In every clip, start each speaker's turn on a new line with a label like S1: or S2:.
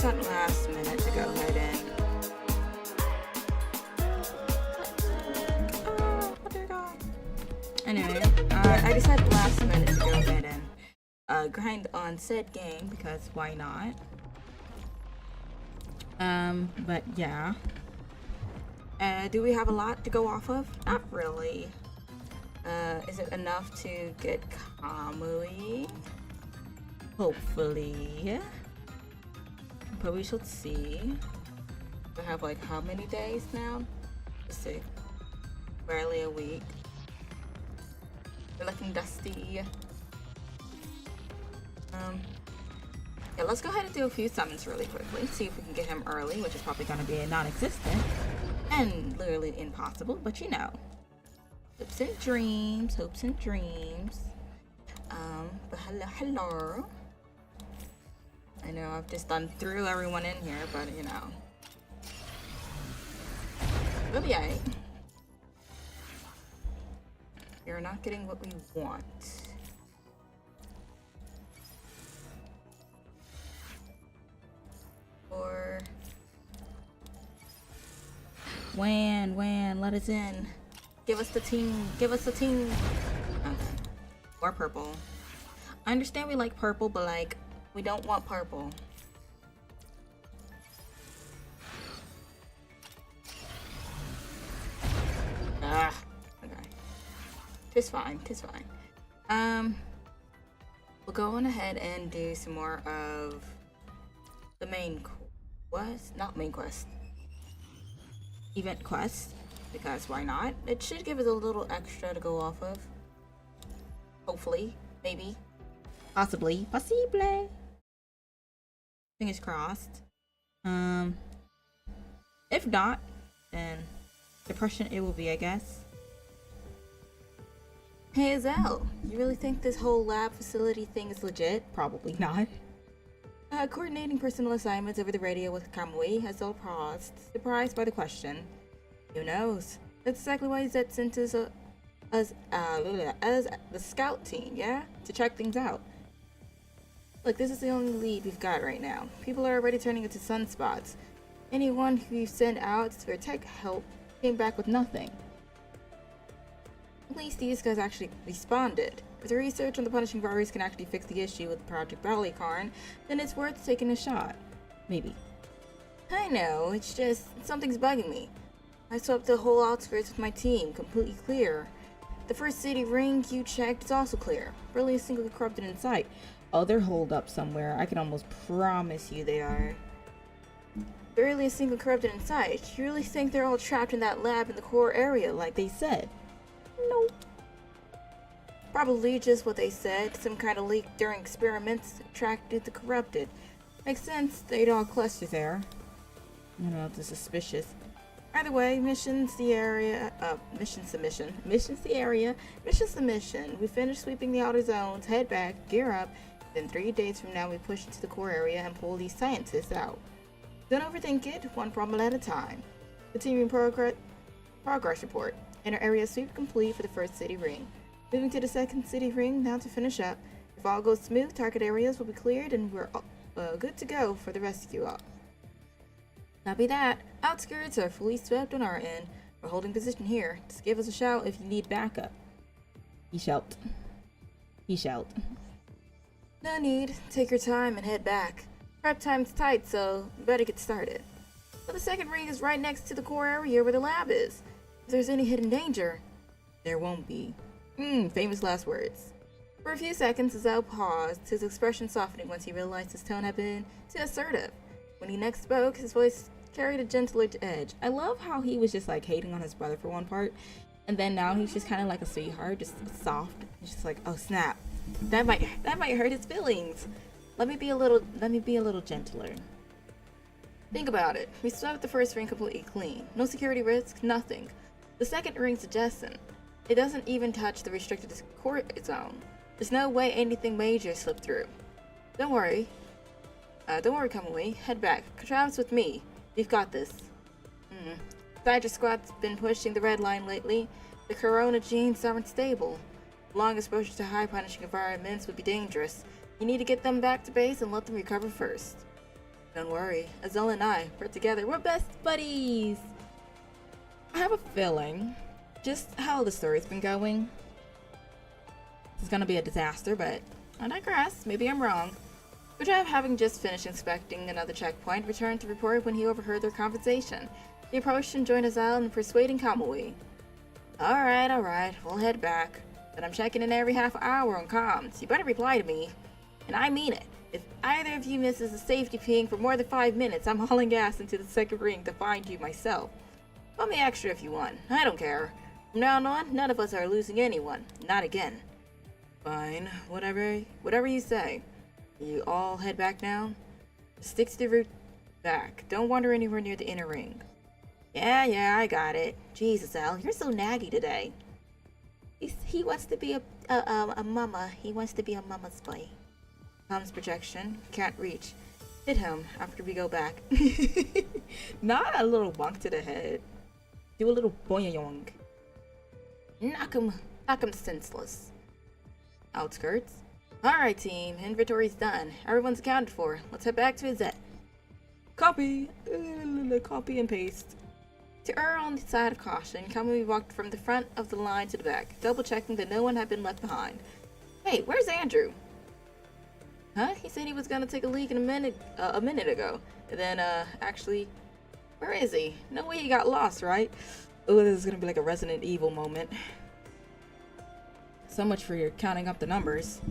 S1: decided last minute to go ahead and anyway, I decided last minute to go ahead and grind on said game because why not? But yeah. Do we have a lot to go off of? Not really. Is it enough to get Kamui? Hopefully. But we shall see. We have like how many days now? Let's see. Barely a week. We're looking dusty. Yeah, let's go ahead and do a few summons really quickly. See if we can get him early, which is probably gonna be a non-existent. And literally impossible, but you know. Hopes and dreams, hopes and dreams. But hello. I know I've just threw everyone in here, but you know. We'll be alright. We're not getting what we want. Or Wan, let us in. Give us the team. Give us the team. Okay. Or purple. I understand we like purple, but like, we don't want purple. Ah, okay. Tis fine, tis fine. We'll go on ahead and do some more of the main quest, not main quest. Event quest, because why not? It should give us a little extra to go off of. Hopefully, maybe, possibly, possible. Fingers crossed. If not, then depression it will be, I guess. Hey Zell, you really think this whole lab facility thing is legit? Probably not. Coordinating personal assignments over the radio with Kamui has all paused, surprised by the question. Who knows? That's exactly why Zed sent us as the scout team, yeah? To check things out. Look, this is the only lead we've got right now. People are already turning into sunspots. Anyone who you sent out for tech help came back with nothing. At least these guys actually responded. If the research on the punishing virus can actually fix the issue with Project Ballycarn, then it's worth taking a shot. Maybe. I know, it's just something's bugging me. I swept the whole outskirts with my team, completely clear. The first city ring you checked is also clear. Barely a single corrupted in sight. Oh, they're holed up somewhere. I can almost promise you they are. Barely a single corrupted in sight. You really think they're all trapped in that lab in the core area like they said? Nope. Probably just what they said. Some kind of leak during experiments attracted the corrupted. Makes sense. They'd all cluster there. You know, it's suspicious. Either way, mission's the area. Mission submission. Mission's the area. Mission's the mission. We finish sweeping the outer zones, head back, gear up. Then 3 days from now, we push into the core area and pull these scientists out. Don't overthink it. One problem at a time. Continuing progress report. Inner area sweep complete for the first city ring. Moving to the second city ring now to finish up. If all goes smooth, target areas will be cleared and we're good to go for the rescue op. Copy that. Outskirts are fully swept on our end. We're holding position here. Just give us a shout if you need backup. He shout. He shout. No need. Take your time and head back. Prep time's tight, so you better get started. But the second ring is right next to the core area where the lab is. If there's any hidden danger, there won't be. Famous last words. For a few seconds, Zhao paused, his expression softening once he realized his tone had been too assertive. When he next spoke, his voice carried a gentler edge. I love how he was just like hating on his brother for one part, and then now he's just kind of like a sweetheart, just soft. He's just like, oh snap, that might hurt his feelings. Let me be a little gentler. Think about it. We swept the first ring completely clean. No security risk, nothing. The second ring's adjacent. It doesn't even touch the restricted core zone. There's no way anything major slipped through. Don't worry, Kamui. Head back. Travis with me. We've got this. Badger Squad's been pushing the red line lately. The corona genes aren't stable. Long exposure to high punishing environments would be dangerous. You need to get them back to base and let them recover first. Don't worry, Azelle and I, we're together. We're best buddies! I have a feeling just how the story's been going. It's gonna be a disaster, but I digress. Maybe I'm wrong. Kujav, having just finished inspecting another checkpoint, returned to report when he overheard their conversation. He approached and joined Azelle in persuading Kamui. Alright, we'll head back. But I'm checking in every half hour on comms. You better reply to me. And I mean it. If either of you misses a safety ping for more than 5 minutes, I'm hauling ass into the second ring to find you myself. Call me extra if you want. I don't care. From now on, none of us are losing anyone. Not again. Fine. Whatever you say. You all head back now? Stick to the route back. Don't wander anywhere near the inner ring. Yeah, I got it. Jesus, Al, you're so naggy today. He wants to be a mama. He wants to be a mama's boy. Tom's projection. Can't reach. Hit him after we go back. Not a little bonk to the head. Do a little boing. Knock him senseless. Outskirts. Alright team, inventory's done. Everyone's accounted for. Let's head back to Azette. Copy. Copy and paste. To err on the side of caution, Kamui walked from the front of the line to the back, double-checking that no one had been left behind. Hey, where's Andrew? Huh? He said he was gonna take a leak in a minute ago. And then, actually, where is he? No way he got lost, right? Oh, this is gonna be like a Resident Evil moment. So much for your counting up the numbers.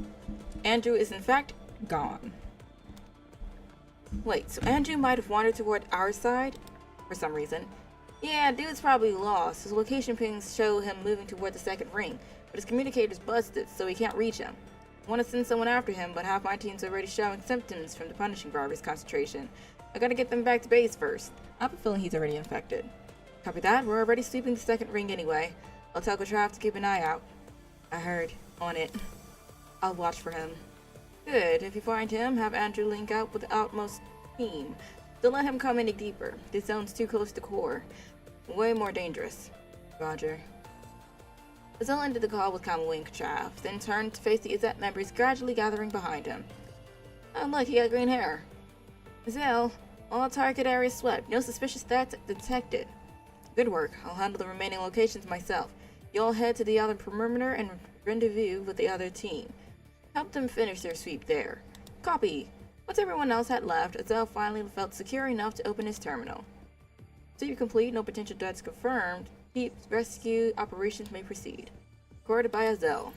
S1: Andrew is in fact gone. Wait, so Andrew might have wandered toward our side? For some reason. Yeah, dude's probably lost. His location pings show him moving toward the second ring, but his communicator's busted, so he can't reach him. I want to send someone after him, but half my team's already showing symptoms from the punishing virus concentration. I gotta get them back to base first. I have a feeling he's already infected. Copy that, we're already sweeping the second ring anyway. I'll tell Kutrav to keep an eye out. I heard. On it. I'll watch for him. Good. If you find him, have Andrew link out with the Outmost team. Don't let him come any deeper. This zone's too close to core. Way more dangerous. Roger. Azelle ended the call with Kamui and Kutrav, then turned to face the Azette members gradually gathering behind him. Oh look, he got green hair. Azelle, all target areas swept. No suspicious stats detected. Good work. I'll handle the remaining locations myself. You all head to the other perimeter and rendezvous with the other team. Help them finish their sweep there. Copy. Once everyone else had left, Azelle finally felt secure enough to open his terminal. Sweep complete, no potential deaths confirmed. Deep rescue operations may proceed. Recorded by Azelle.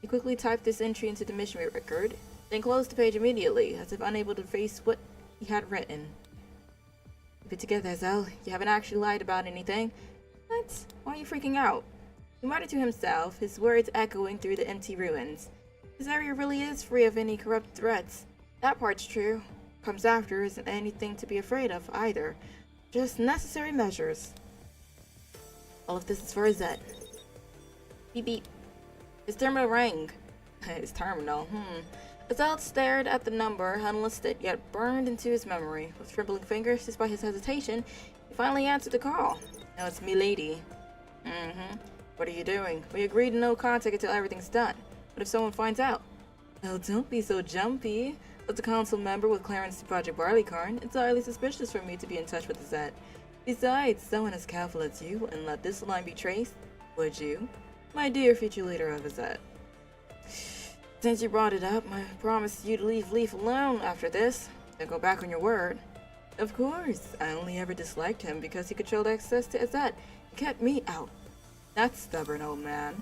S1: He quickly typed this entry into the mission record, then closed the page immediately, as if unable to face what he had written. Keep it together, Azelle. You haven't actually lied about anything. What? Why are you freaking out? He muttered to himself, his words echoing through the empty ruins. This area really is free of any corrupt threats. That part's true. What comes after isn't anything to be afraid of, either. Just necessary measures. All of this is for Azette. Beep beep. His terminal rang. His terminal, Azelle stared at the number, unlisted, yet burned into his memory. With trembling fingers, despite his hesitation, he finally answered the call. No, it's me, lady. What are you doing? We agreed to no contact until everything's done. What if someone finds out? Oh, don't be so jumpy. As a council member with clearance to Project Barleycorn, it's highly suspicious for me to be in touch with Azette. Besides, someone as careful as you wouldn't let this line be traced, would you? My dear future leader of Azette. Since you brought it up, I promised you to leave Leaf alone after this. Don't go back on your word. Of course, I only ever disliked him because he controlled access to Azette. He kept me out. That stubborn old man.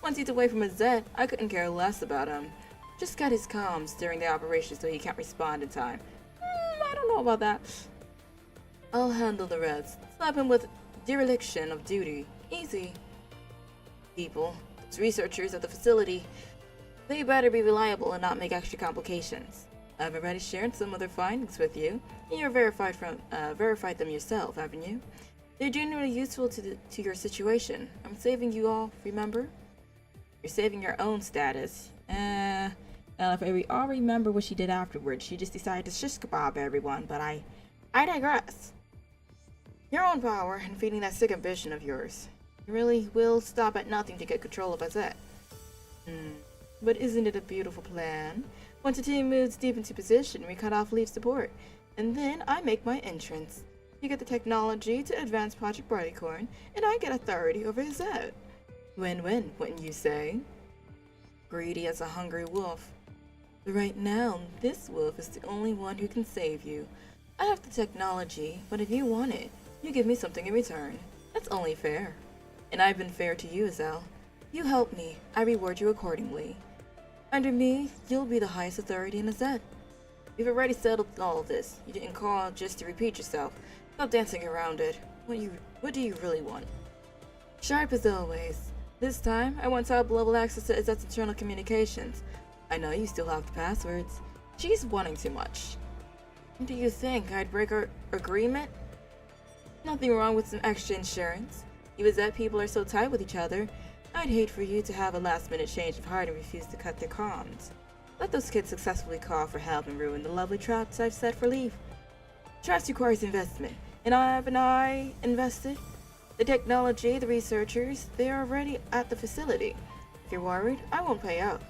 S1: Once he's away from Azette, I couldn't care less about him. Just got his comms during the operation so he can't respond in time. I don't know about that. I'll handle the rest. Slap him with dereliction of duty. Easy. People, those researchers at the facility, they better be reliable and not make extra complications. I've already shared some of their findings with you. You've verified them yourself, haven't you? They're genuinely useful to your situation. I'm saving you all, remember? You're saving your own status. If we all remember what she did afterwards, she just decided to shish kebab everyone, but I digress. Your own power and feeding that sick ambition of yours. You really will stop at nothing to get control of Azette. But isn't it a beautiful plan? Once the team moves deep into position, we cut off Leaf support. and then I make my entrance. You get the technology to advance Project Barleycorn, and I get authority over Zed. Win-win, wouldn't you say? Greedy as a hungry wolf. But right now, this wolf is the only one who can save you. I have the technology, but if you want it, you give me something in return. That's only fair. And I've been fair to you, Azel. You help me, I reward you accordingly. Under me, you'll be the highest authority in Azet. We've already settled all of this. You didn't call just to repeat yourself. Stop dancing around it. What do you really want? Sharp as always. This time, I want top-level access to Azet's internal communications. I know you still have the passwords. She's wanting too much. Do you think I'd break our agreement? Nothing wrong with some extra insurance. You Azet people are so tight with each other. I'd hate for you to have a last-minute change of heart and refuse to cut their comms. Let those kids successfully call for help and ruin the lovely traps I've set for leave. Trust requires investment, and haven't I invested? The technology, the researchers, they're already at the facility. If you're worried, I won't pay out.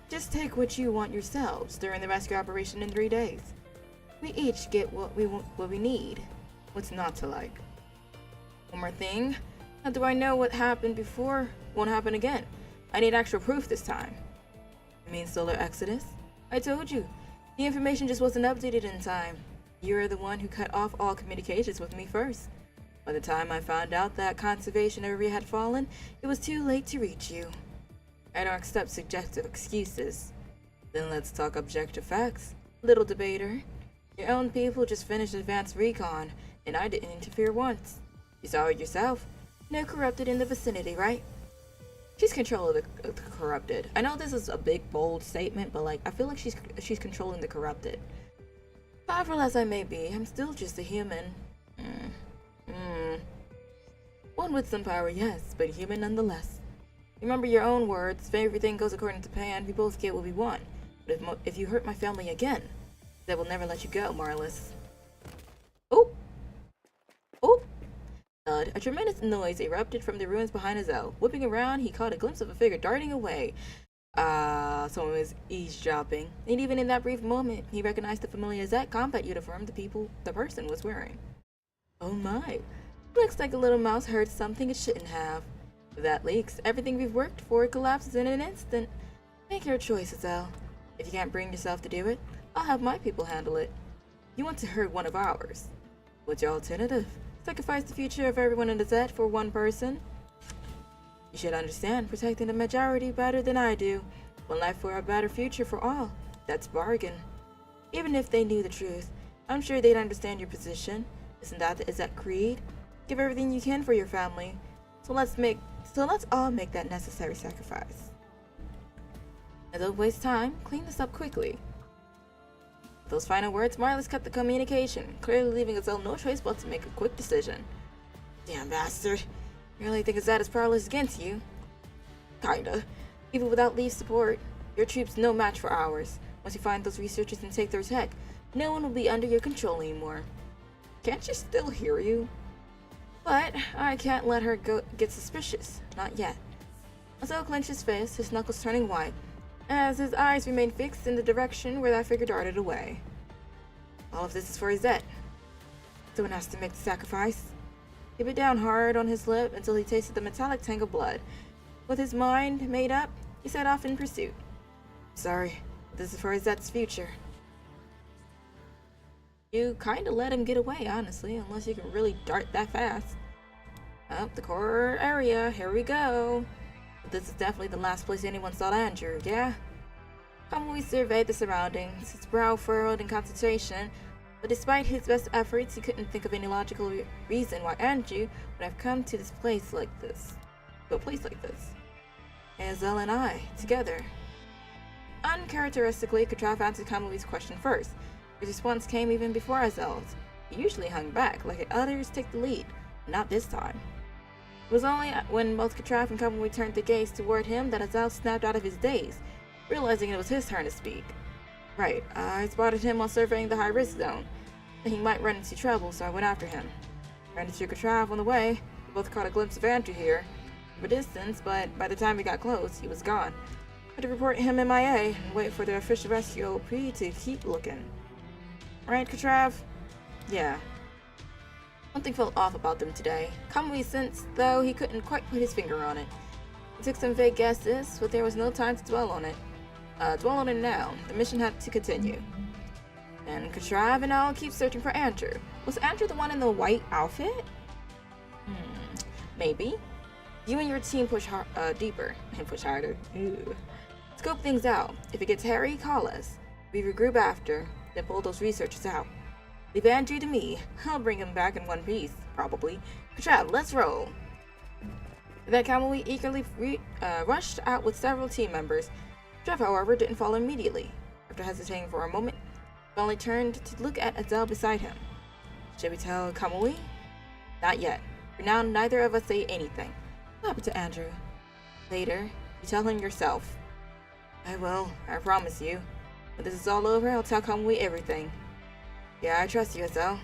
S1: Just take what you want yourselves during the rescue operation in 3 days. We each get what we need. What's not to like? One more thing. How do I know what happened before won't happen again? I need actual proof this time. You mean Solar Exodus? I told you. The information just wasn't updated in time. You're the one who cut off all communications with me first. By the time I found out that conservation area had fallen, it was too late to reach you. I don't accept subjective excuses. Then let's talk objective facts. Little debater. Your own people just finished advanced recon, and I didn't interfere once. You saw it yourself. No corrupted in the vicinity, right? She's controlling the corrupted. I know this is a big, bold statement, but I feel like she's controlling the corrupted. Powerful as I may be, I'm still just a human. One with some power, yes, but human nonetheless. Remember your own words. If everything goes according to plan, we both get what we want. But if you hurt my family again, they will never let you go, Marlis. Oh! Oh! A tremendous noise erupted from the ruins behind Azel. Whipping around, he caught a glimpse of a figure darting away. Someone was eavesdropping. And even in that brief moment, he recognized the familiar Zet combat uniform the person was wearing. Oh my. Looks like a little mouse heard something it shouldn't have. If that leaks, everything we've worked for collapses in an instant. Make your choice, Azel. If you can't bring yourself to do it, I'll have my people handle it. You want to hurt one of ours. What's your alternative? Sacrifice the future of everyone in the Zet for one person? You should understand, protecting the majority better than I do. One life for a better future for all. That's bargain. Even if they knew the truth, I'm sure they'd understand your position. Isn't that the Zet creed? Give everything you can for your family. So let's all make that necessary sacrifice. And don't waste time, clean this up quickly. With those final words, Marlis cut the communication, clearly leaving Azel no choice but to make a quick decision. Damn bastard. You really think Azet is powerless against you? Kinda. Even without leave support, your troops no match for ours. Once you find those researchers and take their tech, no one will be under your control anymore. Can't she still hear you? But I can't let her get suspicious. Not yet. Azel clenched his fist, his knuckles turning white, as his eyes remained fixed in the direction where that figure darted away. All of this is for Azet. Someone has to make the sacrifice. He bit down hard on his lip until he tasted the metallic tang of blood. With his mind made up, he set off in pursuit. Sorry, this is for Azet's future. You kinda let him get away, honestly, unless you can really dart that fast. Oh, the core area, here we go. But this is definitely the last place anyone saw Andrew, yeah? Kamui surveyed the surroundings, his brow furrowed in concentration, but despite his best efforts, he couldn't think of any logical reason why Andrew would have come to this place like this. To a place like this. Azel and I, together. Uncharacteristically, Katrav answered Kamui's question first. His response came even before Azel's. He usually hung back, letting others take the lead. Not this time. It was only when both Katrav and Kamui turned their gaze toward him that Azel snapped out of his daze, realizing it was his turn to speak. Right, I spotted him while surveying the high-risk zone. He might run into trouble, so I went after him. Ran into Katrav on the way. We both caught a glimpse of Andrew here. From a distance, but by the time we got close, he was gone. I had to report him MIA and wait for the official rescue OP to keep looking. Right, Katrav? Yeah. Something felt off about them today. Kamui sensed, though he couldn't quite put his finger on it. He took some vague guesses, but there was no time to dwell on it. Dwell on it now. The mission had to continue. And Katrav and I'll keep searching for Andrew. Was Andrew the one in the white outfit? Maybe. You and your team push deeper and push harder. Ooh. Scope things out. If it gets hairy, call us. We regroup after, then pull those researchers out. Leave Andrew to me. I'll bring him back in one piece, probably. Katrav, let's roll. That Kamui eagerly rushed out with several team members. Katrav, however, didn't follow immediately. After hesitating for a moment, he only turned to look at Adele beside him. Should we tell Kamui? Not yet. For now, neither of us say anything. What happened to Andrew? Later, you tell him yourself. I will, I promise you. When this is all over, I'll tell Kamui everything. Yeah, I trust you, Azelle.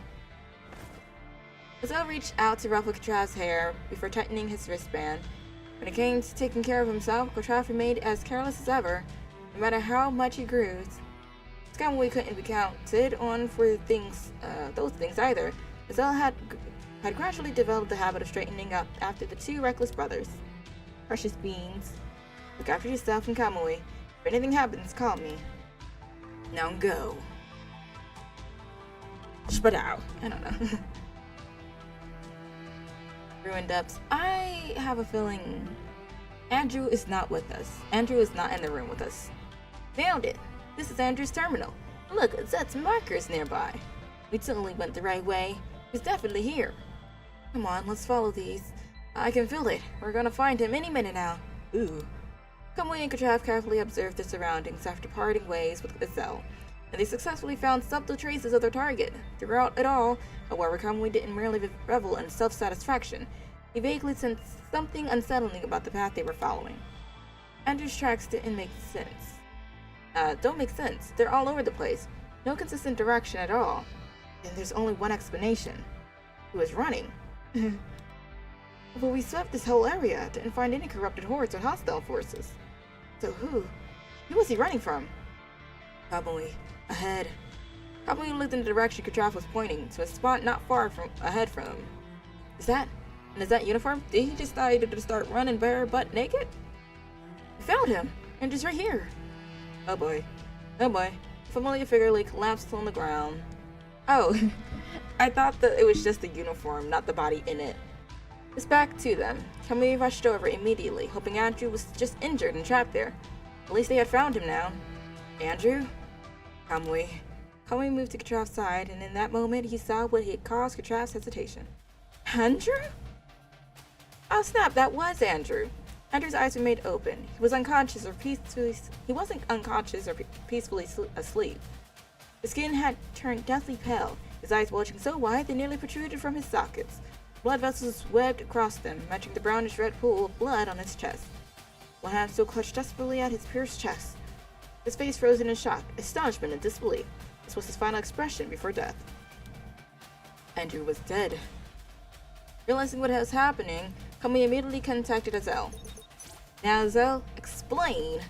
S1: Azelle reached out to ruffle Katrav's hair before tightening his wristband. When it came to taking care of himself, Katrav remained as careless as ever, no matter how much he grew. Kamui couldn't be counted on for those things either. Azelle had gradually developed the habit of straightening up after the two reckless brothers. Precious beans. Look after yourself and Kamui. If anything happens, call me. Now go. Spadao. I don't know. Ruined Depths. I have a feeling Andrew is not with us. Andrew is not in the room with us. Found it. This is Andrew's terminal. Look, that's markers nearby. We totally went the right way. He's definitely here. Come on, let's follow these. I can feel it. We're gonna find him any minute now. Ooh. Kamui and Katrav carefully observed their surroundings after parting ways with Azelle, and they successfully found subtle traces of their target. Throughout it all, however, Kamui didn't merely revel in self-satisfaction. He vaguely sensed something unsettling about the path they were following. Andrew's tracks didn't make sense. Don't make sense. They're all over the place. No consistent direction at all. And there's only one explanation. He was running. But we swept this whole area, didn't find any corrupted hordes or hostile forces. So who was he running from? Kamui. Ahead. Kamui looked in the direction Katrav was pointing, to a spot not far ahead from him. Is that uniform? Did he just decide to start running bare butt naked? We found him! And just right here! Oh boy. Oh boy. Familiar figure lay collapsed on the ground. Oh, I thought that it was just the uniform, not the body in it. It's back to them. Kamui rushed over immediately, hoping Andrew was just injured and trapped there. At least they had found him now. Andrew? Kamui. Kamui moved to Katrav's side, and in that moment he saw what had caused Katrav's hesitation. Andrew? Oh snap, that was Andrew. Andrew's eyes remained open. He wasn't unconscious or peacefully asleep. His skin had turned deathly pale, his eyes bulging so wide they nearly protruded from his sockets. Blood vessels webbed across them, matching the brownish-red pool of blood on his chest. One hand still clutched desperately at his pierced chest. His face frozen in shock, astonishment, and disbelief. This was his final expression before death. Andrew was dead. Realizing what was happening, Kamui immediately contacted Azelle. Now, Azelle, explain.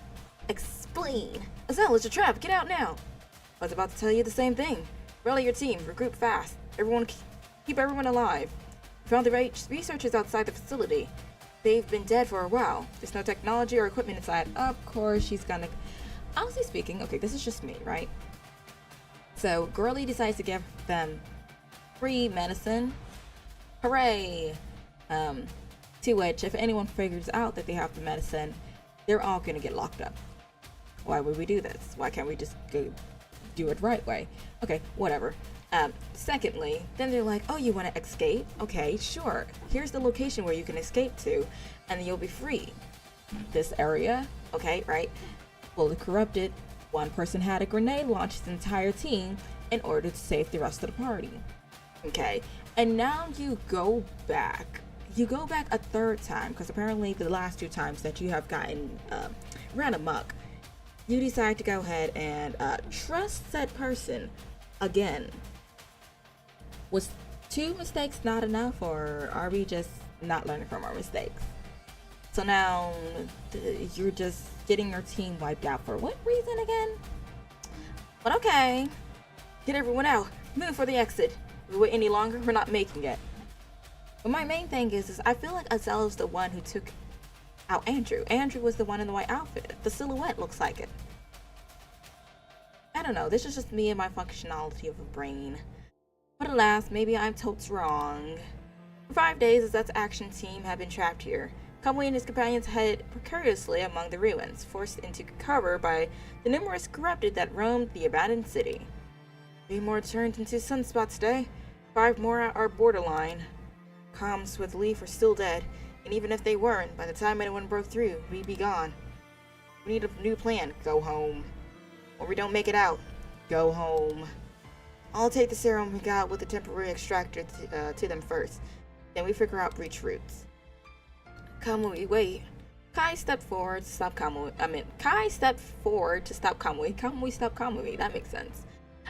S1: Explain. Azelle, it's a trap. Get out now. I was about to tell you the same thing. Rally your team. Regroup fast. Keep everyone alive. We found the researchers outside the facility. They've been dead for a while. There's no technology or equipment inside. Of course, she's gonna... Honestly speaking, okay, this is just me, right? So, Girly decides to give them free medicine. Hooray! To which, if anyone figures out that they have the medicine, they're all gonna get locked up. Why would we do this? Why can't we just go do it right way? Okay, whatever. Secondly, then they're like, oh, you want to escape? Okay, sure. Here's the location where you can escape to, and then you'll be free. This area, okay, right? Fully corrupted. One person had a grenade launch his entire team in order to save the rest of the party. Okay, and now you go back. You go back a third time, because apparently the last two times that you have gotten ran amok, you decide to go ahead and trust said person again. Was 2 mistakes not enough, or are we just not learning from our mistakes? So now you're just getting your team wiped out for what reason again? But okay. Get everyone out. Move for the exit. If we wait any longer, we're not making it. But my main thing is I feel like Azel is the one who took out Andrew. Andrew was the one in the white outfit. The silhouette looks like it. I don't know, this is just me and my functionality of a brain. But alas, maybe I'm totes wrong. For 5 days, Azet's action team had been trapped here. Kamui and his companions hid precariously among the ruins, forced into cover by the numerous corrupted that roamed the abandoned city. 3 more turned into sunspots today. 5 more at our borderline. Comms with Leaf are still dead, and even if they weren't, by the time anyone broke through, we'd be gone. We need a new plan. Go home. Or we don't make it out. Go home. I'll take the serum we got with the temporary extractor to them first. Then we figure out breach routes. Kamui, wait. Kai stepped forward to stop Kamui. Kai stepped forward to stop Kamui. Kamui stopped Kamui. That makes sense.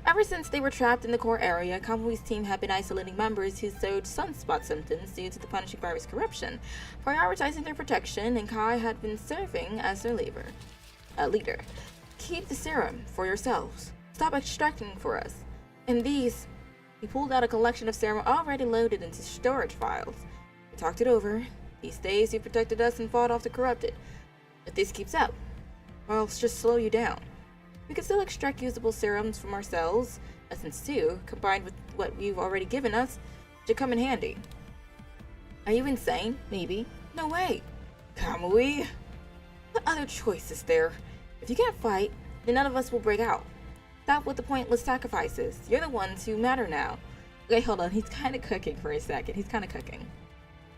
S1: Ever since they were trapped in the core area, Kamui's team had been isolating members who showed sunspot symptoms due to the punishing virus corruption, prioritizing their protection, and Kai had been serving as their leader. Keep the serum for yourselves. Stop extracting for us. And these, he pulled out a collection of serum already loaded into storage files. We talked it over. These days you protected us and fought off the corrupted. If this keeps up, well, it's just slow you down. We can still extract usable serums from our cells. Essence 2, combined with what you've already given us, should come in handy. Are you insane? Maybe. No way. Kamui. What other choice is there? If you can't fight, then none of us will break out. Stop with the pointless sacrifices. You're the ones who matter now. Okay, hold on. He's kind of cooking for a second. He's kind of cooking.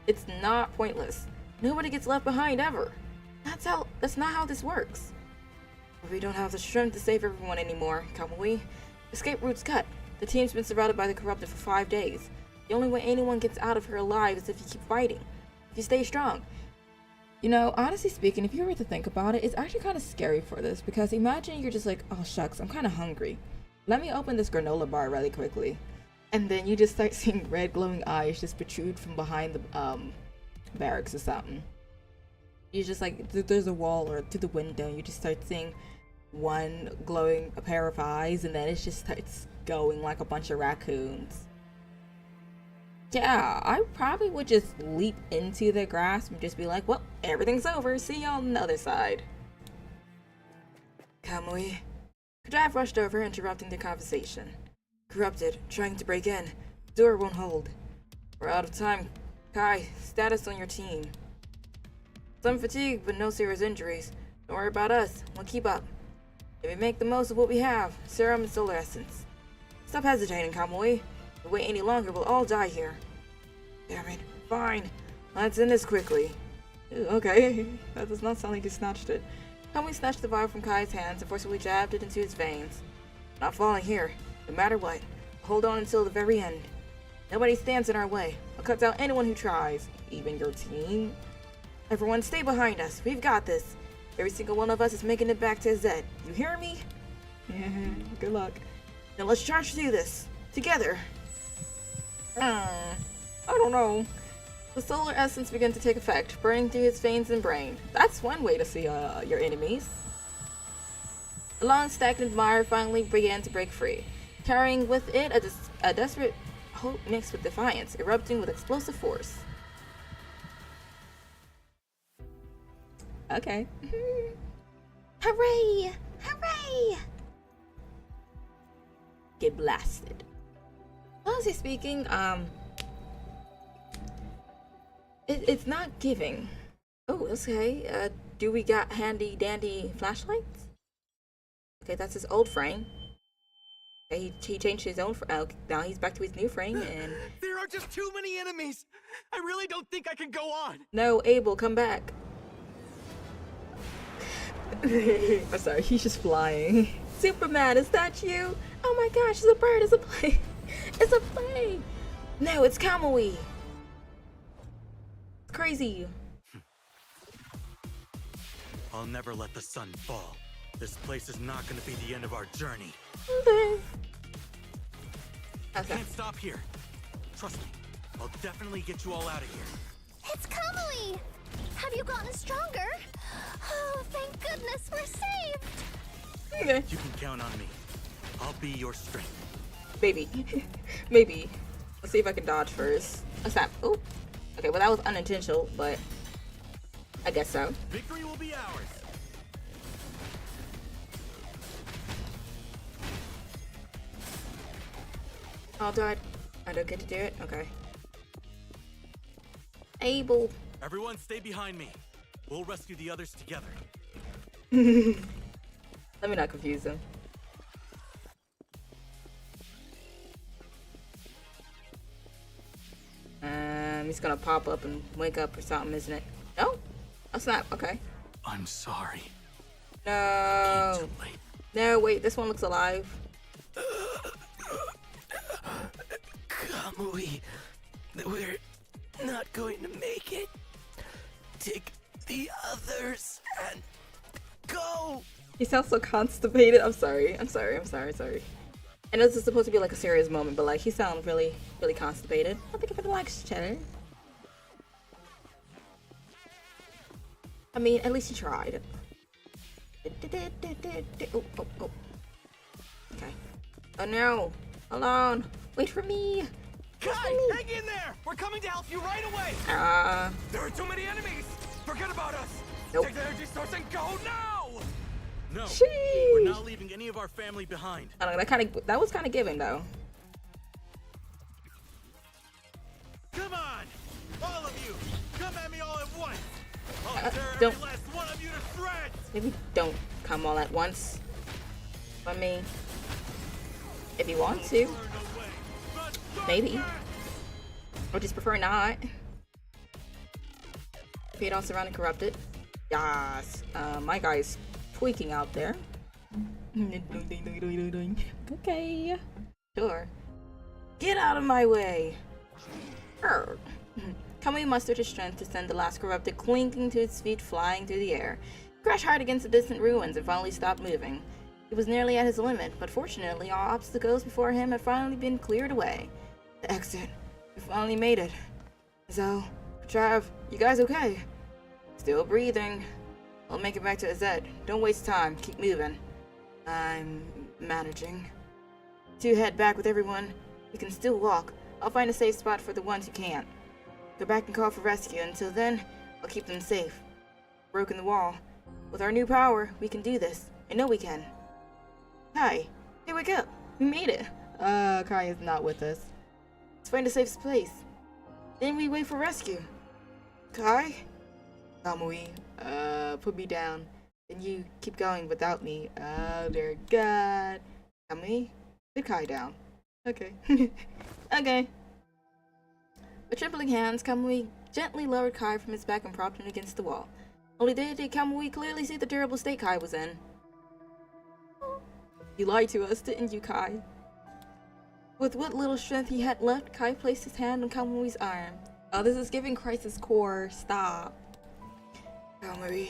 S1: It's not pointless. Nobody gets left behind ever. That's not how this works. We don't have the strength to save everyone anymore, Kamui. Escape route's cut. The team's been surrounded by the corrupted for 5 days. The only way anyone gets out of here alive is if you keep fighting. If you stay strong. You know, honestly speaking, if you were to think about it, it's actually kind of scary for this, because imagine you're just like, oh shucks, I'm kind of hungry. Let me open this granola bar really quickly. And then you just start seeing red glowing eyes just protrude from behind the barracks or something. You just like, there's a wall or through the window, you just start seeing one glowing a pair of eyes, and then it just starts going like a bunch of raccoons. Yeah, I probably would just leap into the grass and just be like, well, everything's over. See you on the other side. Kamui. Kadav rushed over, interrupting the conversation. Corrupted, trying to break in. Door won't hold. We're out of time. Kai, status on your team. Some fatigue, but no serious injuries. Don't worry about us. We'll keep up. If we make the most of what we have, serum and solar essence. Stop hesitating, Kamui. If we wait any longer, we'll all die here. Damn it. Fine. Let's end this quickly. Ooh, okay. That does not sound like he snatched it. Kamui snatched the vial from Kai's hands and forcibly jabbed it into his veins. Not falling here. No matter what. Hold on until the very end. Nobody stands in our way. I'll cut down anyone who tries. Even your team. Everyone stay behind us. We've got this. Every single one of us is making it back to Zed. You hear me? Yeah, good luck. Now let's charge through this. Together. I don't know. The solar essence began to take effect, burning through his veins and brain. That's one way to see your enemies. The long stagnant mire finally began to break free, carrying with it a desperate hope mixed with defiance, erupting with explosive force. Okay. Hooray! Hooray! Get blasted. Honestly speaking, it's not giving. Oh, okay. Do we got handy dandy flashlights? Okay, that's his old frame. Okay, he changed his own frame. Now he's back to his new frame, and
S2: there are just too many enemies. I really don't think I can go on.
S1: No, Abel, come back. I'm sorry, he's just flying. Superman, is that you? Oh my gosh, it's a bird, it's a plane. It's a plane. No, it's Kamui. It's crazy.
S2: I'll never let the sun fall. This place is not going to be the end of our journey.
S1: Okay.
S2: Can't stop here. Trust me, I'll definitely get you all out of here.
S3: It's Kamui! Have you gotten stronger? Oh, thank goodness we're saved!
S1: Okay.
S2: You can count on me. I'll be your strength.
S1: Maybe. Maybe. Let's see if I can dodge first. Oh, snap. Oh. Okay, well that was unintentional, but I guess so.
S2: Victory will be ours.
S1: Oh, do I don't get to do it? Okay. Abel.
S2: Everyone stay behind me. We'll rescue the others together.
S1: Let me not confuse him. He's gonna pop up and wake up or something, isn't it? No? That's not. Okay.
S2: I'm sorry.
S1: No.
S2: Too late.
S1: No, wait. This one looks alive.
S4: Kamui, we're not going to make it. Take the others and go.
S1: He sounds so constipated. I'm sorry. I know this is supposed to be like a serious moment, but like he sounds really, really constipated. I think if it likes cheddar. I mean, at least he tried. Oh. Okay. Oh no. Hold on. Wait for me.
S4: Kai, hang in there. We're coming to help you right away. There are too many enemies. Forget about us.
S1: Nope.
S4: Take the energy source and go now.
S2: No,
S1: Sheesh.
S2: we're not leaving any of our family behind.
S1: I don't know, that was kind of giving though.
S2: Come on, all of you, come at me all at once. I'll tear
S1: don't-
S2: every last one of you to shreds.
S1: Maybe don't come all at once. I mean, if you want to,
S2: Burn away. Run
S1: maybe.
S2: fast.
S1: Or just prefer not. Fade off surrounding corrupted. Yes. My guy's tweaking out there. Okay. Sure. Get out of my way. Err. Kamui mustered his strength to send the last corrupted clinking to its feet, flying through the air. He crashed hard against the distant ruins and finally stopped moving. He was nearly at his limit, but fortunately all obstacles before him had finally been cleared away. The exit. We finally made it. So, Trav, you guys okay? Still breathing. I'll make it back to Azet. Don't waste time. Keep moving. I'm managing. To head back with everyone. You can still walk. I'll find a safe spot for the ones who can't. Go back and call for rescue. Until then, I'll keep them safe. Broken the wall. With our new power, we can do this. I know we can. Kai. Hey, wake up. We made it. Kai is not with us. Let's find a safe place. Then we wait for rescue. Kai? Kamui, put me down. Then you keep going without me. Oh, dear God. Kamui, put Kai down. Okay. Okay. With trembling hands, Kamui gently lowered Kai from his back and propped him against the wall. Only then did Kamui clearly see the terrible state Kai was in. You lied to us, didn't you, Kai? With what little strength he had left, Kai placed his hand on Kamui's arm. Oh, this is giving Crisis Core. Stop. Kamui.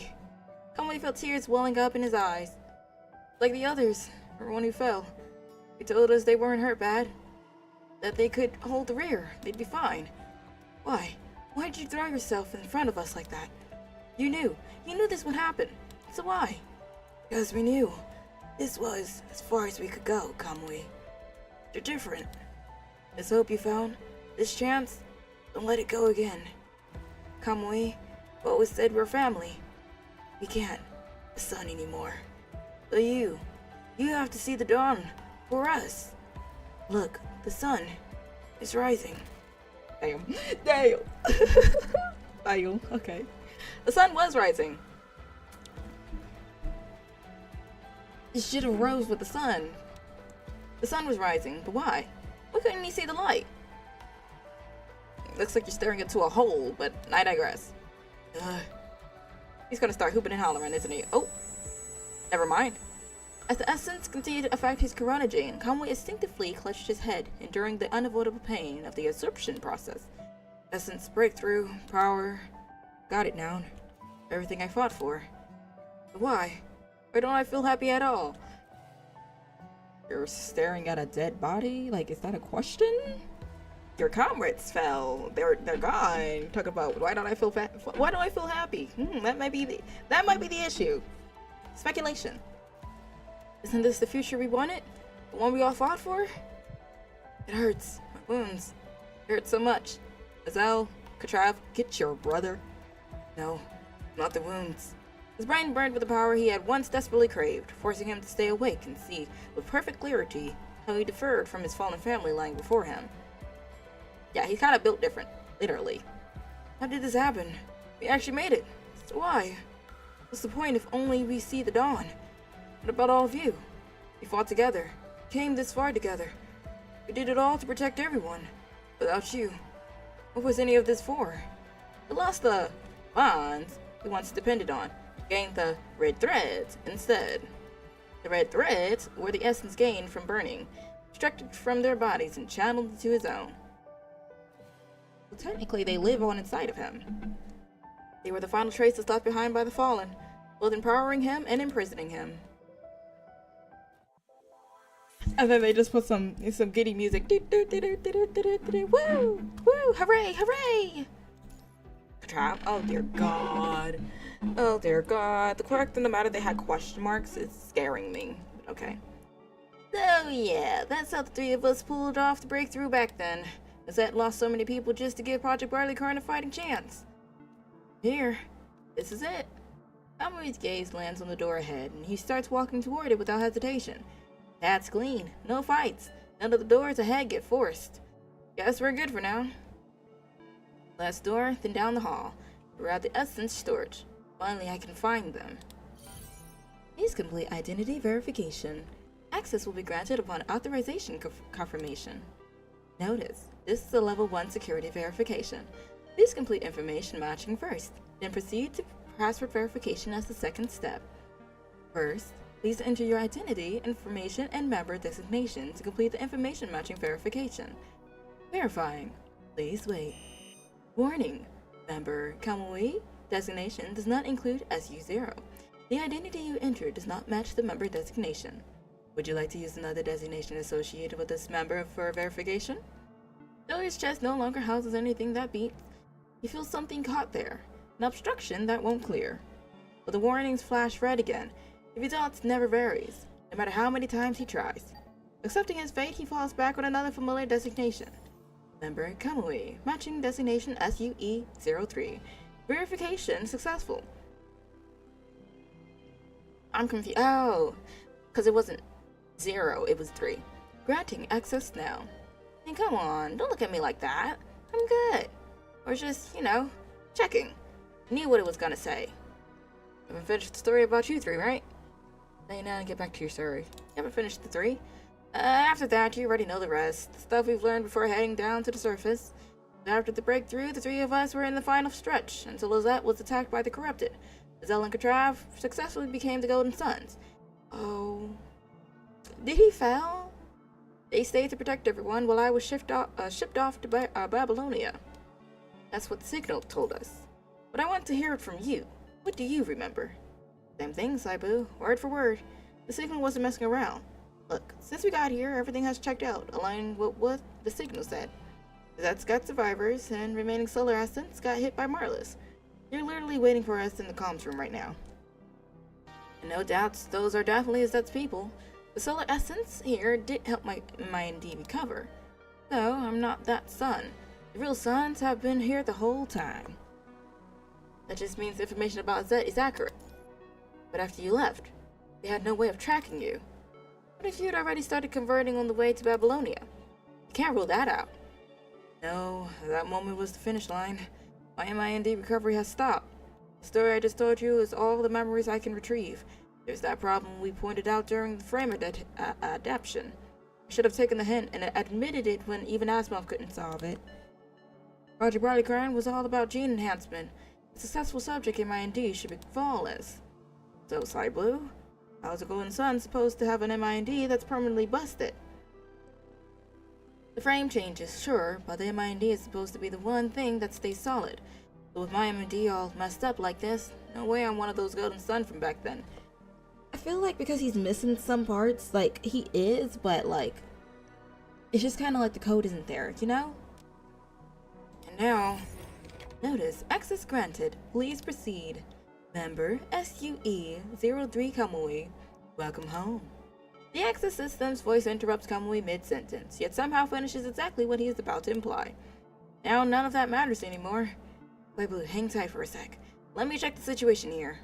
S1: Kamui felt tears welling up in his eyes. Like the others, everyone who fell. He told us they weren't hurt bad. That they could hold the rear. They'd be fine. Why? Why did you throw yourself in front of us like that? You knew. You knew this would happen. So why? Because we knew. This was as far as we could go, Kamui. You're different. This hope you found, this chance, don't let it go again. Kamui, what was said we're family. We can't, the sun anymore. So you have to see the dawn, for us. Look, the sun is rising. Damn. Damn. Damn, okay. The sun was rising. It should have rose with the sun. The sun was rising, but why? Why couldn't he see the light? Looks like you're staring into a hole, but I digress. He's gonna start hooping and hollering, isn't he? Oh, never mind. As the essence continued to affect his Corona gene, Kamui instinctively clutched his head, enduring the unavoidable pain of the absorption process. Essence breakthrough, power. Got it now. Everything I fought for. But why? Why don't I feel happy at all? You're staring at a dead body? Like, is that a question? Your comrades fell. They're gone. Talk about why don't I feel happy? That might be the issue. Speculation. Isn't this the future we wanted? The one we all fought for? It hurts. My wounds. Hurt so much. Azel, Katrav, get your brother. No, not the wounds. His brain burned with the power he had once desperately craved, forcing him to stay awake and see with perfect clarity how he differed from his fallen family lying before him. Yeah, he's kind of built different, literally. How did this happen? We actually made it. So why? What's the point if only we see the dawn? What about all of you? We fought together, came this far together. We did it all to protect everyone. Without you, what was any of this for? We lost the bonds we once depended on, gained the red threads instead. The red threads were the essence gained from burning, extracted from their bodies and channeled into his own. Well, technically, they live on inside of him. They were the final traces left behind by the Fallen, both empowering him and imprisoning him. And then they just put some giddy music. Woo! Woo! Hooray! Hooray! Trap. Oh dear God. Oh dear God. The correct in the matter they had question marks is scaring me. Okay. So yeah, that's how the three of us pulled off the breakthrough back then. Zet lost so many people just to give Project Barleycorn a fighting chance. Here. This is it. Amory's gaze lands on the door ahead, and he starts walking toward it without hesitation. That's clean. No fights. None of the doors ahead get forced. Guess we're good for now. Last door, then down the hall. We're at the essence storage. Finally, I can find them. Please complete identity verification. Access will be granted upon authorization confirmation. Notice, this is a level 1 security verification. Please complete information matching first, then proceed to password verification as the second step. First, please enter your identity, information, and member designation to complete the information matching verification. Verifying. Please wait. Warning. Member Kamui designation does not include SU0. The identity you entered does not match the member designation. Would you like to use another designation associated with this member for verification? Though his chest no longer houses anything that beats, he feels something caught there, an obstruction that won't clear. But the warnings flash red again. If he doubts never varies, no matter how many times he tries. Accepting his fate, he falls back on another familiar designation. Member Kamui, matching designation SUE03. Verification successful. I'm confused. Oh, because it wasn't 0, it was 3. Granting access now. And come on, don't look at me like that. I'm good. Or just, checking. Knew what it was gonna say. Haven't finished the story about you 3, right? Lay down and get back to your story. You haven't finished the 3? After that, you already know the rest. The stuff we've learned before heading down to the surface. After the breakthrough, the 3 of us were in the final stretch, until Lizette was attacked by the Corrupted. Azel and Katrav successfully became the Golden Sons. Oh. Did he fail? They stayed to protect everyone while I was shipped off to Babylonia. That's what the signal told us. But I want to hear it from you. What do you remember? Same thing, Saibu. Word for word. The signal wasn't messing around. Look, since we got here, everything has checked out, aligning with what the signal said. That's got survivors, and remaining solar essence got hit by Marlis. They're literally waiting for us in the comms room right now. And no doubts, those are definitely Zet's people. The solar essence here did help my indeed recover. So, I'm not that son. The real sons have been here the whole time. That just means information about Zet is accurate. But after you left, they had no way of tracking you. What if you'd already started converting on the way to Babylonia? You can't rule that out. No, that moment was the finish line. My MIND recovery has stopped. The story I just told you is all the memories I can retrieve. There's that problem we pointed out during the frame adaptation. I should have taken the hint and admitted it when even Asimov couldn't solve it. Project Barleycorn was all about gene enhancement. A successful subject in MIND should be flawless. So, Cyblue, how's a Golden Sun supposed to have an MIND that's permanently busted? The frame changes, sure, but the MIND is supposed to be the one thing that stays solid. So with my MIND all messed up like this, no way I'm one of those Golden Sun from back then. I feel like because he's missing some parts, like, he is, but, like, it's just kind of like the code isn't there, you know? And now, notice, access granted. Please proceed. Member SUE03 Kamui, welcome home. The access system's voice interrupts Kamui mid-sentence, yet somehow finishes exactly what he is about to imply. Now none of that matters anymore. Wait, Blue, hang tight for a sec. Let me check the situation here.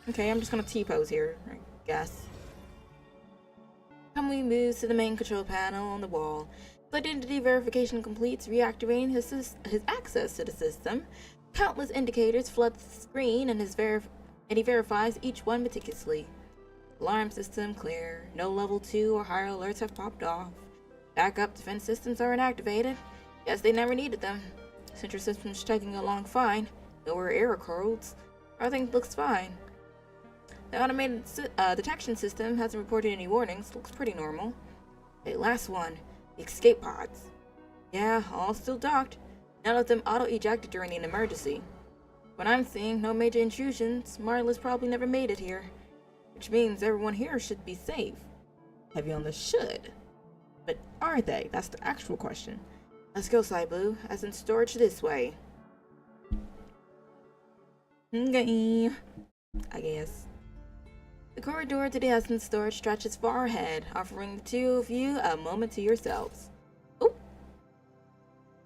S1: Okay, I'm just gonna T-pose here, I guess. Kamui moves to the main control panel on the wall. His identity verification completes, reactivating his access to the system. Countless indicators flood the screen, and he verifies each one meticulously. Alarm system clear. No level 2 or higher alerts have popped off. Backup defense systems are inactivated. Guess they never needed them. Central system's chugging along fine. No error codes. Everything looks fine. The automated detection system hasn't reported any warnings. Looks pretty normal. Okay, last one. The escape pods. Yeah, all still docked. None of them auto-ejected during an emergency. What I'm seeing, no major intrusions. Marla's probably never made it here. Which means everyone here should be safe. Heavy on the should. But are they? That's the actual question. Let's go, Saibu. As in storage this way. Okay. I guess. The corridor to the Essence storage stretches far ahead, offering the two of you a moment to yourselves. Oh!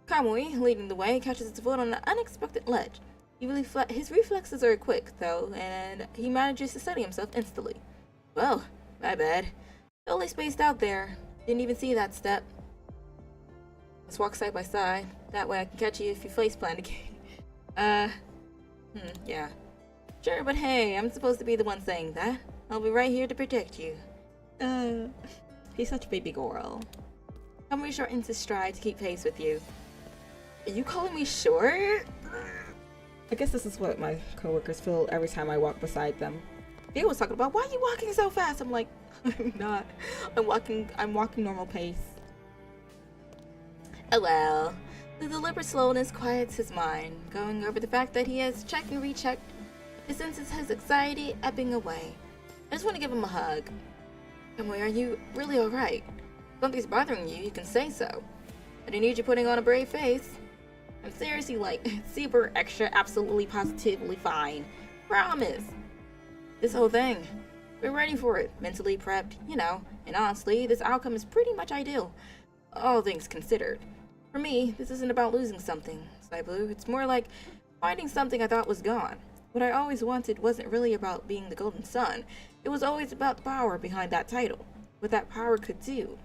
S1: Kamui, leading the way, catches his foot on an unexpected ledge. His reflexes are quick, though, and he manages to steady himself instantly. Well, my bad. Totally spaced out there. Didn't even see that step. Let's walk side by side. That way I can catch you if you faceplant again. Yeah. Sure, but hey, I'm supposed to be the one saying that. I'll be right here to protect you. He's such a baby girl. Kamui shortens his stride to keep pace with you. Are you calling me short? I guess this is what my coworkers feel every time I walk beside them. They always talking about, why are you walking so fast? I'm like, I'm not. I'm walking normal pace. Oh well. The deliberate slowness quiets his mind, going over the fact that he has checked and rechecked. He senses his anxiety ebbing away. I just want to give him a hug. Kamui, are you really alright? If something's bothering you, you can say so. I don't need you putting on a brave face. I'm seriously like, super extra, absolutely positively fine. Promise. This whole thing, we're ready for it, mentally prepped, you know, and honestly, this outcome is pretty much ideal. All things considered. For me, this isn't about losing something, Saibu. It's more like finding something I thought was gone. What I always wanted wasn't really about being the Golden Sun. It was always about the power behind that title. What that power could do.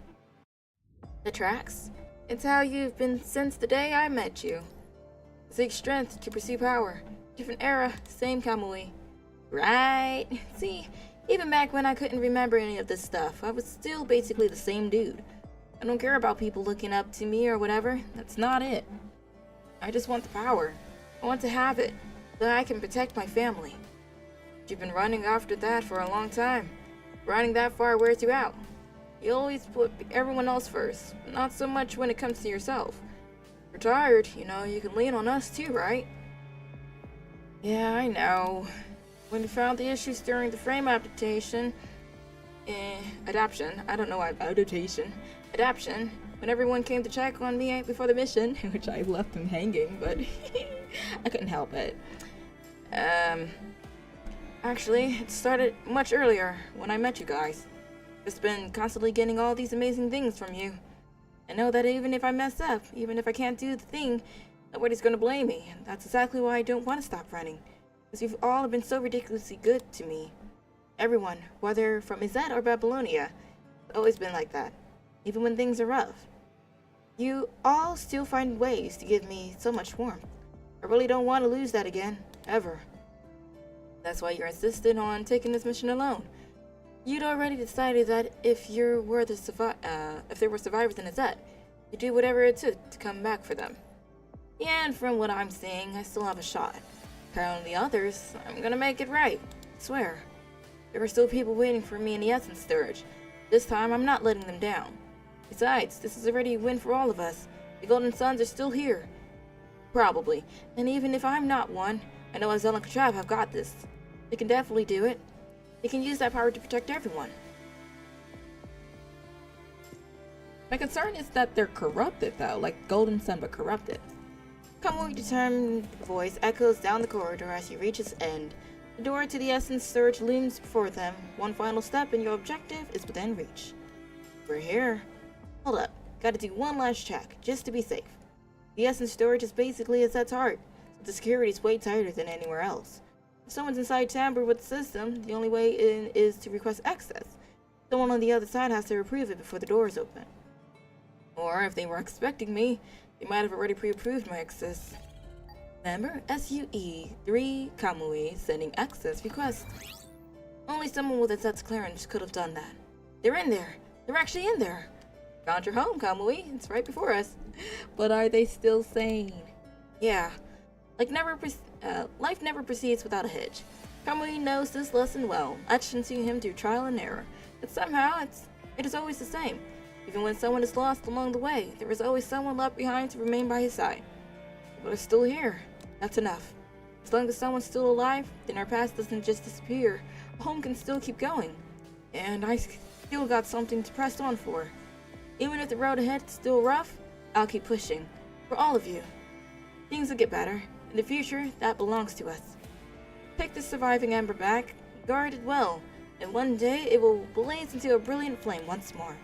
S1: The tracks? It's how you've been since the day I met you. Seek strength to pursue power. Different era, same Kamui. Right? See, even back when I couldn't remember any of this stuff, I was still basically the same dude. I don't care about people looking up to me or whatever. That's not it. I just want the power. I want to have it, so I can protect my family. You've been running after that for a long time. Running that far wears you out. You always put everyone else first, not so much when it comes to yourself. If you're tired, you know, you can lean on us too, right? Yeah, I know. When we found the issues during the frame adaptation, when everyone came to check on me before the mission, which I left them hanging, but I couldn't help it. Actually, it started much earlier, when I met you guys. Just been constantly getting all these amazing things from you. I know that even if I mess up, even if I can't do the thing, nobody's gonna blame me. And that's exactly why I don't want to stop running. Because you've all been so ridiculously good to me. Everyone, whether from Izette or Babylonia, it's always been like that. Even when things are rough. You all still find ways to give me so much warmth. I really don't want to lose that again, ever. That's why you're insistent on taking this mission alone. You'd already decided that if there were survivors in Izette, you'd do whatever it took to come back for them. Yeah, and from what I'm seeing, I still have a shot. Counting the others, I'm gonna make it right. I swear. There are still people waiting for me in the Essence Storage. This time, I'm not letting them down. Besides, this is already a win for all of us. The Golden Suns are still here. Probably. And even if I'm not one, I know Azel and Katrav have got this. They can definitely do it. They can use that power to protect everyone. My concern is that they're corrupted, though, like Golden Sun, but corrupted. Kamui's determined voice echoes down the corridor as he reaches its end. The door to the Essence Surge looms before them. One final step and your objective is within reach. We're here. Hold up. Gotta do one last check, just to be safe. The essence storage is basically Azet's heart, so the security is way tighter than anywhere else. If someone's inside tampered with the system, the only way in is to request access. Someone on the other side has to approve it before the doors open. Or if they were expecting me, they might have already pre-approved my access. Member SUE 3 Kamui sending access request. Only someone with Azet's clearance could have done that. They're in there. They're actually in there. Found your home, Kamui. It's right before us. But are they still sane? Yeah. Life never proceeds without a hitch. Kamui knows this lesson well, etched into him through trial and error. But somehow, it is always the same. Even when someone is lost along the way, there is always someone left behind to remain by his side. But are still here. That's enough. As long as someone's still alive, then our past doesn't just disappear. Home can still keep going. And I still got something to press on for. Even if the road ahead is still rough, I'll keep pushing. For all of you. Things will get better. In the future, that belongs to us. Take this surviving ember back, guard it well, and one day it will blaze into a brilliant flame once more.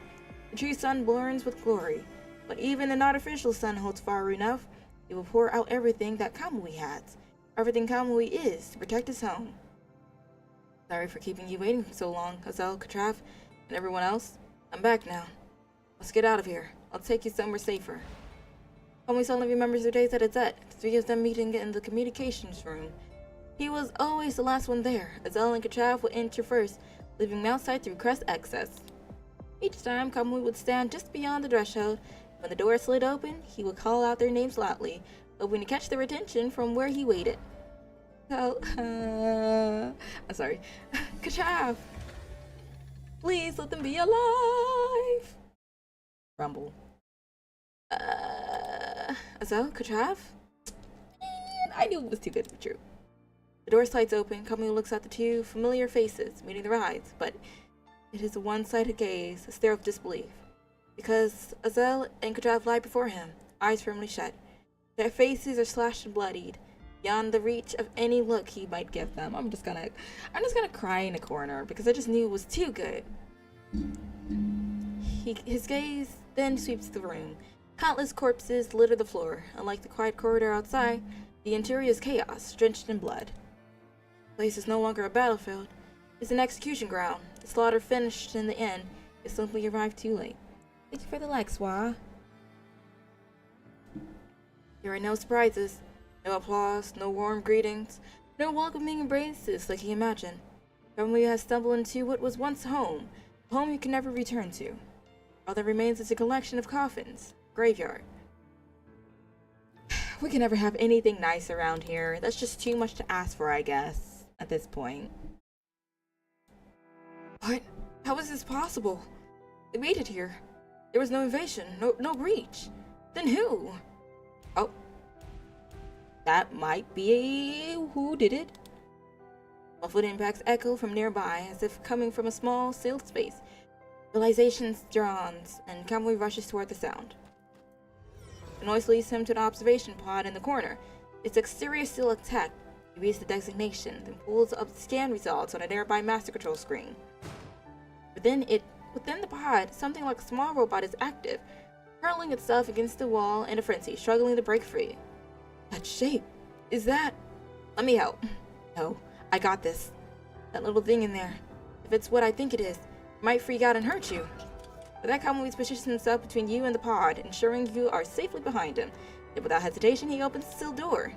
S1: The true sun burns with glory, but even an artificial sun holds fire enough. It will pour out everything that Kamui has, everything Kamui is, to protect his home. Sorry for keeping you waiting so long, Azel, Katrav, and everyone else. I'm back now. Let's get out of here. I'll take you somewhere safer. Kamui suddenly remembers their days at Azet, the three of them meeting in the communications room. He was always the last one there. Azel and Katrav would enter first, leaving him outside to request access. Each time, Kamui would stand just beyond the threshold. When the door slid open, he would call out their names loudly, hoping to catch their attention from where he waited. I'm sorry. Katrav! Please let them be alive! Rumble. Azel, Katrav? Man, I knew it was too good to be true. The door slides open. Kamui looks at the two familiar faces, meeting their eyes, but it is a one-sided gaze, a stare of disbelief. Because Azel and Katrav lie before him, eyes firmly shut. Their faces are slashed and bloodied, beyond the reach of any look he might give them. I'm just gonna cry in a corner because I just knew it was too good. His gaze then sweeps the room. Countless corpses litter the floor. Unlike the quiet corridor outside, the interior is chaos, drenched in blood. The place is no longer a battlefield. It's an execution ground. The slaughter finished in the end. It simply arrived too late. Thank you for the like, Swa. There are no surprises, no applause, no warm greetings, no welcoming embraces like he imagined. Kamui has stumbled into what was once home, a home he can never return to. All that remains is a collection of coffins, graveyard. We can never have anything nice around here. That's just too much to ask for, I guess, at this point. What? How is this possible? They made it here. There was no invasion, no breach. Then who? Oh. That might be who did it. Muffled impacts echo from nearby, as if coming from a small, sealed space. Realizations dawns, and Kamui rushes toward the sound. The noise leads him to the observation pod in the corner. Its exterior still intact. He reads the designation, then pulls up the scan results on a nearby master control screen. Within the pod, something like a small robot is active, hurling itself against the wall in a frenzy, struggling to break free. That shape! Is that... Let me help. No, I got this. That little thing in there. If it's what I think it is, it might freak out and hurt you. But that Kamui positions himself between you and the pod, ensuring you are safely behind him. Then without hesitation, he opens the sealed door.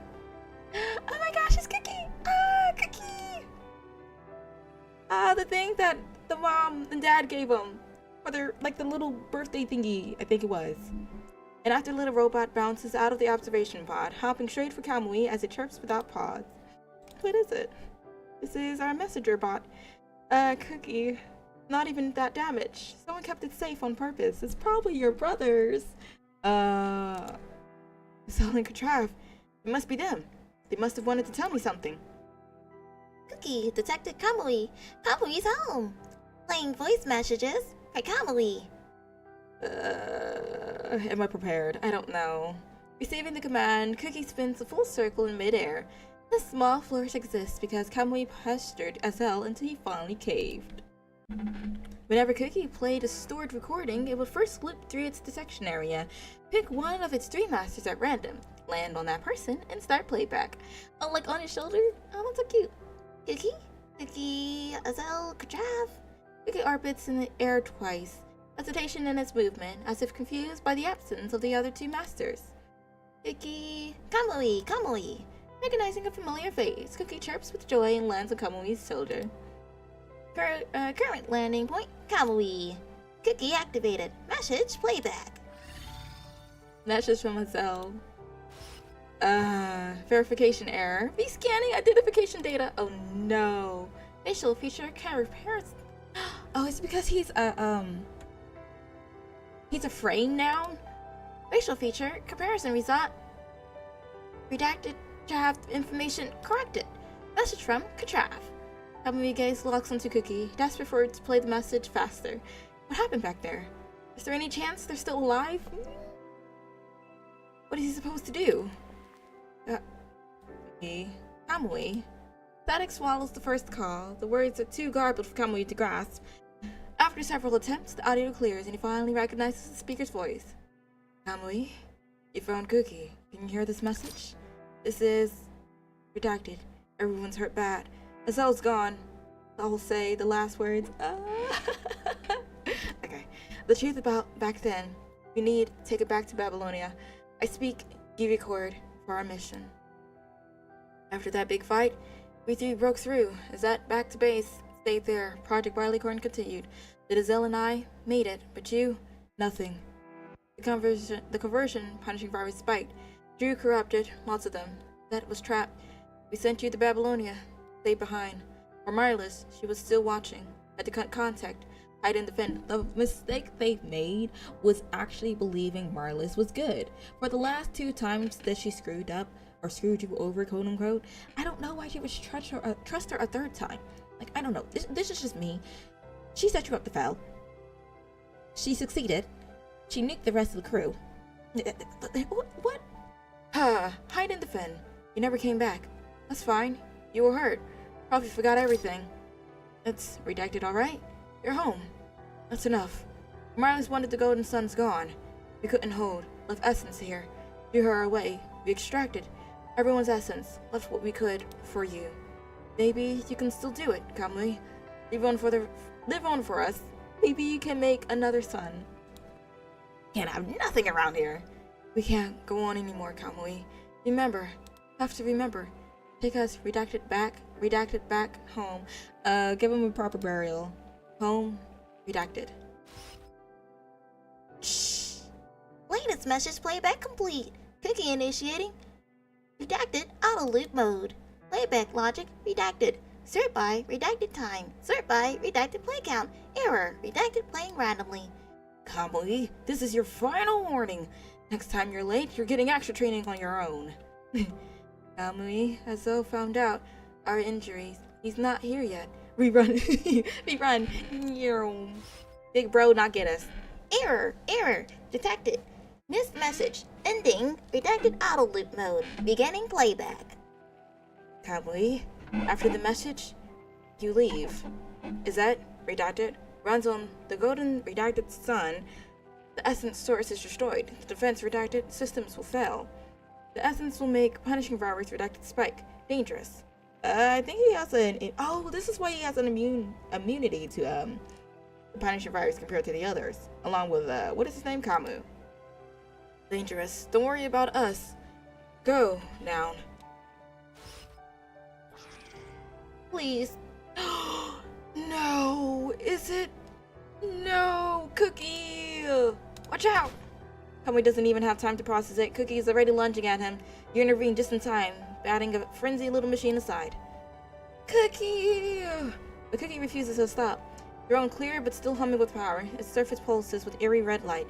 S1: Oh my gosh, it's Cookie! Ah, Cookie! Ah, the thing that the mom and dad gave him. Or their, like the little birthday thingy, I think it was. And after the little robot bounces out of the observation pod, hopping straight for Kamui as it chirps without pause. What is it? This is our messenger bot. Cookie. Not even that damaged. Someone kept it safe on purpose. It's probably your brothers. Azel and Katrav. It must be them. They must have wanted to tell me something.
S3: Cookie, Detective Kamui. Kamui's home. Playing voice messages for Kamui.
S1: Am I prepared? I don't know. Receiving the command, Cookie spins a full circle in midair. This small flourish exists because Kamui pestered Azel until he finally caved. Whenever Cookie played a stored recording, it would first loop through its detection area, pick one of its 3 masters at random, land on that person, and start playback. Oh, like on his shoulder? Oh, that's so cute. Cookie, Azel, Katrav. Cookie orbits in the air twice, hesitation in its movement, as if confused by the absence of the other 2 masters. Cookie, Kamui. Recognizing a familiar face, Cookie chirps with joy and lands on Kamui's shoulder. Current landing point, Kamui. Cookie activated. Message playback. Message from Azel. Verification error. Rescanning identification data. Oh no. Facial feature comparison. Oh, it's because he's a frame now? Facial feature comparison result. Redacted to have information corrected. Message from Katrav. Kamui gaze locks onto Cookie, desperate for it to play the message faster. What happened back there? Is there any chance they're still alive? What is he supposed to do? Kamui. Static swallows the first call. The words are too garbled for Kamui to grasp. After several attempts, the audio clears and he finally recognizes the speaker's voice. Kamui, you found Cookie. Can you hear this message? This is... redacted. Everyone's hurt bad. Azel's gone. I'll say the last words. Okay. The truth about back then. We need to take it back to Babylonia. I speak, you record, for our mission. After that big fight, we 3 broke through. Azet back to base. Stayed there. Project Barleycorn continued. The Azel and I made it, but you, nothing. The conversion punishing virus spiked. Drew corrupted, lots of them. That was trapped. We sent you to Babylonia. Stay behind. For Marlis, she was still watching. Had to cut contact. Hide and defend. The mistake they made was actually believing Marlis was good. For the last 2 times that she screwed up, or screwed you over, quote unquote, I don't know why she would trust her a 3rd time. Like, I don't know. This is just me. She set you up to fail. She succeeded. She nuked the rest of the crew. What? Hide and defend. You never came back. That's fine. You were hurt. Probably forgot everything. It's redacted, alright? You're home. That's enough. Marlies wanted the Golden Sun's gone. We couldn't hold. Left essence here. Drew her away. We extracted everyone's essence. Left what we could for you. Maybe you can still do it, Kamui. Live on for us. Maybe you can make another sun. Can't have nothing around here. We can't go on anymore, Kamui. Remember. Have to remember. Take us redacted back home. Give him a proper burial. Home, redacted.
S3: Shh. Latest message playback complete. Cookie initiating. Redacted auto loop mode. Playback logic redacted. Sort by redacted time. Sort by redacted play count. Error. Redacted playing randomly.
S1: Kamui, this is your final warning. Next time you're late, you're getting extra training on your own. Kamui, Azel found out our injuries. He's not here yet. We run. Big bro, not get us.
S3: Error. Detected. Missed message. Ending. Redacted auto loop mode. Beginning playback.
S1: Kamui, after the message, you leave. Is that redacted? Runs on the golden redacted sun. The essence source is destroyed. The defense redacted systems will fail. The essence will make punishing virus redacted spike dangerous. I think he has this is why he has an immunity to the punishing virus compared to the others. Along with what is his name? Kamu. Dangerous. Don't worry about us. Go, Noun. Please. No, is it? No, Cookie! Watch out! Kamui doesn't even have time to process it. Cookie is already lunging at him. You intervene just in time, batting a frenzied little machine aside. Cookie! But Cookie refuses to stop. Drone clear but still humming with power. Its surface pulses with eerie red light,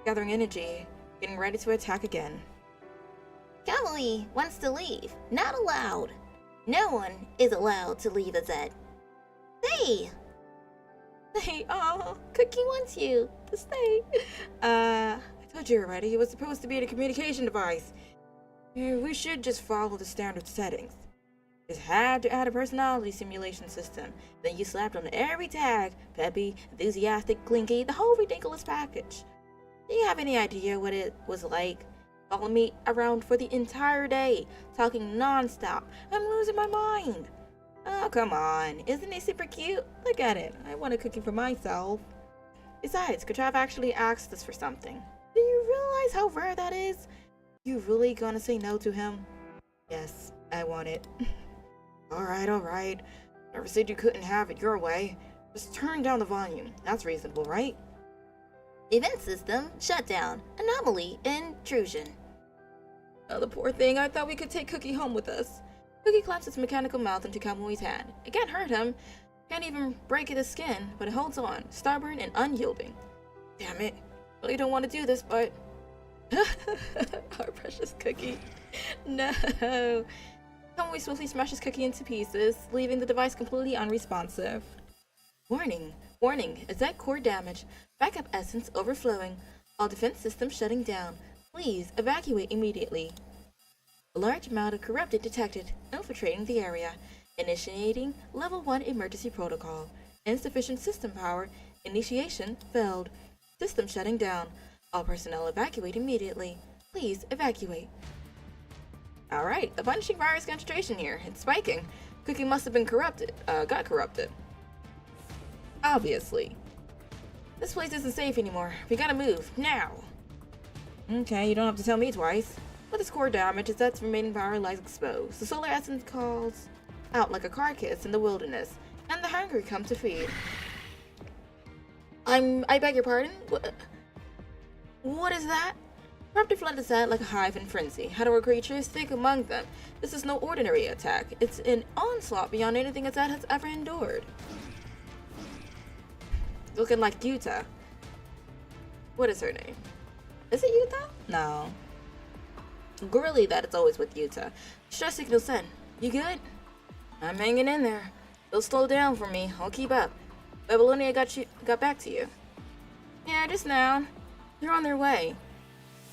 S1: gathering energy, getting ready to attack again.
S3: Kamui wants to leave. Not allowed. No one is allowed to leave Azet. Stay!
S1: Hey, Cookie wants you to stay. I told you already, it was supposed to be a communication device. We should just follow the standard settings. Just had to add a personality simulation system. Then you slapped on every tag, peppy, enthusiastic, clinky, the whole ridiculous package. Do you have any idea what it was like? Following me around for the entire day, talking non-stop. I'm losing my mind. Oh, come on. Isn't he super cute? Look at it. I want a cookie for myself. Besides, Katrav actually asked us for something. Do you realize how rare that is? You really gonna say no to him? Yes, I want it. Alright. Never said you couldn't have it your way. Just turn down the volume. That's reasonable, right?
S3: Event system shut down. Anomaly intrusion.
S1: Oh, the poor thing. I thought we could take Cookie home with us. Cookie claps its mechanical mouth into Kamui's hand. It can't hurt him. Can't even break his skin, but it holds on, stubborn and unyielding. Damn it. Really don't want to do this, but... Our precious Cookie. No. Kamui swiftly smashes Cookie into pieces, leaving the device completely unresponsive. Warning. Exact core damage. Backup essence overflowing. All defense systems shutting down. Please evacuate immediately. A large amount of corrupted detected, infiltrating the area. Initiating Level 1 emergency protocol. Insufficient system power. Initiation failed. System shutting down. All personnel evacuate immediately. Please evacuate. Alright, a punishing virus concentration here. It's spiking. Cookie must have been got corrupted. Obviously. This place isn't safe anymore. We gotta move, now. Okay, you don't have to tell me twice. With its core damage, its remaining power lies exposed. The solar essence calls out like a carcass in the wilderness, and the hungry come to feed. I beg your pardon? What is that? Raptor fled his head like a hive in frenzy. Hadora creatures thick among them. This is no ordinary attack. It's an onslaught beyond anything Azad has ever endured. Looking like Yuta. What is her name? Is it Yuta? No. Really, that it's always with Yuta. Stress signal sent. You good? I'm hanging in there. They'll slow down for me. I'll keep up. Babylonia got back to you. Yeah, just now. They're on their way.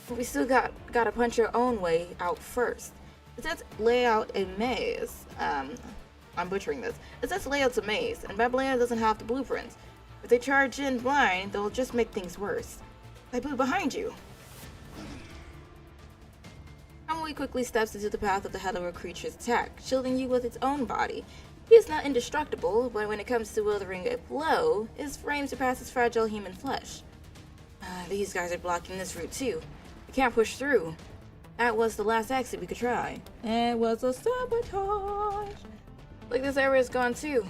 S1: But we still gotta punch our own way out first. It says lay out a maze. I'm butchering this. It says lay out a maze, and Babylonia doesn't have the blueprints. If they charge in blind, they'll just make things worse. Baibu, behind you! Kamui quickly steps into the path of the Hadora creature's attack, shielding you with its own body. He is not indestructible, but when it comes to wielding a blow, his frame surpasses fragile human flesh. These guys are blocking this route too. We can't push through. That was the last exit we could try. It was a sabotage. Like this area is gone too.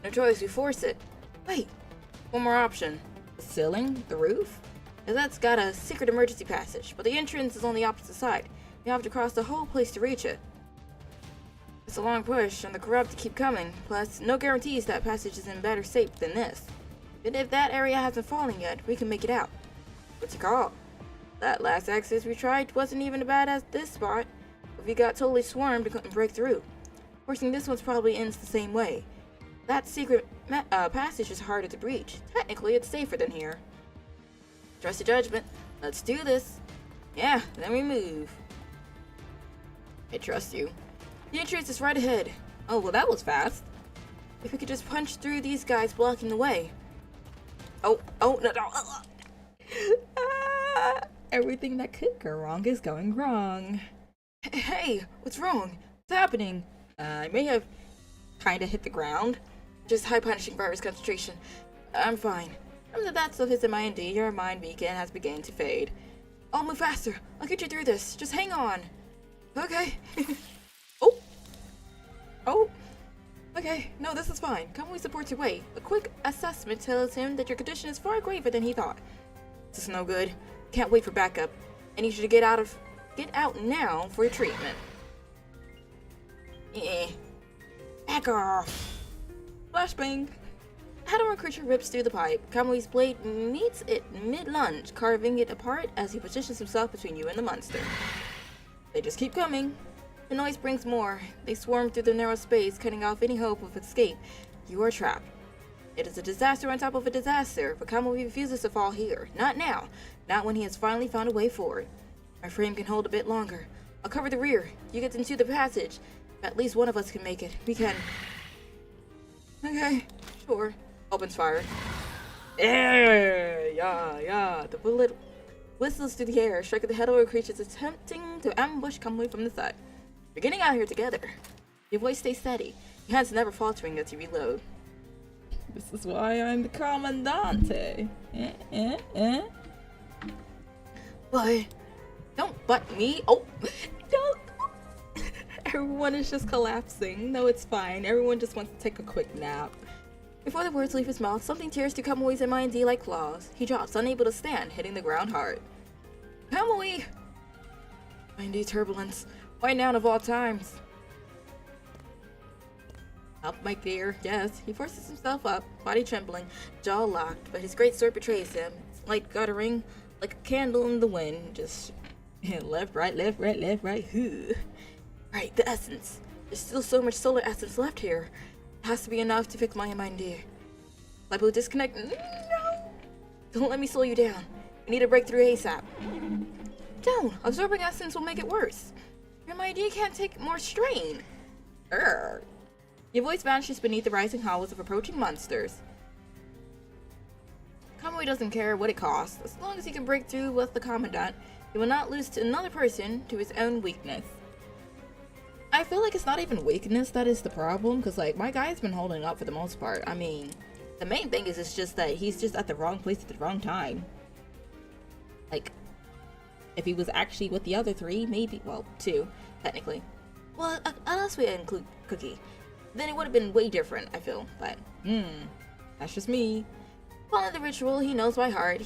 S1: No choice, we force it. Wait, one more option. The ceiling? The roof? That's got a secret emergency passage, but the entrance is on the opposite side. You have to cross the whole place to reach it. It's a long push, and the corrupt keep coming. Plus, no guarantees that passage is in better shape than this. And if that area hasn't fallen yet, we can make it out. What's your call? That last exit we tried wasn't even as bad as this spot. If we got totally swarmed, we couldn't break through. Forcing this one's probably ends the same way. That secret passage is harder to breach. Technically, it's safer than here. Trust your judgment. Let's do this. Yeah, then we move. I trust you. The entrance is right ahead. Oh, well that was fast. If we could just punch through these guys blocking the way. Oh, no. Everything that could go wrong is going wrong. Hey, what's wrong? What's happening? I may have kinda hit the ground. Just high punishing virus concentration. I'm fine. From the depths of his mind, your mind beacon has begun to fade. I'll move faster. I'll get you through this. Just hang on. Okay. Oh. Okay, no, this is fine. Kamui supports your way. A quick assessment tells him that your condition is far graver than he thought. This is no good. Can't wait for backup. I need you to get out now for your treatment. Back off. Flashbang. Hadora creature rips through the pipe. Kamui's blade meets it mid-lunge, carving it apart as he positions himself between you and the monster. They just keep coming. The noise brings more. They swarm through the narrow space, cutting off any hope of escape. You are trapped. It is a disaster on top of a disaster, but Kamui refuses to fall here. Not now. Not when he has finally found a way forward. My frame can hold a bit longer. I'll cover the rear. You get into the passage. At least one of us can make it. We can. Okay, sure. Opens fire. Yeah. The bullet whistles through the air, striking the head of a creature attempting to ambush Kamui from the side. We're getting out here together. Your voice stays steady. Your hands never faltering as you reload. This is why I'm the Commandante. Boy, don't butt me. Oh, don't. Everyone is just collapsing. No, it's fine. Everyone just wants to take a quick nap. Before the words leave his mouth, something tears through Kamui's mind like claws. He drops, unable to stand, hitting the ground hard. Kamui! Mind turbulence. Why now of all times? Up, my dear. Yes, he forces himself up, body trembling, jaw locked, but his great sword betrays him. Its light guttering like a candle in the wind. Just left, right. Right, the essence. There's still so much solar essence left here. It has to be enough to fix my mind, dear. Lipo, disconnect. No! Don't let me slow you down. I need a breakthrough ASAP. Don't! Absorbing essence will make it worse. Your mind can't take more strain. Urgh. Your voice vanishes beneath the rising howls of approaching monsters. Kamui doesn't care what it costs. As long as he can break through with the Commandant, he will not lose to another person to his own weakness. I feel like it's not even weakness that is the problem, because like my guy's been holding up for the most part. I mean, the main thing is it's just that he's just at the wrong place at the wrong time. Like, if he was actually with the other three, maybe, well, two, technically. Well, unless we include Cookie, then it would have been way different, I feel. But, that's just me. Following the ritual, he knows by heart,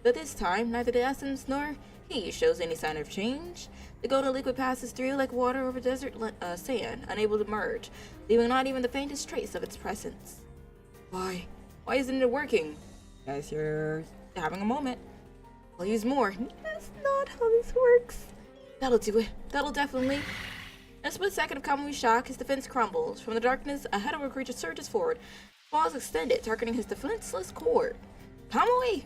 S1: but this time, neither the essence nor he shows any sign of change. The golden liquid passes through like water over desert sand, unable to merge, leaving not even the faintest trace of its presence. Why? Why isn't it working? Guys, you're having a moment. I'll use more. That's not how this works. That'll do it. That'll definitely. In a split second of Kamui's shock, his defense crumbles. From the darkness, a head of a creature surges forward, claws extended, targeting his defenseless core. Kamui!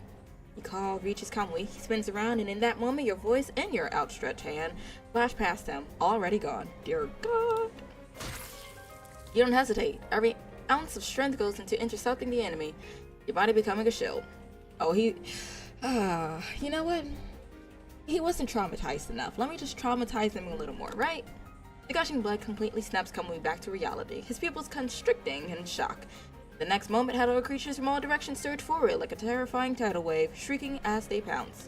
S1: He calls, reaches Kamui. He spins around, and in that moment, your voice and your outstretched hand flash past him, already gone. Dear God. You don't hesitate. Every ounce of strength goes into intercepting the enemy, your body becoming a shield. Oh, you know what? He wasn't traumatized enough. Let me just traumatize him a little more, right? The gushing blood completely snaps Kamui back to reality, his pupils constricting in shock. The next moment, head of creatures from all directions surge forward like a terrifying tidal wave, shrieking as they pounce.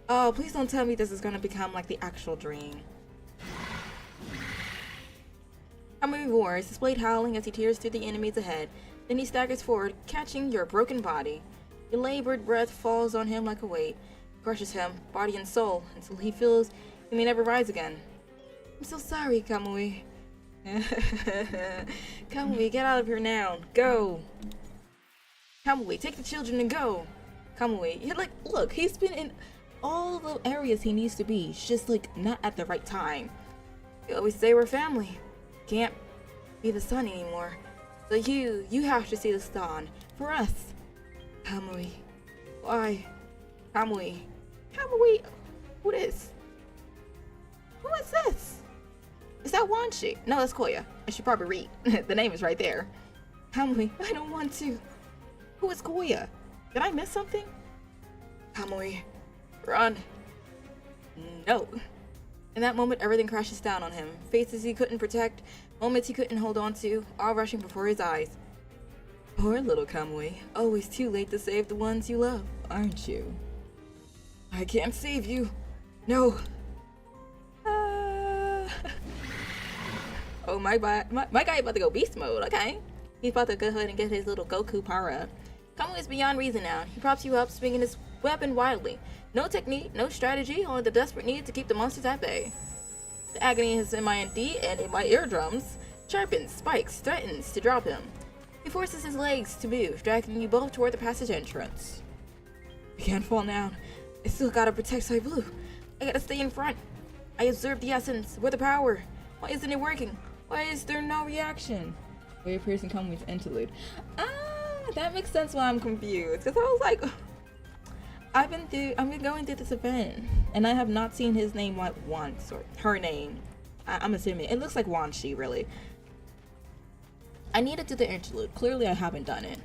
S1: Oh, please don't tell me this is gonna become like the actual dream. Kamui roars, his blade howling as he tears through the enemies ahead. Then he staggers forward, catching your broken body. Your labored breath falls on him like a weight, crushes him, body and soul, until he feels he may never rise again. I'm so sorry, Kamui. Kamui, get out of here now. Go. Kamui, take the children and go. Kamui, look, he's been in all the areas he needs to be. It's just like not at the right time. We always say we're family. Can't be the sun anymore. So you have to see the sun for us. Kamui. Why? Kamui. Who is? Who is this? Is that Wanshi? No, that's Koya. I should probably read. The name is right there. Kamui, I don't want to. Who is Koya? Did I miss something? Kamui, run. No. In that moment, everything crashes down on him. Faces he couldn't protect, moments he couldn't hold on to, all rushing before his eyes. Poor little Kamui. Always too late to save the ones you love, aren't you? I can't save you. No. Oh, my guy about to go beast mode, okay? He's about to go ahead and get his little Goku power up. Kamui is beyond reason now. He props you up, swinging his weapon wildly. No technique, no strategy, only the desperate need to keep the monsters at bay. The agony is in my ND and in my eardrums. Sharpens, spikes, threatens to drop him. He forces his legs to move, dragging you both toward the passage entrance. We can't fall down. I still gotta protect Sai Blue. I gotta stay in front. I observed the essence. Where the power? Why isn't it working? Why is there no reaction? Way appears in Kamui's interlude. That makes sense why I'm confused. Because I was like, I've been going through this event, and I have not seen his name once, or her name. I'm assuming. It looks like Wan Shi, really. I need to do the interlude. Clearly, I haven't done it.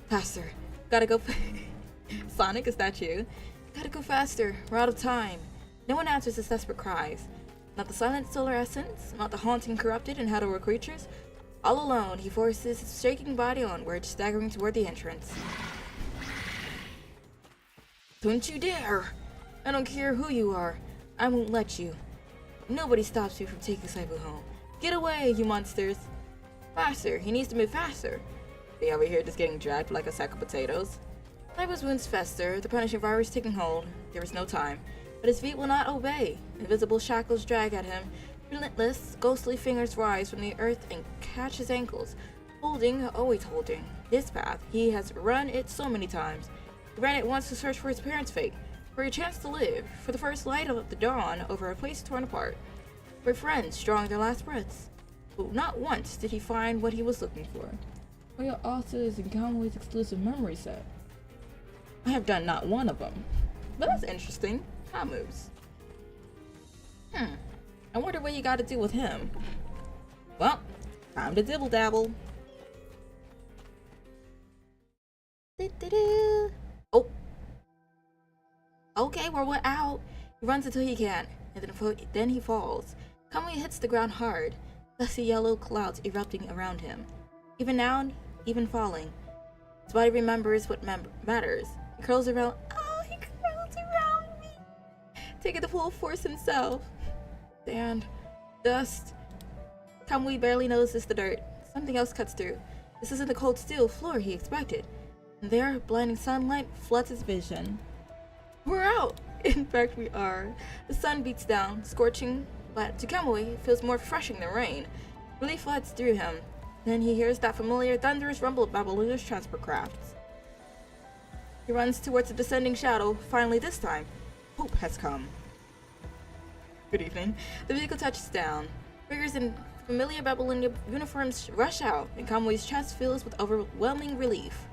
S1: Faster. Gotta go. Sonic, is that you? Gotta go faster. We're out of time. No one answers his desperate cries. Not the silent solar essence, not the haunting corrupted and Hadowar creatures. All alone, he forces his shaking body onward, staggering toward the entrance. Don't you dare! I don't care who you are. I won't let you. Nobody stops me from taking Saibu home. Get away, you monsters! Faster! He needs to move faster! Be over here just getting dragged like a sack of potatoes. Saibu's wounds fester, the punishing virus taking hold. There is no time. But his feet will not obey. Invisible shackles drag at him. Relentless, ghostly fingers rise from the earth and catch his ankles. Holding, always holding. This path, he has run it so many times. He ran it once to search for his parents' fate, for a chance to live, for the first light of the dawn over a place torn apart, for friends drawing their last breaths. But not once did he find what he was looking for. Royal Authors and Kamui exclusive memory set. I have done not one of them. But that's interesting. How moves. I wonder what you gotta do with him. Well, time to dibble dabble. Oh. Okay, we're out. He runs until he can't, and then he falls. Kamui hits the ground hard, dusty yellow clouds erupting around him. Even now, even falling. His body remembers what matters. He curls around. Oh, he curls around me. Taking the full force himself. Sand. Dust. Kamui barely notices the dirt. Something else cuts through. This isn't the cold steel floor he expected. And there, blinding sunlight floods his vision. We're out! In fact, we are. The sun beats down, scorching, but to Kamui, it feels more refreshing than rain. Relief floods through him. Then he hears that familiar thunderous rumble of Babylonia's transport crafts. He runs towards the descending shadow. Finally, this time, hope has come. Good evening. The vehicle touches down. Figures in familiar Babylonian uniforms rush out, and Kamui's chest fills with overwhelming relief.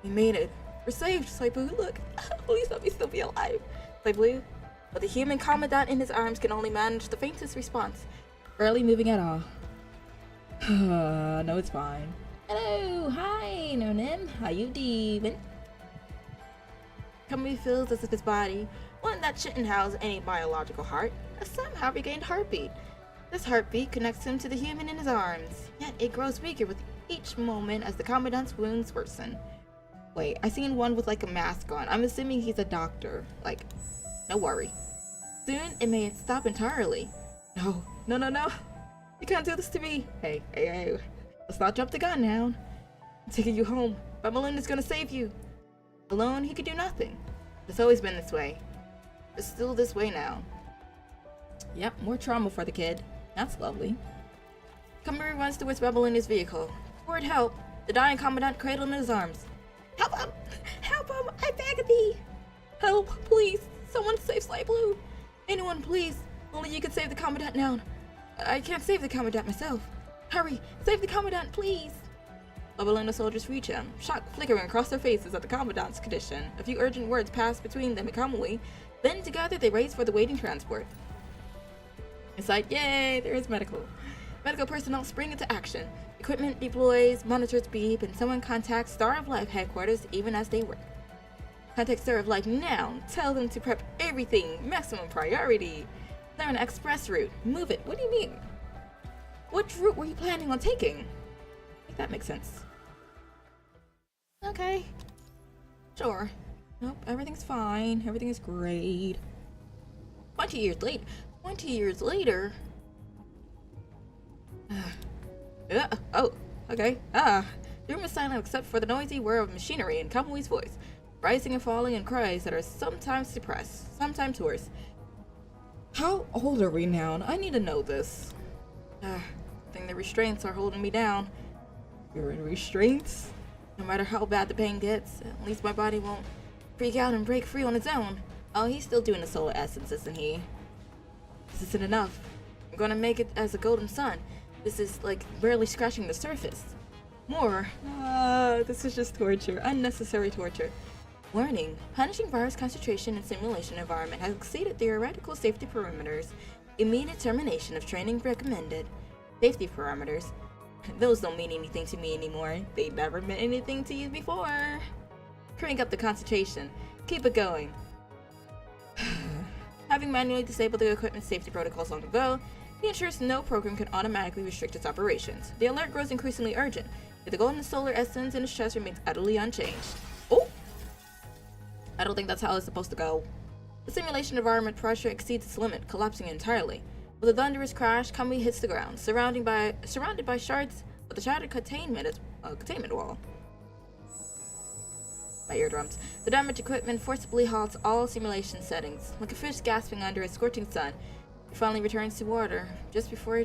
S1: We made it. We're saved, Saibu. Look. Please let me still be alive. Saibu. But the human commandant in his arms can only manage the faintest response. Barely moving at all. No, it's fine. Hello. Hi, Nonim. How you doing? Kamui feels as if his body, one that shouldn't house any biological heart, has somehow regained heartbeat. This heartbeat connects him to the human in his arms, yet it grows weaker with each moment as the commandant's wounds worsen. Wait, I seen one with like a mask on. I'm assuming he's a doctor. Like, no worry. Soon it may stop entirely. No. You can't do this to me. Hey. Let's not jump the gun now. I'm taking you home. Babylon is gonna save you. Alone, he could do nothing. It's always been this way. It's still this way now. Yep, more trauma for the kid. That's lovely. Kamui runs towards Babylonia's vehicle. Toward help, the dying commandant cradled in his arms. Help him! Help him! I beg thee! Help, please! Someone save Sly Blue! Anyone, please! Only you can save the commandant now. I can't save the commandant myself. Hurry! Save the commandant, please! Babylonian soldiers reach him, shock flickering across their faces at the commandant's condition. A few urgent words pass between them and Kamui. Then together they race for the waiting transport. Inside, yay! There is medical. Medical personnel spring into action. Equipment deploys, monitors beep, and someone contacts Star of Life headquarters even as they work. Contact Star of Life now. Tell them to prep everything. Maximum priority. They're on an express route. Move it. What do you mean? Which route were you planning on taking? I think that makes sense. Okay. Sure. Nope, everything's fine. Everything is great. 20 years late. 20 years later. Oh, okay. The room is silent except for the noisy whir of machinery and Kamui's voice, rising and falling in cries that are sometimes suppressed, sometimes worse. How old are we now? I need to know this. I think the restraints are holding me down. You're in restraints? No matter how bad the pain gets, at least my body won't freak out and break free on its own. Oh, he's still doing the solar essence, isn't he? This isn't enough. I'm gonna make it as a golden sun. This is like barely scratching the surface. More. This is just torture. Unnecessary torture. Warning. Punishing virus concentration in simulation environment has exceeded theoretical safety perimeters. Immediate termination of training recommended. Safety parameters. Those don't mean anything to me anymore. They never meant anything to you before. Crank up the concentration. Keep it going. Having manually disabled the equipment safety protocols long ago, he ensures no program can automatically restrict its operations. The alert grows increasingly urgent, yet the golden solar essence in his chest remains utterly unchanged. Oh! I don't think that's how it's supposed to go. The simulation environment pressure exceeds its limit, collapsing entirely. With a thunderous crash, Kamui hits the ground, surrounded by shards of the shattered containment wall. My eardrums. The damaged equipment forcibly halts all simulation settings. Like a fish gasping under a scorching sun, it finally returns to water, just before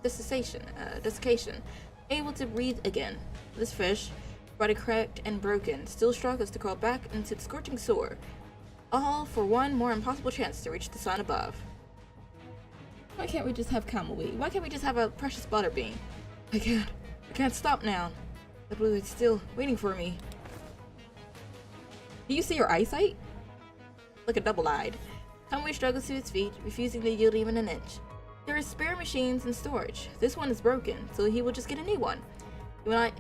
S1: desiccation. Able to breathe again. This fish, body cracked and broken, still struggles to crawl back into the scorching sore, all for one more impossible chance to reach the sun above. Why can't we just have Kamui? Why can't we just have a precious butterbean? I can't stop now. The blue is still waiting for me. Do you see your eyesight? Like a double-eyed. Kamui struggles to his feet, refusing to yield even an inch. There are spare machines in storage. This one is broken, so he will just get a new one. He will not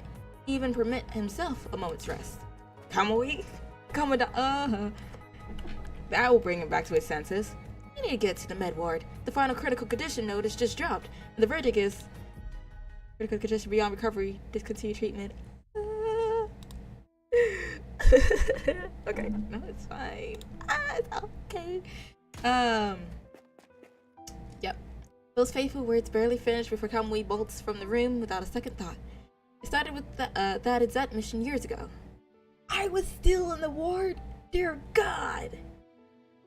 S1: even permit himself a moment's rest. Kamui? That will bring him back to his senses. You need to get to the med ward. The final critical condition notice just dropped, and the verdict is critical condition beyond recovery, discontinue treatment. Okay, no, it's fine. It's okay. Yep. Those faithful words barely finished before Kamui bolts from the room without a second thought. It started with that exact mission years ago. I was still in the ward? Dear God!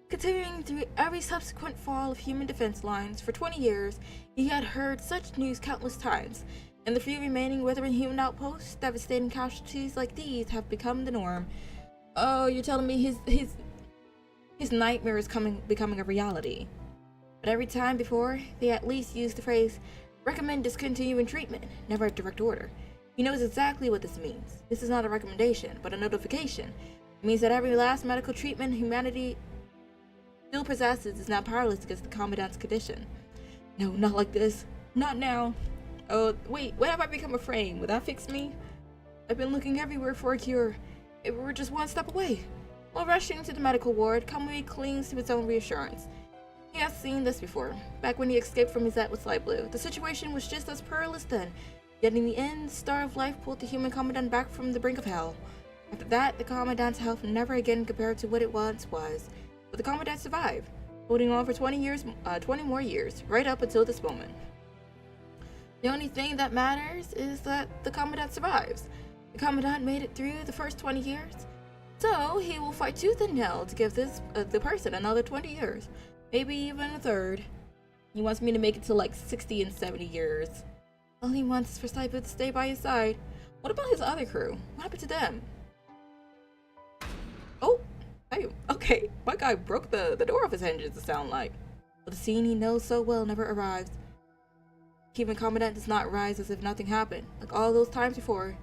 S1: Continuing through every subsequent fall of human defense lines, for 20 years, he had heard such news countless times, and the few remaining withering human outposts, devastating casualties like these have become the norm. Oh, you're telling me his nightmare is becoming a reality. But every time before, they at least used the phrase, recommend discontinuing treatment, never a direct order. He knows exactly what this means. This is not a recommendation, but a notification. It means that every last medical treatment humanity still possesses is now powerless against the Commandant's condition. No, not like this. Not now. Oh, wait, what have I become a frame? Will that fix me? I've been looking everywhere for a cure. We're just one step away. While rushing to the medical ward, Kamui clings to his own reassurance. He has seen this before, back when he escaped from Izette with Light Blue. The situation was just as perilous then, yet in the end, the Star of Life pulled the human Commandant back from the brink of hell. After that, the Commandant's health never again compared to what it once was. But the Commandant survived, holding on for 20 more years, right up until this moment. The only thing that matters is that the Commandant survives. The Commandant made it through the first 20 years, so he will fight tooth and nail to give the person another 20 years, maybe even a third. He wants me to make it to like 60 and 70 years. All he wants is for Saibu to stay by his side. What about his other crew? What happened to them? Oh! Hey, okay, my guy broke the door off his hinges, it sound like. But the scene he knows so well never arrives. Human Commandant does not rise as if nothing happened, like all those times before.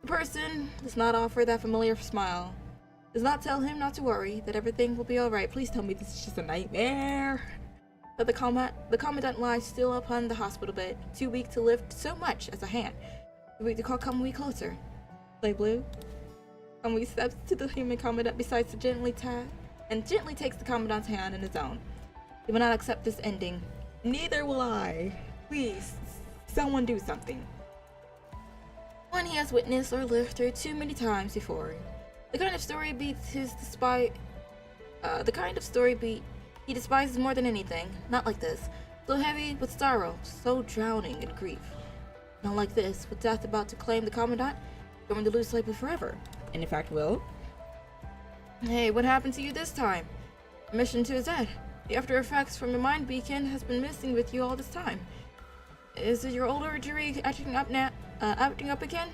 S1: The person does not offer that familiar smile. Does not tell him not to worry, that everything will be alright. Please tell me this is just a nightmare. But the Commandant lies still upon the hospital bed, too weak to lift so much as a hand. Too weak to call Kamui closer. Light Blue. Kamui steps to the human Commandant beside the gently takes the Commandant's hand in his own. He will not accept this ending. Neither will I. Please, someone do something. One he has witnessed or lived through too many times before. The kind of story beat he despises more than anything. Not like this. So heavy with sorrow, so drowning in grief. Not like this, with death about to claim the Commandant, going to lose Light Blue forever. And in fact will. Hey, what happened to you this time? Mission to Izette. The after effects from your mind beacon has been missing with you all this time. Is it your older injury acting up again?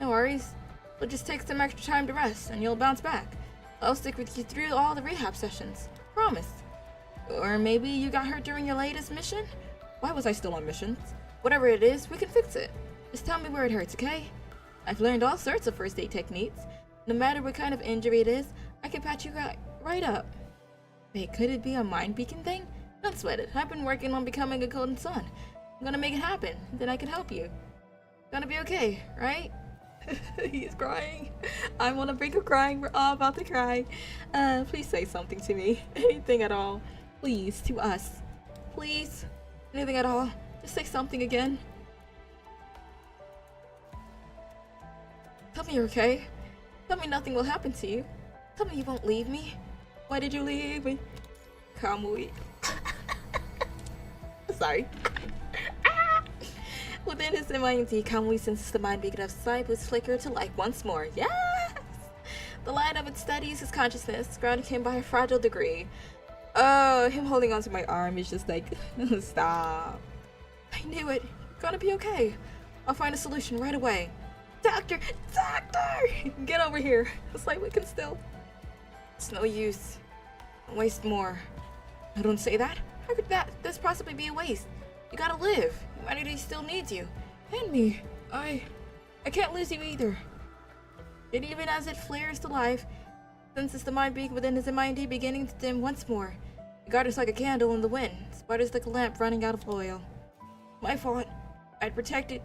S1: No worries. We'll just take some extra time to rest, and you'll bounce back. I'll stick with you through all the rehab sessions. Promise. Or maybe you got hurt during your latest mission? Why was I still on missions? Whatever it is, we can fix it. Just tell me where it hurts, okay? I've learned all sorts of first aid techniques. No matter what kind of injury it is, I can patch you right up. Wait, could it be a mind beacon thing? Don't sweat it. I've been working on becoming a golden son. I'm gonna make it happen. Then I can help you. Gonna be okay, right? He's crying. I'm on the brink of crying. We're all about to cry. Please say something to me. Anything at all. Please, to us. Please. Anything at all. Just say something again. Tell me you're okay. Tell me nothing will happen to you. Tell me you won't leave me. Why did you leave me? Kamui. Sorry. Within his mind, Kamui senses the mind beacon of Cyber's flicker to life once more. Yes! The light of it steadies his consciousness, grounding him by a fragile degree. Oh, him holding onto my arm is just like, stop. I knew it. Gonna be okay. I'll find a solution right away. Doctor! Doctor! Get over here. It's like we can still. It's no use. Don't waste more. I don't say that. How could this possibly be a waste? You gotta live. Humanity still needs you. And me. I can't lose you either. And even as it flares to life, senses the mind beacon within his mind beginning to dim once more. The guards like a candle in the wind, spiders like a lamp running out of oil. My fault. I'd protected.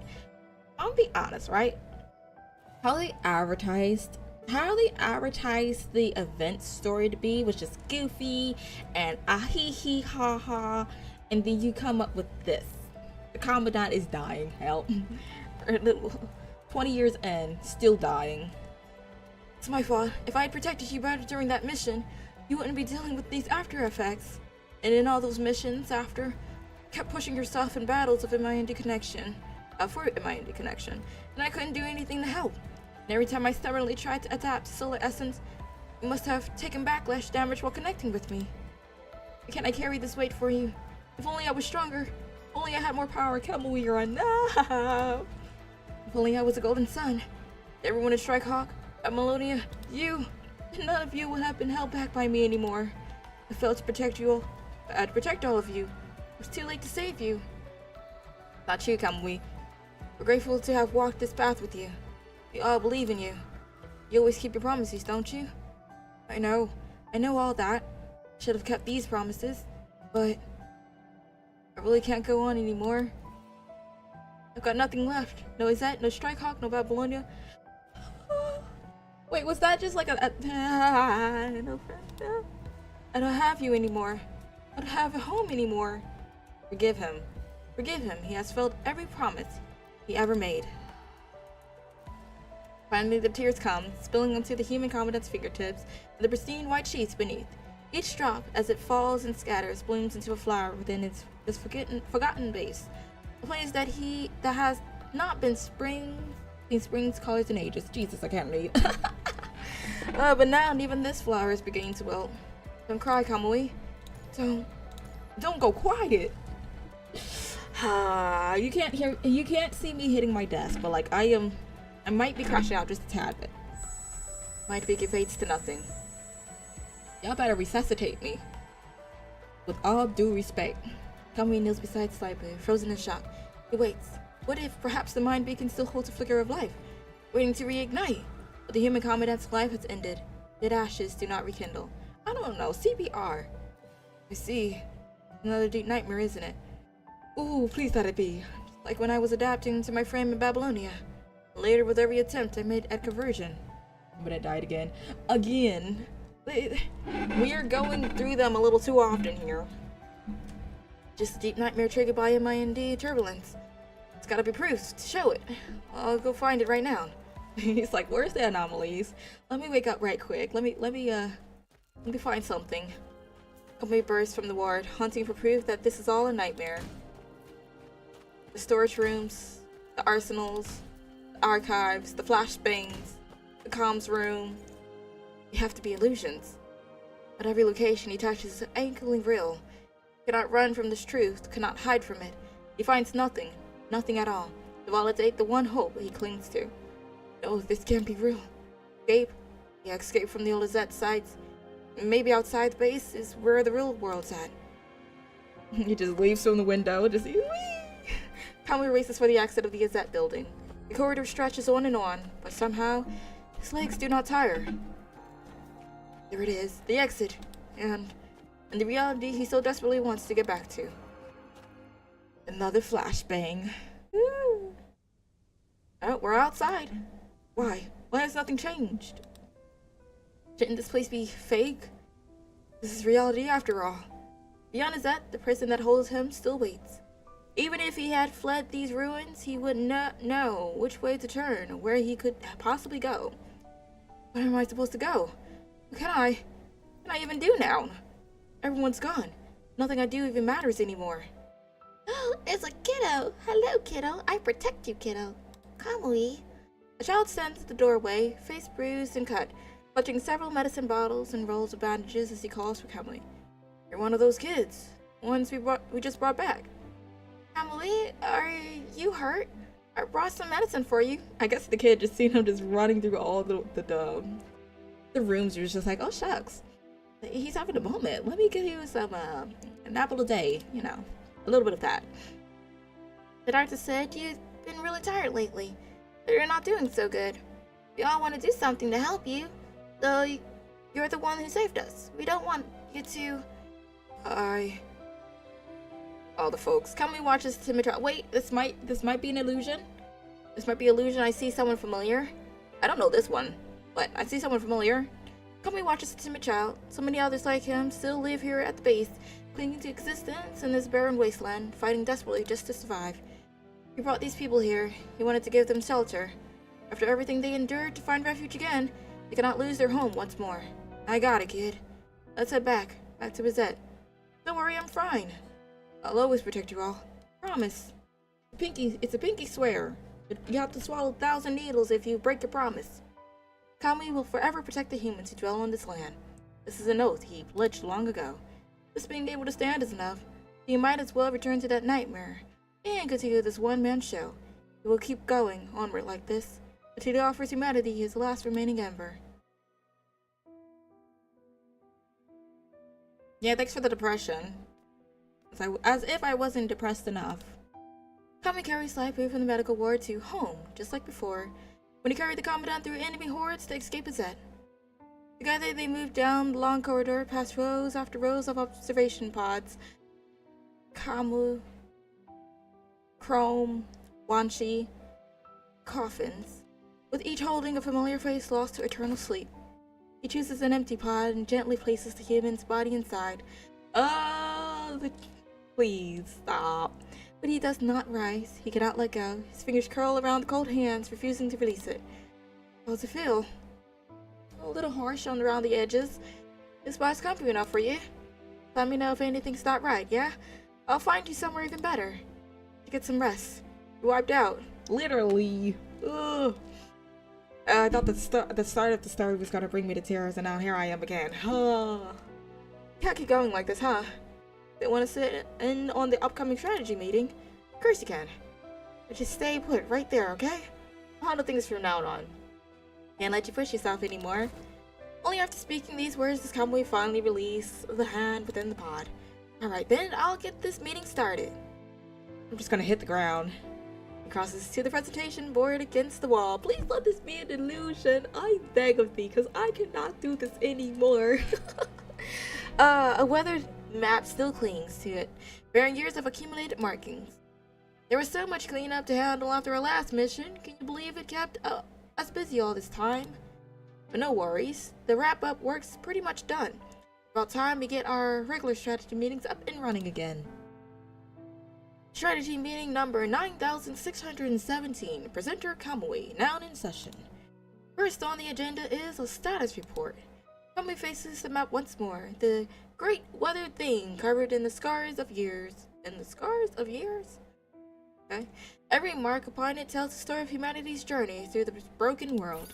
S1: I'll be honest, right? How they advertised the event story to be was just goofy and hee hee ha ha, and then you come up with this. The Commandant is dying, help. 20 years in, still dying. It's my fault. If I had protected you better during that mission, you wouldn't be dealing with these after effects. And in all those missions after, you kept pushing yourself in battles of MIND connection. For MIND connection. And I couldn't do anything to help. And every time I stubbornly tried to adapt to Solar Essence, you must have taken backlash damage while connecting with me. Why can't I carry this weight for you? If only I was stronger. If only I had more power. Kamui, you're on. No. If only I was a golden son. Everyone at Strikehawk, at Melonia, you, none of you would have been held back by me anymore. I failed to protect you all. I had to protect all of you. It was too late to save you. Not you, Kamui. We're grateful to have walked this path with you. We all believe in you. You always keep your promises, don't you? I know all that. Should have kept these promises, but I really can't go on anymore. I've got nothing left. No Izette, no Strikehawk, no Babylonia. Wait, was that just like a no friend? No. I don't have you anymore. I don't have a home anymore. Forgive him. Forgive him. He has failed every promise he ever made. Finally, the tears come, spilling onto the human Commandant's fingertips and the pristine white sheets beneath. Each drop, as it falls and scatters, blooms into a flower within this forgotten base. A place that has not been spring's colors and ages. Jesus, I can't read. But now, even this flower is beginning to wilt. Don't cry, Kamui. Don't go quiet. You can't see me hitting my desk, but like I might be crashing out just a tad bit. Might be fades to nothing. Y'all better resuscitate me. With all due respect. Kamui kneels beside Sliper, frozen in shock. He waits. What if perhaps the mind beacon still holds a flicker of life, waiting to reignite? But the human Commandant's life has ended. Dead ashes do not rekindle. I don't know, CPR. I see. Another deep nightmare, isn't it? Ooh, please let it be. Just like when I was adapting to my frame in Babylonia. Later, with every attempt I made at conversion. But I died again. Again. We are going through them a little too often here. Just a deep nightmare triggered by MIND turbulence. It's gotta be proof to show it. I'll go find it right now. He's like, where's the anomalies? Let me wake up right quick. Let me find something. Kamui bursts from the ward, hunting for proof that this is all a nightmare. The storage rooms, the arsenals, the archives, the flashbangs, the comms room. They have to be illusions. At every location he touches is angrily real. He cannot run from this truth, cannot hide from it. He finds nothing at all, to validate the one hope he clings to. No, this can't be real. Escape? Yeah, escape from the Olazette sites. Maybe outside the base is where the real world's at. He just leaves from the window, just whee! Kamui races for the exit of the Azette building. The corridor stretches on and on, but somehow his legs do not tire. There it is, the exit, and and the reality he so desperately wants to get back to. Another flashbang. Woo. Oh, we're outside. Why? Why has nothing changed? Shouldn't this place be fake? This is reality after all. Beyond Izette, the prison that holds him still waits. Even if he had fled these ruins, he would not know which way to turn or where he could possibly go. Where am I supposed to go? What can I even do now? Everyone's gone. Nothing I do even matters anymore.
S3: Oh, it's a kiddo. Hello, kiddo. I protect you, kiddo. Kamui.
S1: A child stands at the doorway, face bruised and cut, clutching several medicine bottles and rolls of bandages as he calls for Kamui. You're one of those kids. Ones we just brought back.
S3: Kamui, are you hurt?
S1: I brought some medicine for you. I guess the kid just seen him just running through all the rooms. He was just like, oh shucks, he's having a moment. Let me give you some an apple a day. You know, a little bit of that.
S3: The doctor said you've been really tired lately. That you're not doing so good. We all want to do something to help you, though you're the one who saved us. We don't want you to.
S1: All the folks. Come and watch this timid child. Wait, this might be an illusion. This might be illusion. I see someone familiar. I don't know this one, but I see someone familiar. Come and watch this timid child. So many others like him still live here at the base, clinging to existence in this barren wasteland, fighting desperately just to survive. He brought these people here. He wanted to give them shelter. After everything they endured to find refuge again, they cannot lose their home once more. I got it, kid. Let's head back to Izette. Don't worry, I'm fine. I'll always protect you all. Promise. It's a pinky swear. You have to swallow 1,000 needles if you break your promise. Kamui will forever protect the humans who dwell on this land. This is an oath he pledged long ago. Just being able to stand is enough. You might as well return to that nightmare and continue this one-man show. He will keep going onward like this until he offers humanity his last remaining ember. Yeah, thanks for the depression. As if I wasn't depressed enough. Kamui carries Saipu from the medical ward to home, just like before, when he carried the commandant through enemy hordes to escape Izette. Together they moved down the long corridor past rows after rows of observation pods. Kamu, Chrome, Wanshi, coffins, with each holding a familiar face lost to eternal sleep. He chooses an empty pod and gently places the human's body inside. Please stop. But he does not rise. He cannot let go. His fingers curl around the cold hands, refusing to release it. How does it feel? A little harsh on around the edges. This spot's comfy enough for you. Let me know if anything's not right, yeah? I'll find you somewhere even better. To get some rest. You're wiped out. Literally. Ugh. I thought the start of the story was gonna bring me to tears, and now here I am again. Can't keep going like this, huh? They want to sit in on the upcoming strategy meeting? Of course you can. But just stay put right there, okay? I'll handle things from now on. Can't let you push yourself anymore. Only after speaking these words does Kamui finally release the hand within the pod. Alright then, I'll get this meeting started. I'm just gonna hit the ground. He crosses to the presentation board against the wall. Please let this be an illusion. I beg of thee, because I cannot do this anymore. A weathered map still clings to it, bearing years of accumulated markings. There was so much cleanup to handle after our last mission. Can you believe it kept us busy all this time? But no worries, the wrap-up work's pretty much done. About time we get our regular strategy meetings up and running again. Strategy meeting number 9617, presenter Kamui, now in session. First on the agenda is a status report. Kamui faces the map once more, the great weathered thing covered in the scars of years. In the scars of years? Okay. Every mark upon it tells the story of humanity's journey through the broken world.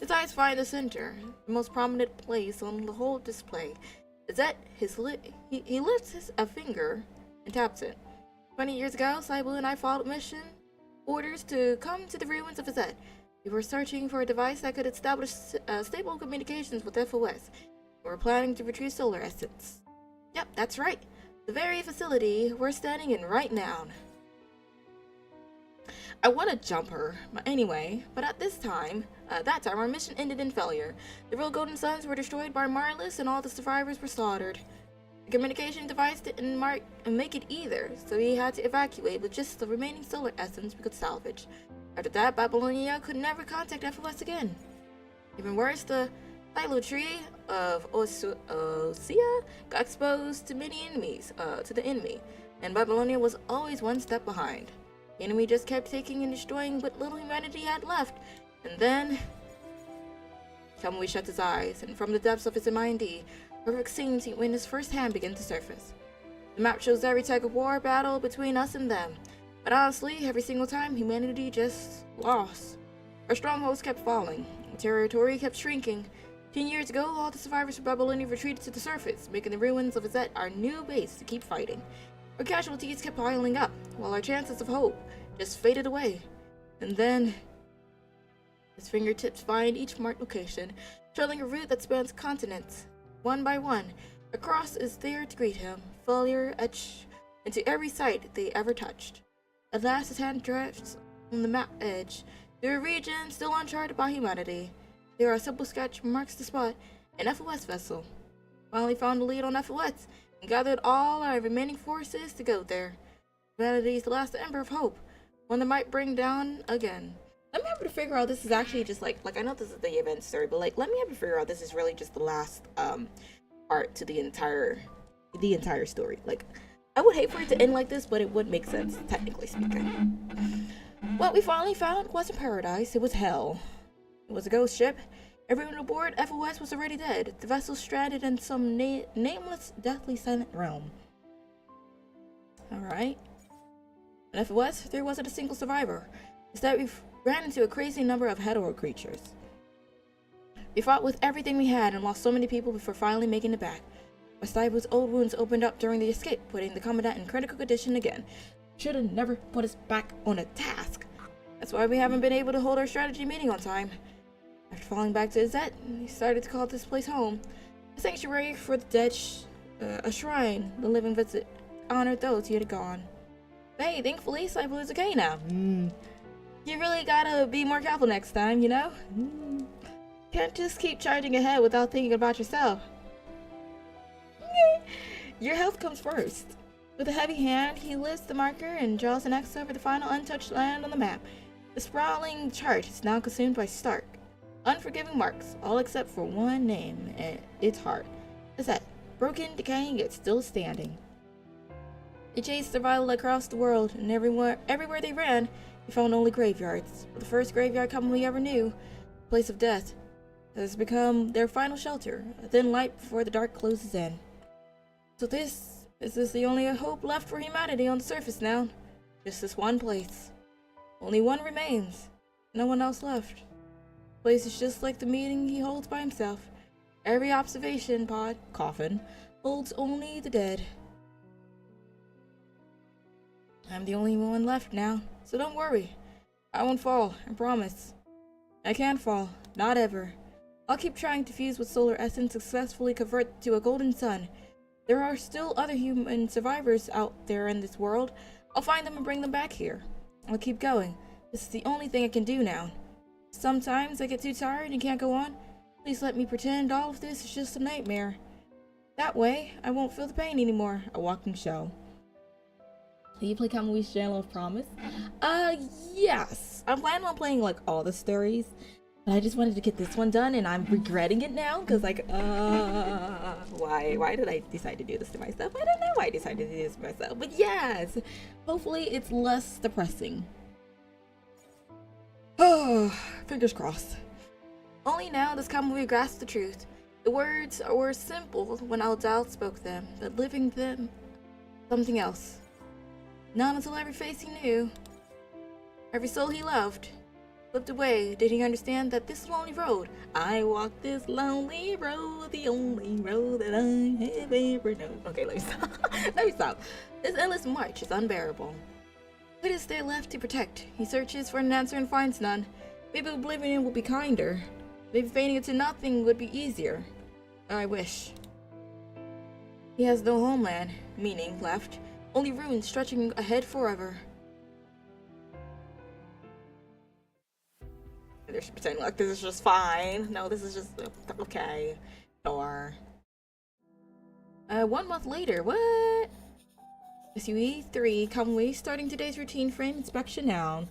S1: His eyes find the center, the most prominent place on the whole display. Izette, he lifts a finger and taps it. 20 years ago, Saibu and I followed mission orders to come to the ruins of Izette. We were searching for a device that could establish stable communications with FOS. We were planning to retrieve solar essence. Yep, that's right. The very facility we're standing in right now. I want to jump her, but anyway, that time our mission ended in failure. The real Golden Suns were destroyed by Marlis and all the survivors were slaughtered. The communication device didn't make it either, so he had to evacuate with just the remaining solar essence we could salvage. After that, Babylonia could never contact FOS again. Even worse, the Silo tree of Osea got exposed to many enemies, to the enemy, and Babylonia was always one step behind. The enemy just kept taking and destroying what little humanity had left, and then Kamui shut his eyes, and from the depths of his mind, horrific scenes he witnessed firsthand began to surface. The map shows every tug of war battle between us and them, but honestly, every single time humanity just lost. Our strongholds kept falling, the territory kept shrinking. 10 years ago, all the survivors from Babylonia retreated to the surface, making the ruins of Izet our new base to keep fighting. Our casualties kept piling up, while our chances of hope just faded away. And then his fingertips find each marked location, trailing a route that spans continents. One by one, a cross is there to greet him, failure etched into every site they ever touched. At last his hand drifts on the map edge, through a region still uncharted by humanity. There, a simple sketch marks the spot, an FOS vessel. Finally found the lead on FOS, and gathered all our remaining forces to go there. Humanity's last ember of hope, one that might bring down again. Let me have to figure out this is actually just like I know this is the event story, but let me have to figure out this is really just the last part to the entire story. I would hate for it to end like this, but it would make sense, technically speaking. What we finally found wasn't paradise, it was hell. It was a ghost ship. Everyone aboard FOS was already dead. The vessel stranded in some nameless, deathly silent realm. Alright. On FOS, there wasn't a single survivor. Instead, we ran into a crazy number of hetero creatures. We fought with everything we had and lost so many people before finally making it back. Mastaiba's old wounds opened up during the escape, putting the Commandant in critical condition again. Should have never put us back on a task. That's why we haven't been able to hold our strategy meeting on time. After falling back to Izet, we started to call this place home. A sanctuary for the dead, a shrine the living visit honored those who had gone. Hey, thankfully, Saibu is okay now. You really gotta be more careful next time, you know? Can't just keep charging ahead without thinking about yourself. Your health comes first. With a heavy hand, he lifts the marker and draws an X over the final untouched land on the map. The sprawling chart is now consumed by stark, unforgiving marks, all except for one name, and its heart. Izet, broken, decaying, yet still standing. They chased survival across the world, and everywhere they ran, they found only graveyards. The first graveyard Kamui ever knew, the place of death, has become their final shelter, a thin light before the dark closes in. So this is the only hope left for humanity on the surface now. Just this one place. Only one remains. No one else left. The place is just like the meeting he holds by himself. Every observation pod, coffin, holds only the dead. I'm the only one left now, so don't worry. I won't fall, I promise. I can't fall, not ever. I'll keep trying to fuse with solar essence successfully convert to a golden sun. There are still other human survivors out there in this world. I'll find them and bring them back here. I'll keep going. This is the only thing I can do now. Sometimes I get too tired and can't go on. Please let me pretend all of this is just a nightmare. That way, I won't feel the pain anymore. A walking shell. Do you play Kamui's Channel of Promise? Yes. I'm planning on playing all the stories. But I just wanted to get this one done, and I'm regretting it now, because why did I decide to do this to myself? I don't know why I decided to do this to myself, but yes, hopefully it's less depressing. Oh, fingers crossed. Only now does Kamui grasp the truth. The words were simple when Aldal spoke them, but living them, something else. Not until every face he knew, every soul he loved, slipped away, did he understand that this lonely road, I walk this lonely road, the only road that I have ever known. Okay, let me stop. Let me stop. This endless march is unbearable. What is there left to protect? He searches for an answer and finds none. Maybe oblivion will be kinder. Maybe fading into nothing would be easier. I wish. He has no homeland, meaning left, only ruins stretching ahead forever. They're pretending like this is just fine. No, this is just okay. Sure. 1 month later, what? SUE-3, Conway, starting today's routine frame inspection now.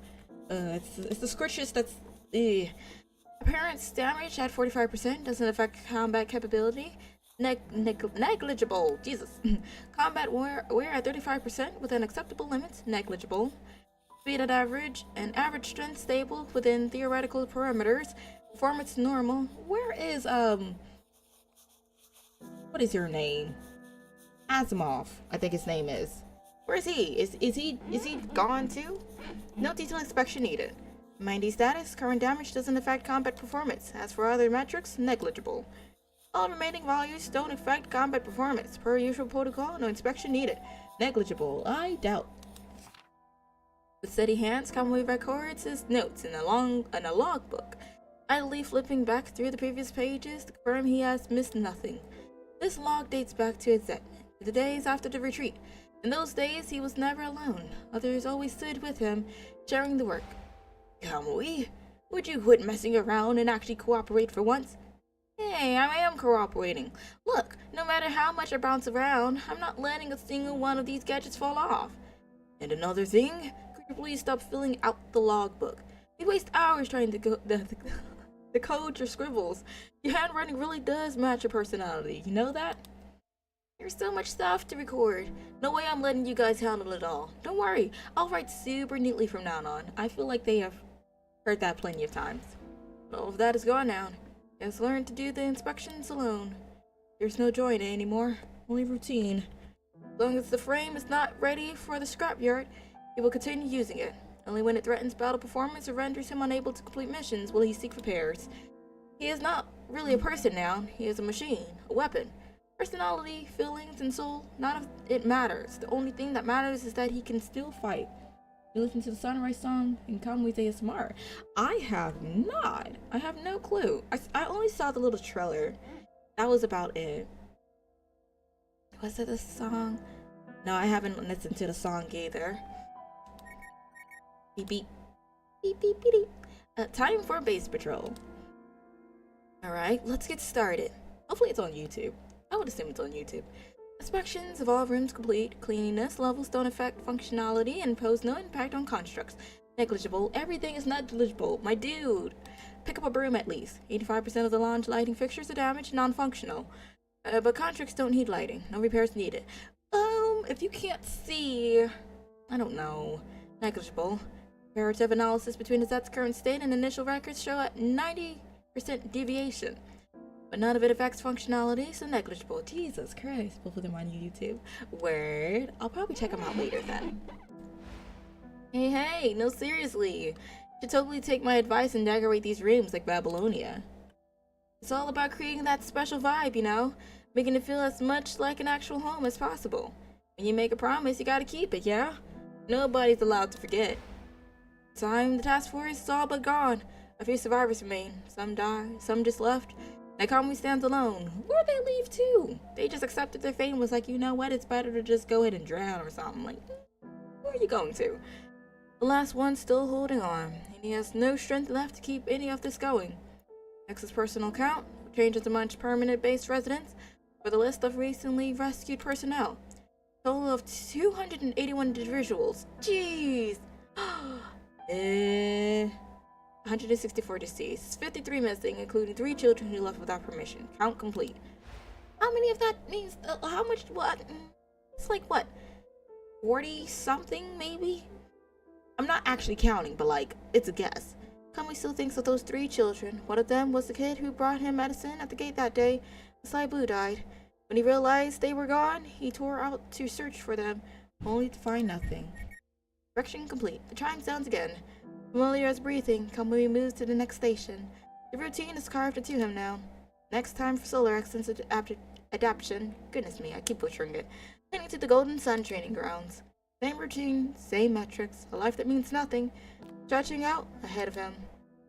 S1: It's the scorches that's... Appearance damage at 45% doesn't affect combat capability. Negligible. Jesus. Combat wear at 35% within acceptable limits. Negligible. Speed at average and average strength stable within theoretical parameters. Performance normal. Where is what is your name? Asimov, I think his name is. Where is he? Is he gone too? No detailed inspection needed. Mindy status, current damage doesn't affect combat performance. As for other metrics, negligible. All remaining values don't affect combat performance. Per usual protocol, no inspection needed. Negligible, I doubt. With steady hands, Conway records his notes in a logbook, idly flipping back through the previous pages to confirm he has missed nothing. This log dates back to the days after the retreat. In those days, he was never alone. Others always stood with him, sharing the work. Conway, would you quit messing around and actually cooperate for once? Hey, I am cooperating. Look, no matter how much I bounce around, I'm not letting a single one of these gadgets fall off. And another thing, could you please stop filling out the logbook? You waste hours trying to decode your scribbles. Your handwriting really does match your personality, you know that? There's so much stuff to record. No way I'm letting you guys handle it all. Don't worry, I'll write super neatly from now on. I feel like they have heard that plenty of times. All of that is gone now. Just learn to do the inspections alone. There's no joy in it anymore, only routine. As long as the frame is not ready for the scrapyard, he will continue using it. Only when it threatens battle performance or renders him unable to complete missions will he seek repairs. He is not really a person now, he is a machine, a weapon. Personality, feelings, and soul, none of it matters. The only thing that matters is that he can still fight. You listen to the Sunrise song in Conway's ASMR. I have not. I have no clue. I only saw the little trailer. That was about it. Was it a song? No, I haven't listened to the song either. Beep beep. Beep beep beep beep. Time for base patrol. Alright, let's get started. Hopefully it's on YouTube. I would assume it's on YouTube. Inspections of all rooms complete. Cleanliness levels don't affect functionality and pose no impact on constructs. Negligible. Everything is negligible, my dude. Pick up a broom at least. 85% of the lounge lighting fixtures are damaged, non-functional. But contracts don't need lighting. No repairs needed. If you can't see... I don't know. Negligible. Comparative analysis between the Zet's current state and initial records show a 90% deviation. But none of it affects functionality, so negligible. Jesus Christ, both of them on YouTube. Word. I'll probably check them out later then. Hey, no seriously. You should totally take my advice and decorate these rooms like Babylonia. It's all about creating that special vibe, you know? Making it feel as much like an actual home as possible. When you make a promise, you gotta keep it, yeah? Nobody's allowed to forget. Time the task force is all but gone. A few survivors remain. Some died, some just left. Now Conway stands alone. Where'd they leave to? They just accepted their fate and was like, you know what, it's better to just go ahead and drown or something. Like, where are you going to? The last one's still holding on, and he has no strength left to keep any of this going. Next is personal count, changes amongst permanent base residents for the list of recently rescued personnel. Total of 281 individuals. Jeez! 164 deceased, 53 missing, including 3 children who left without permission. Count complete. How many of that means? How much? What? It's like what? 40 something maybe? I'm not actually counting, but like, it's a guess. Conway still thinks of those 3 children. One of them was the kid who brought him medicine at the gate that day. Masai Blue died. When he realized they were gone, he tore out to search for them, only to find nothing. Correction complete. The chime sounds again. Familiar as breathing, Conway moves to the next station. The routine is carved into him now. Next time for Solar Excellence adaptation. Goodness me, I keep butchering it. Heading to the Golden Sun training grounds. Same routine, same metrics, a life that means nothing, stretching out ahead of him.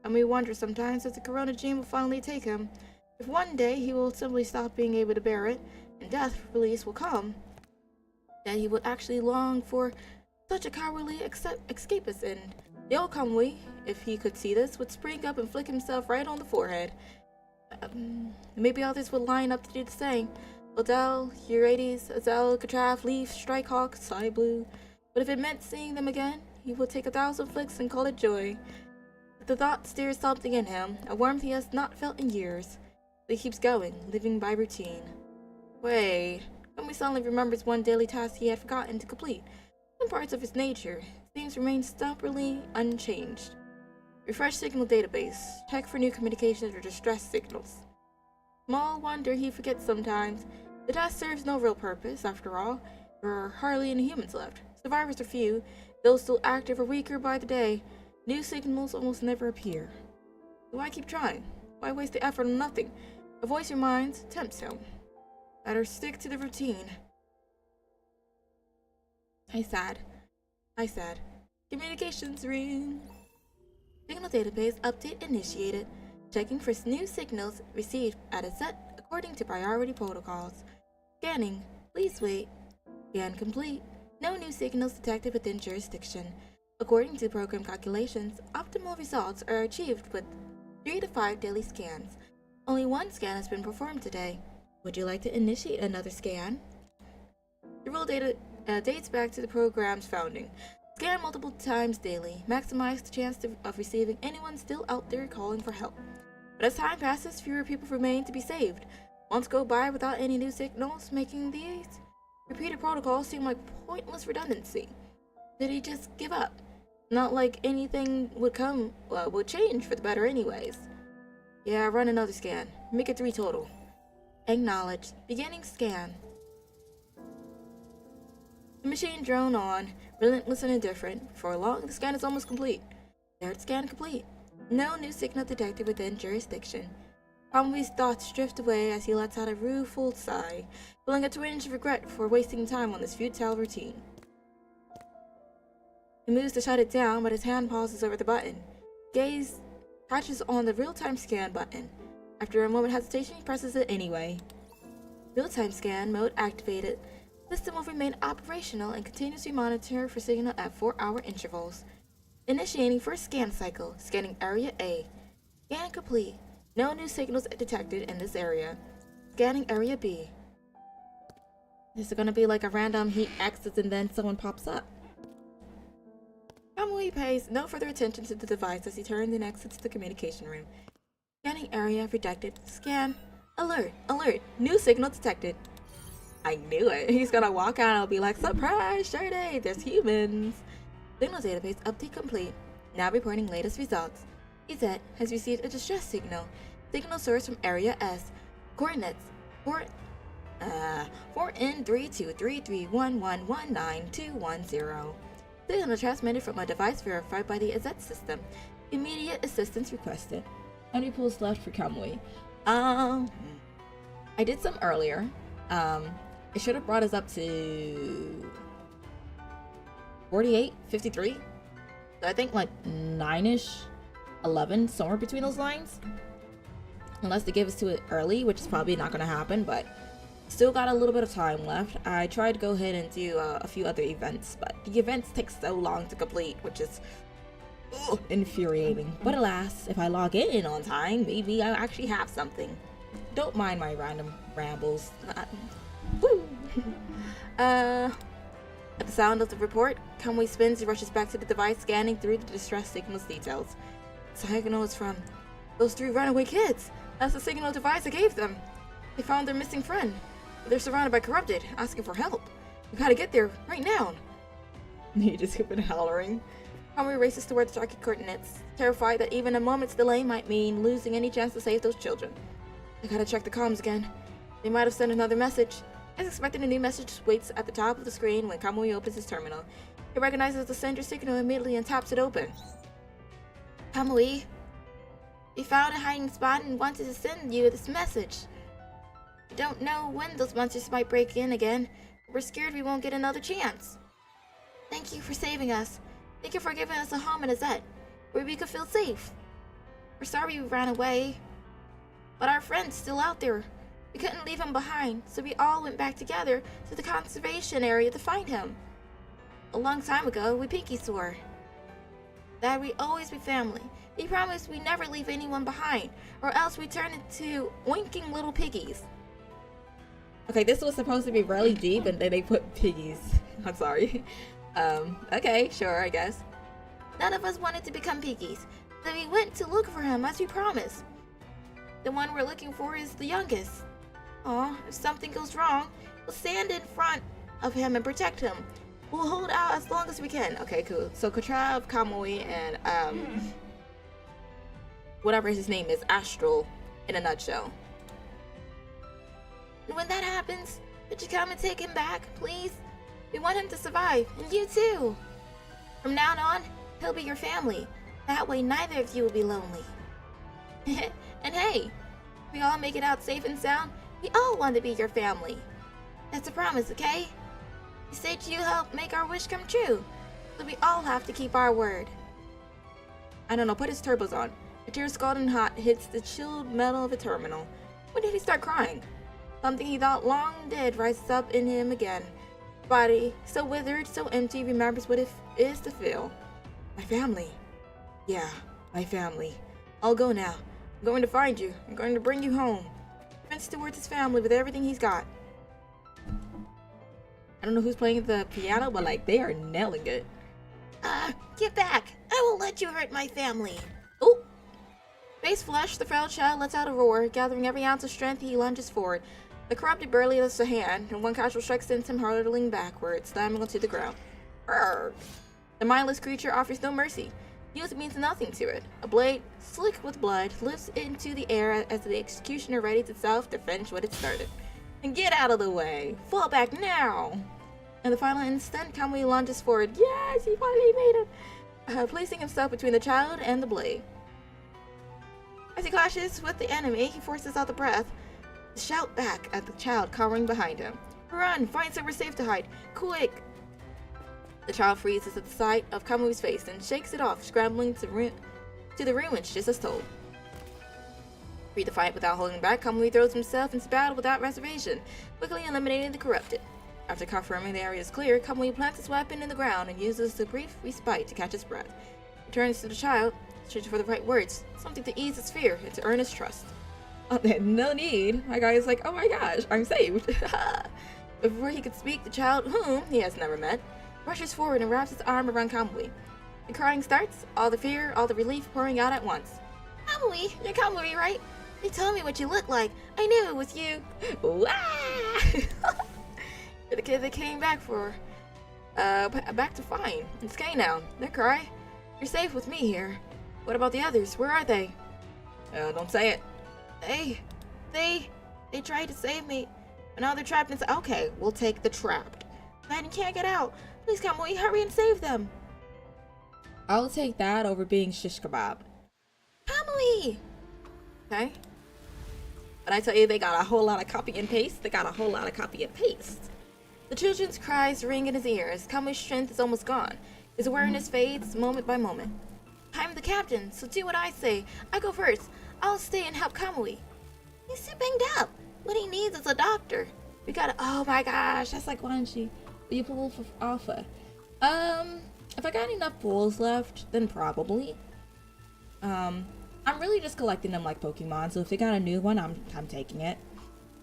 S1: And we wonder sometimes if the Corona gene will finally take him. If one day he will simply stop being able to bear it, and death release will come, that he would actually long for such a cowardly escapist end. The old Conway, if he could see this, would spring up and flick himself right on the forehead. Maybe others would line up to do the same. Odell, Euryades, Azel, Catraf, Leaf, Strikehawk, Sky Blue. But if it meant seeing them again, he would take 1,000 flicks and call it joy. The thought stirs something in him, a warmth he has not felt in years. But he keeps going, living by routine. Wait, Kamui suddenly remembers one daily task he had forgotten to complete. Some parts of his nature, things remain stubbornly unchanged. Refresh signal database, check for new communications or distress signals. Small wonder he forgets sometimes. The task serves no real purpose, after all. There are hardly any humans left. Survivors are few, those still active are weaker by the day. New signals almost never appear. Why keep trying? Why waste the effort on nothing? A voice reminds, tempts him. Better stick to the routine. I said. Communications ring. Signal database update initiated. Checking for new signals received at a set according to priority protocols. Scanning. Please wait. Scan complete. No new signals detected within jurisdiction. According to program calculations, optimal results are achieved with 3 to 5 daily scans. Only 1 scan has been performed today. Would you like to initiate another scan? The rule data dates back to the program's founding. Scan multiple times daily. Maximize the chance of receiving anyone still out there calling for help. But as time passes, fewer people remain to be saved. Months go by without any new signals, making these repeated protocols seem like pointless redundancy. Did he just give up? Not like anything would change for the better anyways. Yeah, run another scan. Make it 3 total. Acknowledge. Beginning scan. The machine droned on, relentless and indifferent. For long, the scan is almost complete. Third scan complete. No new signal detected within jurisdiction. Kamui's thoughts drift away as he lets out a rueful sigh, feeling a twinge of regret for wasting time on this futile routine. He moves to shut it down, but his hand pauses over the button. Gaze catches on the real-time scan button. After a moment of hesitation, he presses it anyway. Real-time scan mode activated. System will remain operational and continuously monitor for signal at 4-hour intervals. Initiating first scan cycle, scanning Area A. Scan complete. No new signals detected in this area. Scanning Area B. This is gonna be like a random he exits and then someone pops up. Kamui pays no further attention to the device as he turns and exits the communication room. Scanning area redacted. Scan. Alert. Alert. New signal detected. I knew it. He's gonna walk out and I'll be like, surprise, Sade, there's humans. Signal database update complete. Now reporting latest results. EZ has received a distress signal. Signal source from Area S. Coordinates 4N323311192110. Signal transmitted from a device verified by the EZ system. Immediate assistance requested. Only pulls left for Kamui. I did some earlier. It should have brought us up to 48, 53. So I think like 9-ish, 11, somewhere between those lines. Unless they give us to it early, which is probably not going to happen, but still got a little bit of time left. I tried to go ahead and do a few other events, but the events take so long to complete, which is infuriating. But alas, if I log in on time, maybe I actually have something. Don't mind my random rambles. Woo! At the sound of the report, Kamui spins and rushes back to the device, scanning through the distress signal's details. The signal is from those 3 runaway kids. That's the signal device I gave them. They found their missing friend. But they're surrounded by corrupted, asking for help. We gotta get there, right now. He just kept hollering. Kamui races towards the target coordinates, terrified that even a moment's delay might mean losing any chance to save those children. I gotta check the comms again. They might have sent another message. As expected, a new message waits at the top of the screen when Kamui opens his terminal. He recognizes the sender signal immediately and taps it open. Kamui, we found a hiding spot and wanted to send you this message. We don't know when those monsters might break in again. We're scared we won't get another chance. Thank you for saving us. Thank you for giving us a home in Azet, where we could feel safe. We're sorry we ran away, but our friend's still out there. We couldn't leave him behind, so we all went back together to the conservation area to find him. A long time ago, we pinky swore that we'd always be family. We promised we'd never leave anyone behind, or else we'd turn into oinking little piggies. Okay, this was supposed to be really deep, and then they put piggies. I'm sorry. Okay, sure, I guess.
S3: None of us wanted to become piggies, so we went to look for him as we promised. The one we're looking for is the youngest. Aw, if something goes wrong, we'll stand in front of him and protect him. We'll hold out as long as we can.
S1: Okay, cool. So Katrav, Kamui, and whatever his name is, Astral, in a nutshell.
S3: And when that happens, would you come and take him back, please? We want him to survive, and you too. From now on, he'll be your family. That way neither of you will be lonely. And hey, if we all make it out safe and sound, we all want to be your family. That's a promise, okay? You said you'll help make our wish come true, so we all have to keep our word.
S1: I don't know, put his turbos on. A tear scalding hot hits the chilled metal of a terminal. When did he start crying? Something he thought long dead rises up in him again. Body, so withered, so empty, remembers what it is to feel. My family. Yeah, my family. I'll go now. I'm going to find you. I'm going to bring you home. Prince towards his family with everything he's got. I don't know who's playing the piano, but like, they are nailing it.
S3: Get back! I won't let you hurt my family.
S1: Ooh! Face flushed, the frail child lets out a roar. Gathering every ounce of strength, he lunges forward. The corrupted barely lifts a hand, and one casual strike sends him hurtling backward, slamming onto the ground. Urgh. The mindless creature offers no mercy. Use means nothing to it. A blade, slick with blood, lifts into the air as the executioner readies itself to finish what it started. And get out of the way! Fall back now! In the final instant, Kamui lunges forward. Yes, he finally made it! Placing himself between the child and the blade. As he clashes with the enemy, he forces out the breath. Shout back at the child cowering behind him. Run! Find somewhere safe to hide! Quick! The child freezes at the sight of Kamui's face and shakes it off, scrambling to the ruins just as told. Free to fight without holding back, Kamui throws himself into battle without reservation, quickly eliminating the corrupted. After confirming the area is clear, Kamui plants his weapon in the ground and uses the brief respite to catch his breath. He turns to the child, searching for the right words, something to ease his fear and to earn his trust. Oh, no need. My guy is like, oh my gosh, I'm saved. Before he could speak, the child, whom he has never met, rushes forward and wraps his arm around Kamui. The crying starts, all the fear, all the relief pouring out at once.
S3: Kamui, you're Kamui, right? They told me what you look like. I knew it was you.
S1: You're the kid they came back for. Back to find. It's Kay now. Don't cry. You're safe with me here. What about the others? Where are they? Don't say it.
S3: They tried to save me.
S1: But now they're trapped inside. Okay, we'll take the trapped.
S3: Man, you can't get out. Please, Kamui, hurry and save them.
S1: I'll take that over being shish kebab.
S3: Kamui!
S1: Okay. But I tell you, they got a whole lot of copy and paste. They got a whole lot of copy and paste. The children's cries ring in his ears. Kamui's strength is almost gone. His awareness fades moment by moment. I'm the captain, so do what I say. I go first. I'll stay and help Kamui.
S3: He's too banged up. What he needs is a doctor.
S1: We gotta. Oh my gosh, that's like Wanshi. Will you pull for Alpha? If I got enough pulls left, then probably. I'm really just collecting them like Pokemon, so if they got a new one, I'm taking it.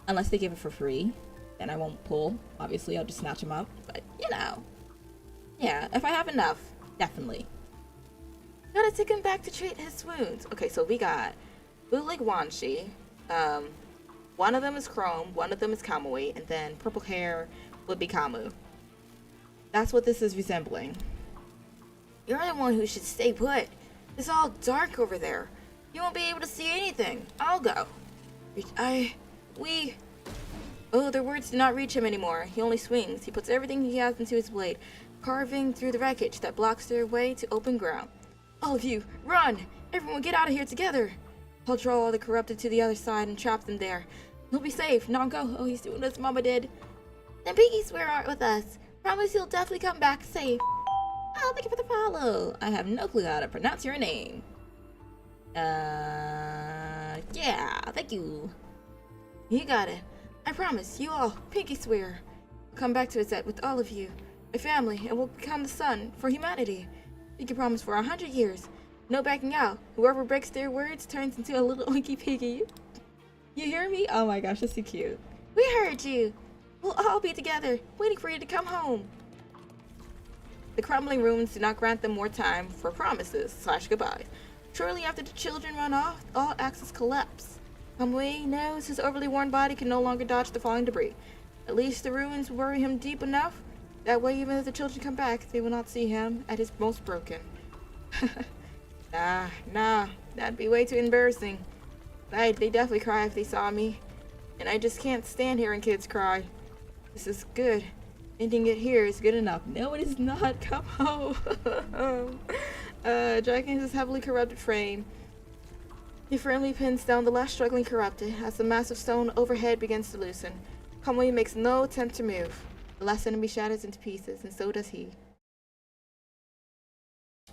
S1: Unless they give it for free, then I won't pull. Obviously, I'll just snatch them up. But, you know. Yeah, if I have enough, definitely. Gotta take him back to treat his wounds. Okay, so we got Bootleg Wanshi. One of them is Chrome, one of them is Kamui, and then purple hair would be Kamu. That's what this is resembling. You're the one who should stay put. It's all dark over there. You won't be able to see anything. I'll go. Oh, their words do not reach him anymore. He only swings. He puts everything he has into his blade, carving through the wreckage that blocks their way to open ground. All of you, run! Everyone get out of here together! I'll draw all the corrupted to the other side and trap them there. He'll be safe. Now go. Oh, he's doing this, Mama did.
S3: Then Piggy swear aren't with us. Promise he'll definitely come back safe.
S1: Oh, thank you for the follow. I have no clue how to pronounce your name. Yeah, thank you. You got it. I promise, you all, Pinky swear. I'll come back to Azet with all of you, my family, and we'll become the sun for humanity. Pinky promise for 100 years. No backing out. Whoever breaks their words turns into a little oinky piggy. You hear me? Oh my gosh, that's so cute. We heard you. We'll all be together, waiting for you to come home. The crumbling ruins do not grant them more time for promises/goodbyes. Shortly after the children run off, all axes collapse. Kamui knows his overly worn body can no longer dodge the falling debris. At least the ruins bury him deep enough. That way, even if the children come back, they will not see him at his most broken. Nah, that'd be way too embarrassing. They definitely cry if they saw me. And I just can't stand hearing kids cry. This is good. Ending it here is good enough. No, it is not. Come home. Dragging his heavily corrupted frame, he firmly pins down the last struggling corrupted as the massive stone overhead begins to loosen. Kamui makes no attempt to move. The last enemy shatters into pieces, and so does he.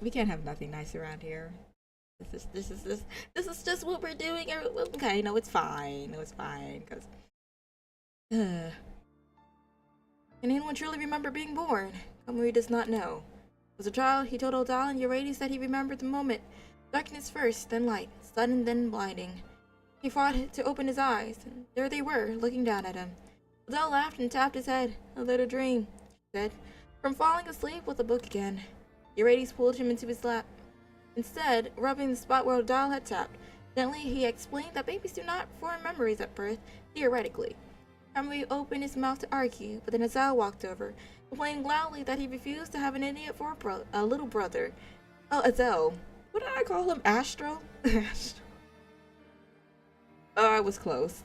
S1: We can't have nothing nice around here. This is just what we're doing. Okay, no, it's fine. No, it's fine. Cause, can anyone truly remember being born? Kamui does not know. As a child, he told Odal and Eurydice that he remembered the moment. Darkness first, then light, sudden, then blinding. He fought to open his eyes, and there they were, looking down at him. Odal laughed and tapped his head. A little dream, he said, from falling asleep with a book again. Eurydice pulled him into his lap. Instead, rubbing the spot where Odal had tapped, gently he explained that babies do not form memories at birth, theoretically. Kamui opened his mouth to argue, but then Azal walked over, complaining loudly that he refused to have an idiot for a little brother. Oh, Azal. What did I call him? Astro? Astro. Oh, I was close.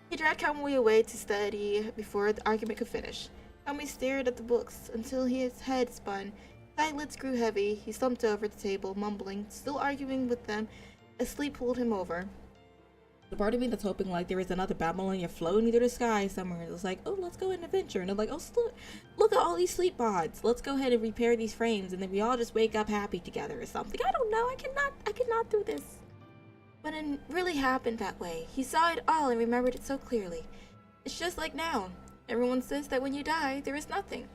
S1: He dragged Kamui away to study before the argument could finish. Kamui stared at the books until his head spun. His eyelids grew heavy. He slumped over the table, mumbling, still arguing with them, as sleep pulled him over. The part of me that's hoping like there is another Babylonia floating through the sky somewhere. It's like, oh, let's go on an adventure. And I'm like, oh, look at all these sleep pods. Let's go ahead and repair these frames, and then we all just wake up happy together or something. I don't know. I cannot do this. But it really happened that way. He saw it all and remembered it so clearly. It's just like now. Everyone says that when you die, there is nothing.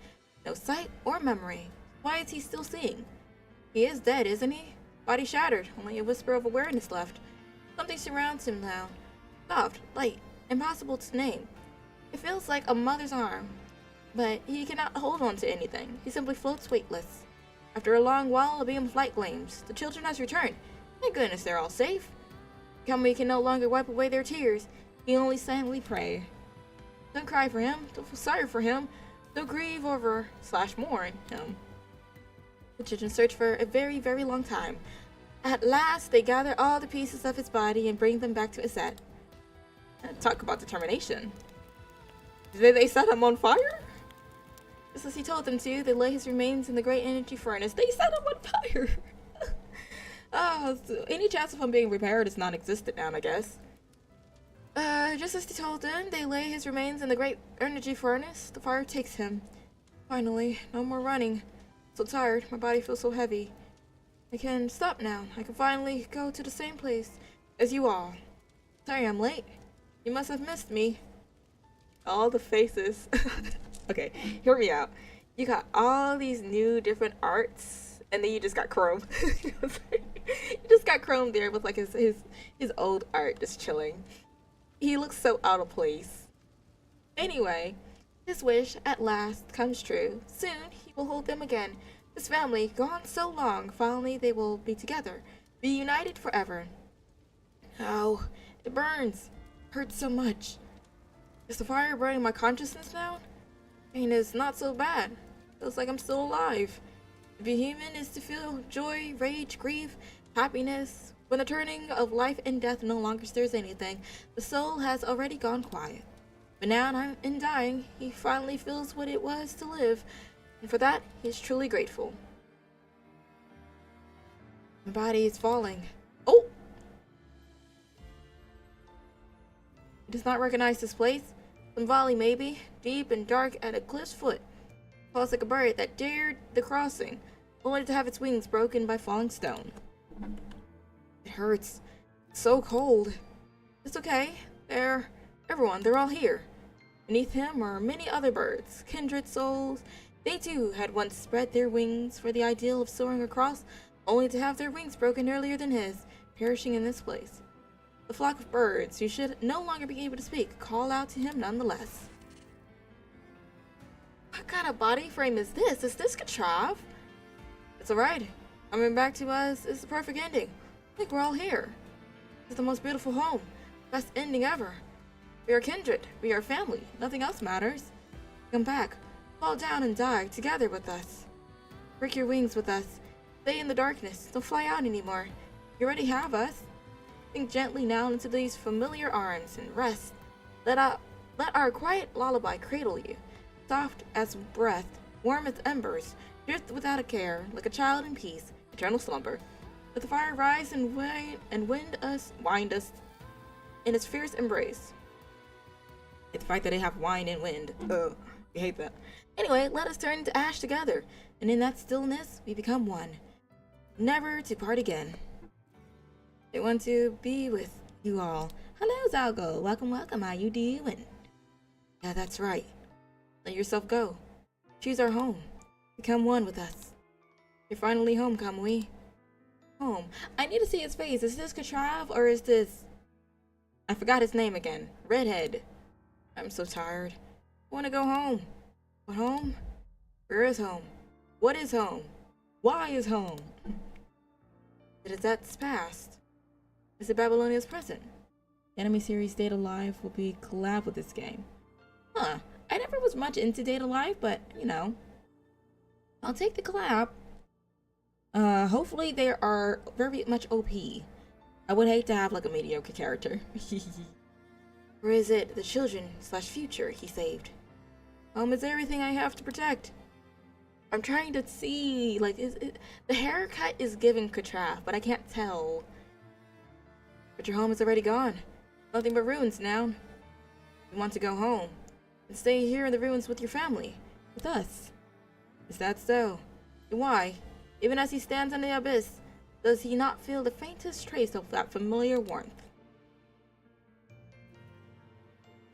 S1: No sight or memory. Why is he still seeing? He is dead, isn't he? Body shattered, only a whisper of awareness left. Something surrounds him now. Soft, light, impossible to name. It feels like a mother's arm. But he cannot hold on to anything. He simply floats weightless. After a long while, a beam of light gleams. The children has returned. Thank goodness they're all safe. Kamui can no longer wipe away their tears. He only silently pray. Don't cry for him. Don't feel sorry for him. Don't grieve over/mourn him. The children search for a very, very long time. At last, they gather all the pieces of his body and bring them back to Izzet. Talk about determination. Did they set him on fire? Just as he told them to, they lay his remains in the great energy furnace. They set him on fire! So any chance of him being repaired is non-existent now, I guess. Just as he told them, they lay his remains in the great energy furnace. The fire takes him. Finally, no more running. So tired, my body feels so heavy. I can stop now. I can finally go to the same place as you all. Sorry I'm late. You must have missed me. All the faces. Okay, hear me out. You got all these new different arts, and then you just got Chrome. You just got Chrome there with like his old art just chilling. He looks so out of place. Anyway, his wish at last comes true. Soon he will hold them again. His family, gone so long, finally they will be together, be united forever. Oh, it burns. Hurts so much. Is the fire burning my consciousness now? Pain is not so bad. Feels like I'm still alive. To be human is to feel joy, rage, grief, happiness. When the turning of life and death no longer stirs anything, the soul has already gone quiet. But now in dying, he finally feels what it was to live, and for that, he is truly grateful. My body is falling. Oh! He does not recognize this place. Some valley maybe, deep and dark at a cliff's foot. Falls like a bird that dared the crossing, only to have its wings broken by falling stone. It hurts. It's so cold. It's okay. They're all here. Beneath him are many other birds, kindred souls. They too had once spread their wings for the ideal of soaring across, only to have their wings broken earlier than his, perishing in this place. The flock of birds, who should no longer be able to speak, call out to him nonetheless. What kind of body frame is this? Is this Katrav? It's alright. Coming back to us is the perfect ending. I think we're all here. This is the most beautiful home. Best ending ever. We are kindred. We are family. Nothing else matters. Come back. Fall down and die together with us. Break your wings with us. Stay in the darkness. Don't fly out anymore. You already have us. Sink gently now into these familiar arms and rest. Let our quiet lullaby cradle you. Soft as breath, warm as embers, drift without a care, like a child in peace, eternal slumber. Let the fire rise and wind us in its fierce embrace. It's the fact that they have wine and wind. Ugh, I hate that. Anyway, let us turn to ash together, and in that stillness, we become one. Never to part again. I want to be with you all. Hello, Zalgo. Welcome, welcome. How you doing? Yeah, that's right. Let yourself go. Choose our home. Become one with us. You're finally home, Kamui. Home. I need to see his face. Is this Katrav or is this... I forgot his name again. Redhead. I'm so tired. I want to go home. But home? Where is home? What is home? Why is home? It is that's past. Is it Babylonia's present? Anime series Date A Live will be collab with this game. Huh. I never was much into Date A Live, but, you know. I'll take the collab. Hopefully they are very much OP. I would hate to have like a mediocre character. Or is it the children/future he saved? Home is everything I have to protect. I'm trying to see, like, the haircut is giving Katrav, but I can't tell. But your home is already gone. Nothing but ruins now. You want to go home and stay here in the ruins with your family, with us. Is that so? Why? Even as he stands in the abyss, does he not feel the faintest trace of that familiar warmth?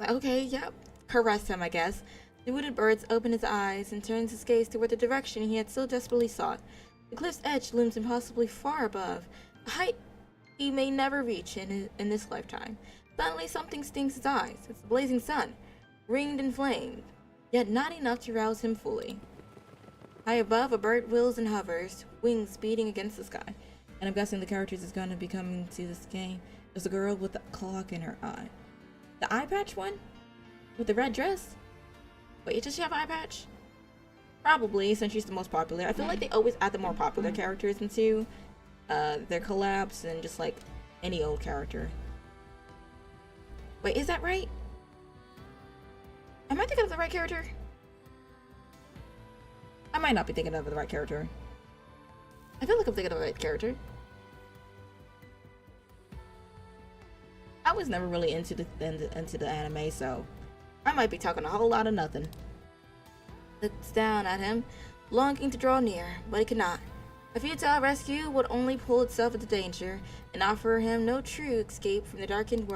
S1: Okay, yep. Caress him, I guess. The wooded birds open his eyes and turns his gaze toward the direction he had so desperately sought. The cliff's edge looms impossibly far above, a height he may never reach in this lifetime. Suddenly something stings his eyes. It's the blazing sun, ringed and flamed, yet not enough to rouse him fully. High above, a bird wheels and hovers, wings beating against the sky. And I'm guessing the characters is going to be coming to this game. There's a girl with a clock in her eye. The eye patch one? With the red dress? Wait, does she have an eye patch? Probably, since she's the most popular. I feel like they always add the more popular characters into their collabs and just like any old character. Wait, is that right? Am I thinking of the right character? I might not be thinking of the right character. I feel like I'm thinking of the right character. I was never really into the anime, so I might be talking a whole lot of nothing. Looks down at him, longing to draw near, but he could not. A futile rescue would only pull itself into danger and offer him no true escape from the darkened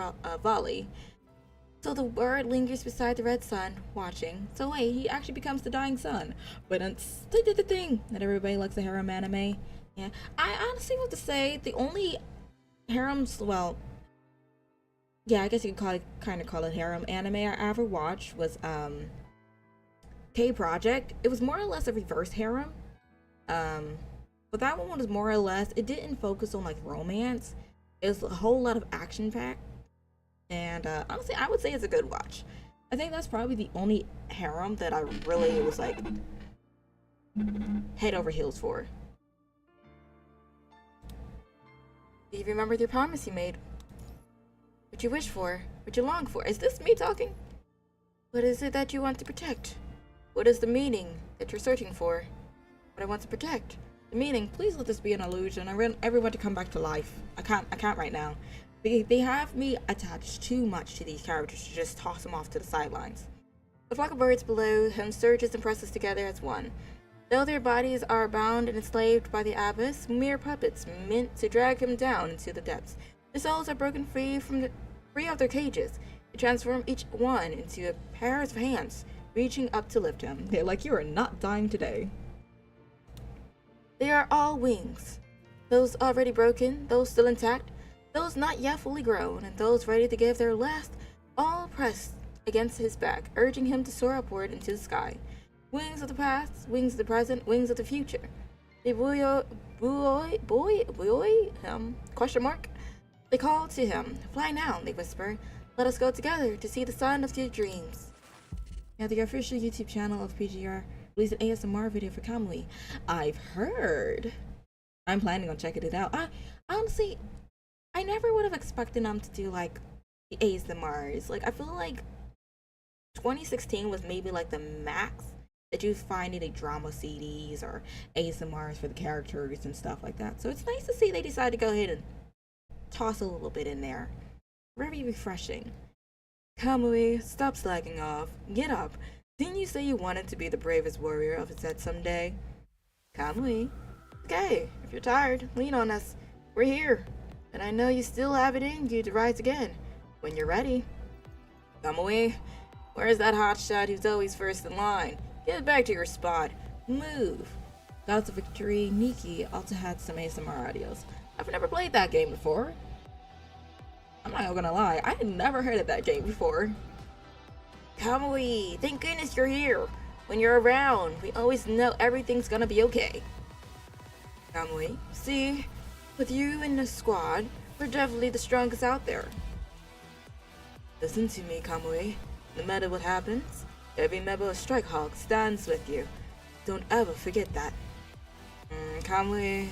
S1: valley. So the bird lingers beside the red sun, watching. So wait, he actually becomes the dying sun. But the thing that everybody likes the harem anime. Yeah, I honestly want to say the only harems, well, yeah, I guess you could kind of call it harem anime I ever watched was K-Project. It was more or less a reverse harem. But that one was more or less, it didn't focus on like romance. It was a whole lot of action packed. And honestly, I would say it's a good watch. I think that's probably the only harem that I really was like head over heels for. Do you remember the promise you made? What you wish for? What you long for? Is this me talking? What is it that you want to protect? What is the meaning that you're searching for? What I want to protect? The meaning, please let this be an illusion. I want everyone to come back to life. I can't right now. They have me attached too much to these characters to just toss them off to the sidelines. The flock of birds below him surges and presses together as one. Though their bodies are bound and enslaved by the abyss, mere puppets meant to drag him down into the depths. Their souls are broken free of their cages. They transform each one into a pair of hands, reaching up to lift him. They're like, you are not dying today. They are all wings. Those already broken, those still intact. those not yet fully grown, and those ready to give their last, all pressed against his back, urging him to soar upward into the sky. Wings of the past, wings of the present, wings of the future. They buoy him, question mark? They call to him. Fly now, they whisper. Let us go together to see the sun of your dreams. Yeah, the official YouTube channel of PGR released an ASMR video for Kamui. I've heard. I'm planning on checking it out. Honestly, I never would have expected them to do like the ASMRs. Like, I feel like 2016 was maybe like the max that you find in a drama CDs or ASMRs for the characters and stuff like that. So it's nice to see they decided to go ahead and toss a little bit in there. Very refreshing. Kamui, stop slacking off. Get up. Didn't you say you wanted to be the bravest warrior of Zed someday? Kamui. Okay, if you're tired, lean on us. We're here. And I know you still have it in you to rise again. When you're ready. Kamui, where's that hotshot who's always first in line? Get back to your spot. Move. Gods of Victory, Nikki also had some ASMR audios. I've never played that game before. I'm not gonna lie, I had never heard of that game before. Kamui, thank goodness you're here. When you're around, we always know everything's gonna be okay. Kamui, see, with you in the squad, we're definitely the strongest out there. Listen to me, Kamui. No matter what happens, every member of Strike Hawk stands with you. Don't ever forget that. Kamui,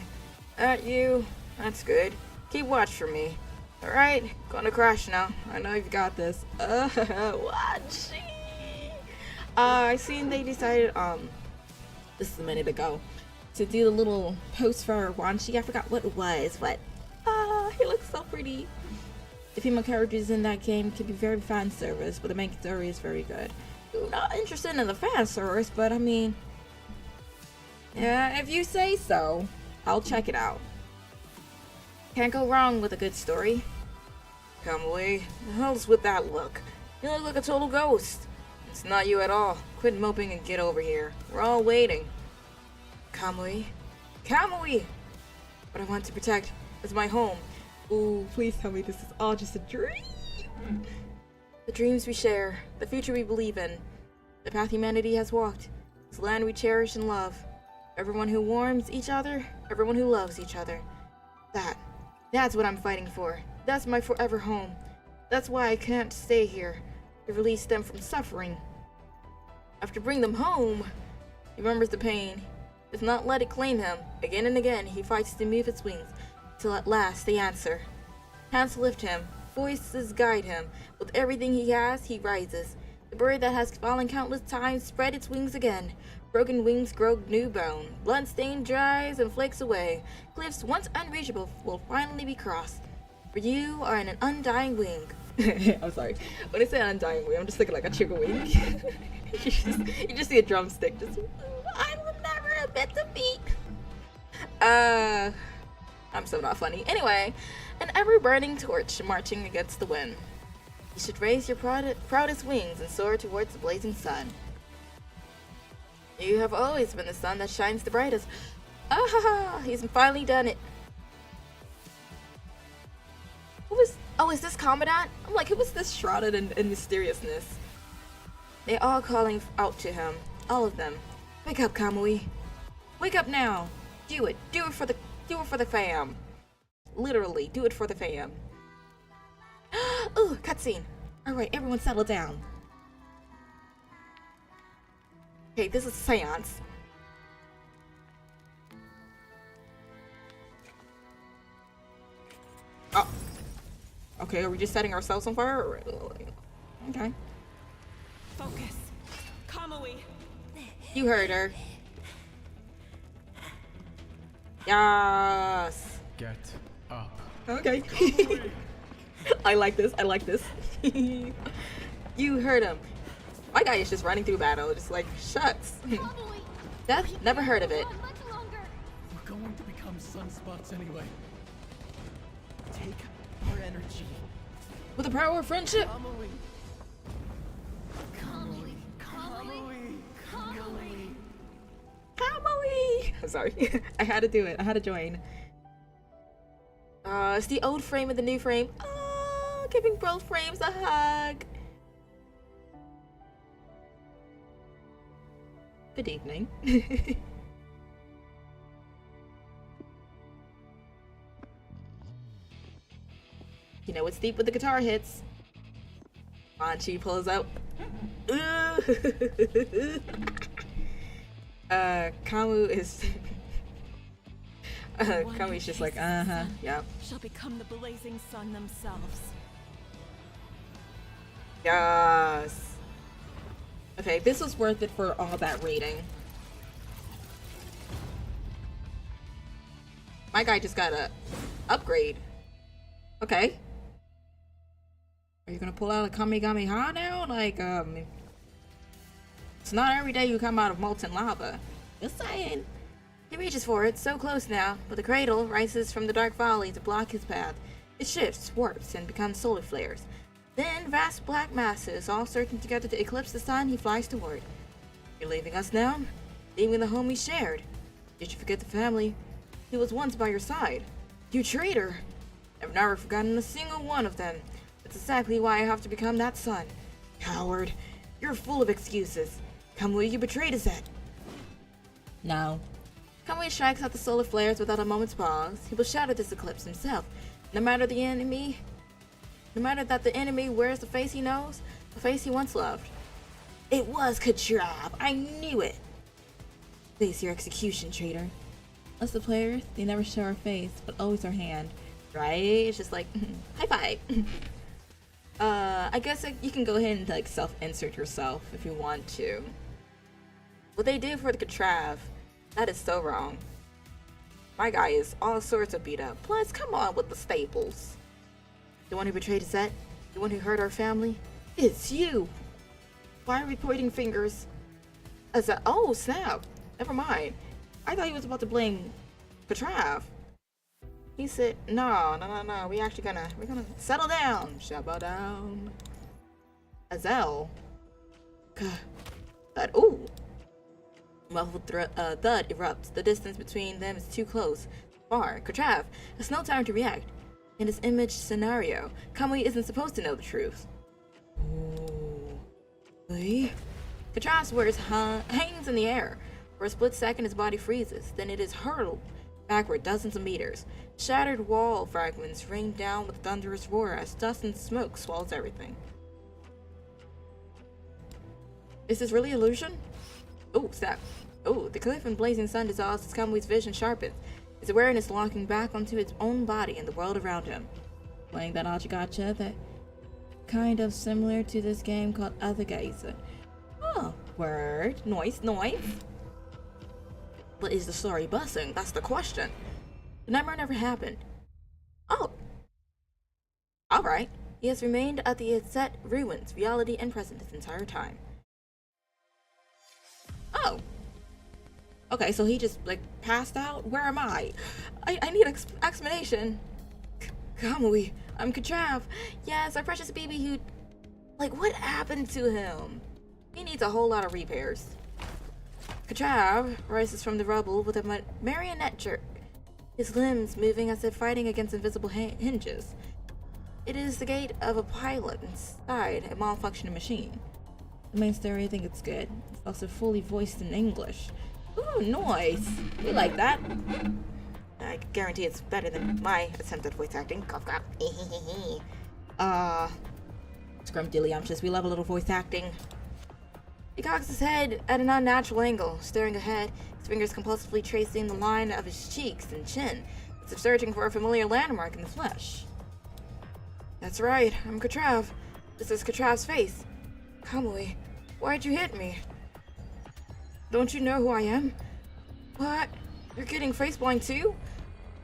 S1: that you? That's good. Keep watch for me. Alright, gonna crash now. I know you've got this. Watch. I seen they decided, this is a minute ago, to do the little post for Wanshi. I forgot what it was, but, he looks so pretty. The female characters in that game can be very fan service, but the main story is very good. I'm not interested in the fan service, but I mean, yeah, if you say so, I'll check it out. Can't go wrong with a good story. Kamui, the hell's with that look? You look like a total ghost. It's not you at all. Quit moping and get over here. We're all waiting. Kamui? Kamui! What I want to protect is my home. Ooh, please tell me this is all just a dream. The dreams we share, the future we believe in, the path humanity has walked, this land we cherish and love. Everyone who warms each other, everyone who loves each other. That's what I'm fighting for. That's my forever home. That's why I can't stay here, to release them from suffering. I have to bring them home. He remembers the pain, does not let it claim him. Again and again, he fights to move its wings, till at last they answer. Hands lift him, voices guide him. With everything he has, he rises. The bird that has fallen countless times spread its wings again. Broken wings grow new bone. Blood stain dries and flakes away. Cliffs once unreachable will finally be crossed. For you are in an undying wing. I'm sorry. When I say undying wing, I'm just thinking like a chicken wing. you just see a drumstick. Just, I will never admit defeat. I'm so not funny. Anyway, an ever-burning torch marching against the wind. You should raise your proudest wings and soar towards the blazing sun. You have always been the sun that shines the brightest. He's finally done it. Is this Commandant? I'm like, who was this shrouded in mysteriousness? They're all calling out to him. All of them. Wake up, Kamui. Wake up now. Do it. Do it for the fam. Literally, do it for the fam. Ooh, cutscene. Alright, everyone settle down. Okay, this is Seance. Oh. Okay, are we just setting ourselves on fire? Or... Okay.
S5: Focus. Kamui.
S1: You heard her. Yes.
S4: Get up.
S1: Okay. I like this. I like this. You heard him. My guy is just running through battle, just like, shucks. Death? Never heard of it.
S4: We're going to become sunspots anyway. Take our energy.
S1: With the power of friendship? Kamui! I'm sorry. I had to do it. I had to join. It's the old frame and the new frame. Oh, giving both frames a hug. Good evening. You know it's deep when the guitar hits. Manchi pulls out. Kamu is. Kamu's just like, yep.
S5: Shall become the blazing sun themselves.
S1: Yes. Okay, this was worth it for all that reading. My guy just got a upgrade. Okay. Are you gonna pull out a Kamehameha now? Like, it's not every day you come out of molten lava. Just saying. He reaches for it, so close now, but the cradle rises from the dark valley to block his path. It shifts, warps, and becomes solar flares. Then, vast black masses, all surging together to eclipse the sun, he flies toward. You're leaving us now? Leaving the home we shared? Did you forget the family who was once by your side? You traitor! I've never forgotten a single one of them. That's exactly why I have to become that son. Coward! You're full of excuses. Kamui, you betrayed Azet. No. Kamui strikes out the solar flares without a moment's pause. He will shatter this eclipse himself. No matter that the enemy wears the face he knows, the face he once loved. It was Katrav. I knew it. Face your execution, traitor. Us the players, they never show our face, but always our hand. Right? It's just like, high five. I guess you can go ahead and like self-insert yourself if you want to. What they did for the Katrav, that is so wrong. My guy is all sorts of beat up. Plus, come on with the staples. The one who betrayed Azet? The one who hurt our family? It's you! Why are we pointing fingers? Azet, oh snap! Never mind. I thought he was about to blame Katrav. He said, no, we're gonna settle down. Shabba down. Azel. Thud, ooh. Muffled thud erupts. The distance between them is too close. Far. Katrav has no time to react. In this image scenario, Kamui isn't supposed to know the truth. Ooh. Hey? Katrav's words hangs in the air. For a split second, his body freezes. Then it is hurled backward dozens of meters. Shattered wall fragments rain down with a thunderous roar as dust and smoke swallows everything. Is this really illusion? Oh, snap. Oh, the cliff and blazing sun dissolves as Kamui's vision sharpens, his awareness locking back onto its own body and the world around him. Playing that Achi-gacha that kind of similar to this game called Other Geyser. Oh, word. Noise. But is the story busting? That's the question. The nightmare never happened. Oh. Alright. He has remained at the Azet ruins, reality and present this entire time. Oh. Okay, so he just, like, passed out? Where am I? I need explanation. Kamui, I'm Katrav. Yes, our precious baby who... Like, what happened to him? He needs a whole lot of repairs. Katrav rises from the rubble with a marionette jerk, his limbs moving as if fighting against invisible hinges. It is the gait of a pilot inside a malfunctioning machine. The main story, I think it's good. It's also fully voiced in English. Ooh, noise! We like that. I guarantee it's better than my attempt at voice acting. Cough, cough. Scrumdiddlyumptious, we love a little voice acting. He cocks his head at an unnatural angle, staring ahead, his fingers compulsively tracing the line of his cheeks and chin, as if searching for a familiar landmark in the flesh. That's right, I'm Katrav. This is Katrav's face. Kamui, why'd you hit me? Don't you know who I am? What? You're getting face-blind too?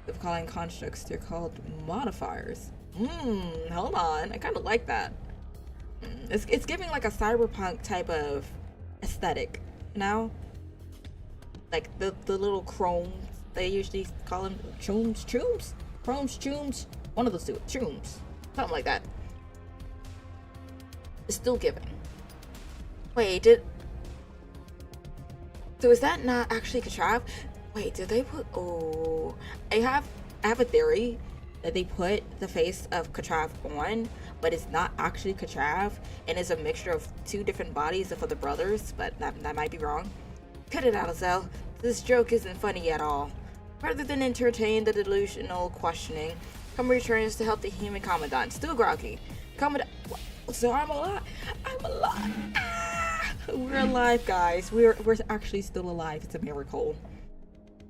S1: Of calling constructs, they're called modifiers. Hold on, I kinda like that. It's giving like a cyberpunk type of aesthetic, you know? Like the little chromes, they usually call them chromes, one of those two, chromes, something like that. It's still giving. Wait, so is that not actually Katrav? Wait, did they put, I have a theory. that they put the face of Katrav on, but it's not actually Katrav, and it's a mixture of two different bodies of the brothers, but that might be wrong. Cut it out, Azel. This joke isn't funny at all. Rather than entertain the delusional questioning, Kamui returns to help the human commandant, still groggy. Commandant, so I'm alive. I'm alive. Ah! We're alive, guys. We're actually still alive. It's a miracle.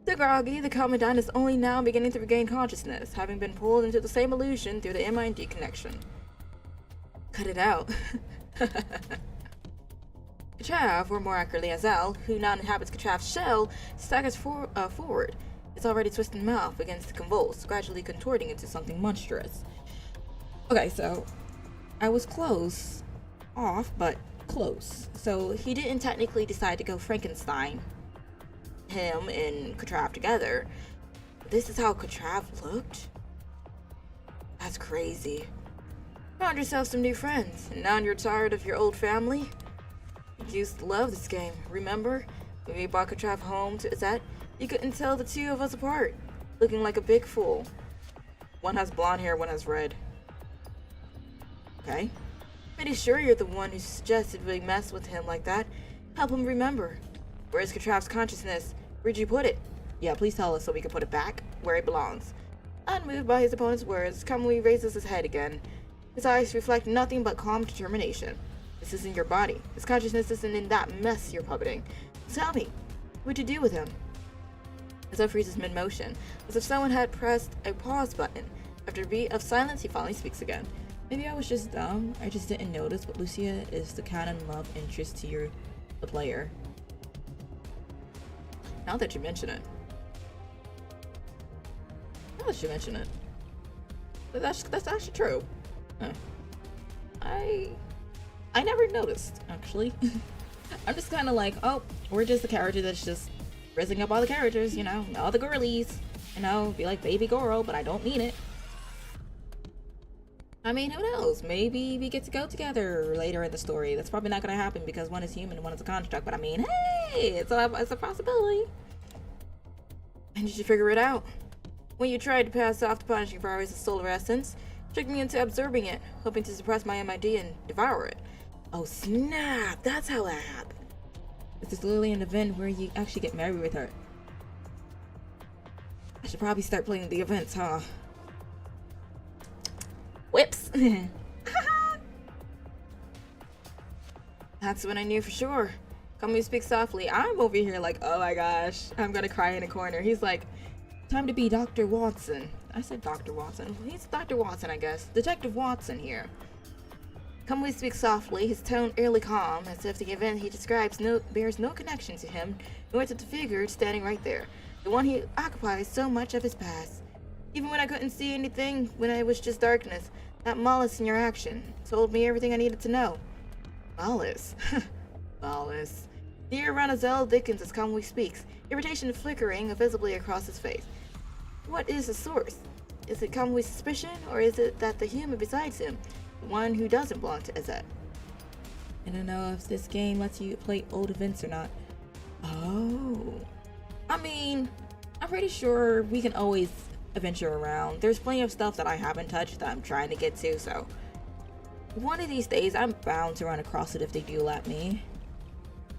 S1: The groggy, the commandant is only now beginning to regain consciousness, having been pulled into the same illusion through the MID connection. Cut it out. Katrav, or more accurately Azel, who now inhabits Katrav's shell, staggers forward. Its already twisted mouth begins to convulse, gradually contorting into something monstrous. Okay, so I was close. Off, but close. So he didn't technically decide to go Frankenstein him and Katrav together. This is how Katrav looked? That's crazy. Found yourself some new friends, and now you're tired of your old family? You used to love this game, remember? When we brought Katrav home to Izet, you couldn't tell the two of us apart, looking like a big fool. One has blonde hair, one has red. Okay. Pretty sure you're the one who suggested we mess with him like that. Help him remember. Where's Katrav's consciousness? Where'd you put it? Yeah, please tell us so we can put it back where it belongs. Unmoved by his opponent's words, Kamui raises his head again. His eyes reflect nothing but calm determination. This isn't your body. His consciousness isn't in that mess you're puppeting. Tell me, what'd you do with him? Azel freezes mid-motion, as if someone had pressed a pause button. After a beat of silence, he finally speaks again. Maybe I was just dumb. I just didn't notice, but Lucia is the canon love interest to the player. Now that you mention it. But that's actually true. Huh. I never noticed, actually. I'm just kind of like, oh, we're just a character that's just raising up all the characters, you know, all the girlies. You know, be like baby girl, but I don't mean it. I mean, who knows? Maybe we get to go together later in the story. That's probably not going to happen because one is human and one is a construct. But I mean, hey, it's a possibility. And did you figure it out? When you tried to pass off the punishing powers of solar essence, tricked me into absorbing it, hoping to suppress my MID and devour it. Oh snap! That's how that happened. This is literally an event where you actually get married with her. I should probably start playing the events, huh? Whips! That's when I knew for sure. Kamui speaks softly. I'm over here like, oh my gosh, I'm gonna cry in a corner. He's like, time to be Dr. Watson. I said Dr. Watson. He's Dr. Watson, I guess. Detective Watson here. Kamui speaks softly, his tone eerily calm, as if the event he describes bears no connection to him, nor to the figure standing right there, the one he occupies so much of his past. Even when I couldn't see anything, when it was just darkness, that malice in your action told me everything I needed to know. Malice? Malice. The ear around Azel thickens as Kamui speaks, irritation flickering visibly across his face. What is the source? Is it Kamui's suspicion, or is it that the human besides him, the one who doesn't belong to Izet? I don't know if this game lets you play old events or not. Oh. I mean, I'm pretty sure we can always adventure around. There's plenty of stuff that I haven't touched that I'm trying to get to, so one of these days I'm bound to run across it if they do let me.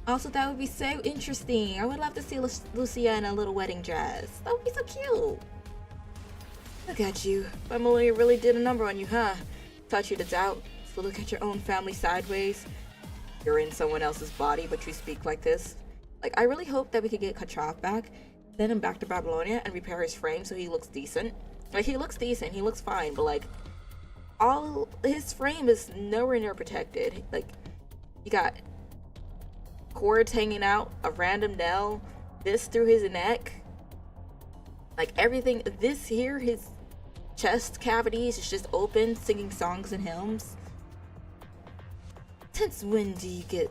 S1: Also, that would be so interesting. I would love to see Lucia in a little wedding dress. That would be so cute. Look at you. Emily really did a number on you, huh? Taught you to doubt, to look at your own family sideways. You're in someone else's body, but you speak like this. Like, I really hope that we could get Katrav back, send him back to Babylonia, and repair his frame so he looks decent. Like, he looks decent, he looks fine, but like, all his frame is nowhere near protected. Like, you got cords hanging out, a random nail, this through his neck. Like, everything, this here, his chest cavities is just open, singing songs and hymns. Since when do you get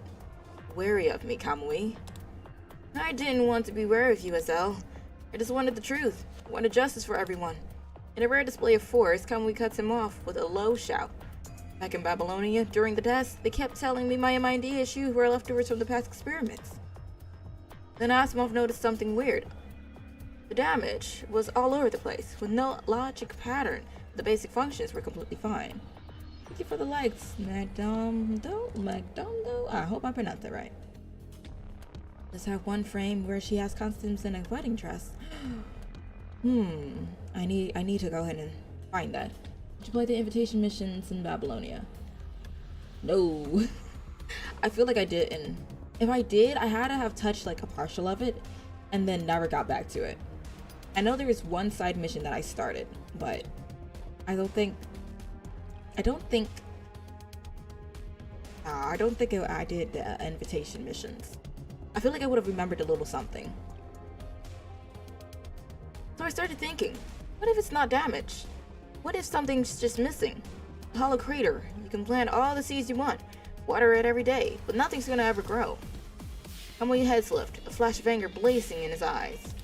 S1: wary of me, Kamui? I didn't want to be wary of you, Azel. I just wanted the truth. I wanted justice for everyone. In a rare display of force, Kamui cuts him off with a low shout. Back in Babylonia, during the test, they kept telling me my MID issues were leftovers from the past experiments. Then Asimov noticed something weird. The damage was all over the place, with no logic pattern. The basic functions were completely fine. Thank you for the likes, Magdondo. I hope I pronounced that right. Let's have one frame where she has costumes and a wedding dress. I need to go ahead and find that. Did you play the invitation missions in Babylonia? No. I feel like I didn't. If I did, I had to have touched like a partial of it and then never got back to it. I know there was one side mission that I started, but I don't think I did the invitation missions. I feel like I would have remembered a little something. So I started thinking, what if it's not damaged? What if something's just missing? A hollow crater. You can plant all the seeds you want, water it every day, but nothing's gonna ever grow. Kamui's head lift, a flash of anger blazing in his eyes.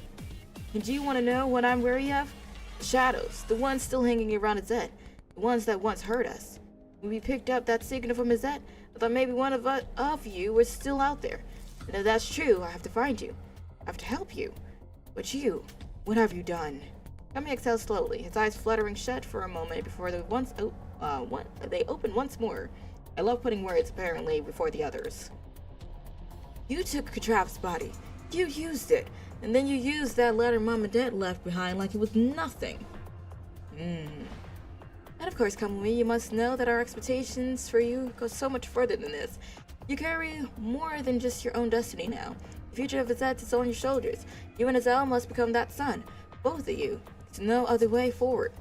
S1: And do you want to know what I'm wary of? The shadows, the ones still hanging around Izette, the ones that once hurt us. When we picked up that signal from Izette, I thought maybe one of you was still out there. And if that's true, I have to find you. I have to help you. But you, what have you done? Kamui exhaled slowly, his eyes fluttering shut for a moment before they opened once more. I love putting words, apparently, before the others. You took Katrap's body. You used it. And then you used that letter Mom and Dad left behind like it was nothing. And of course, Kamui, you must know that our expectations for you go so much further than this. You carry more than just your own destiny now. The future of Izette is on your shoulders. You and Azel must become that son. Both of you. There's no other way forward.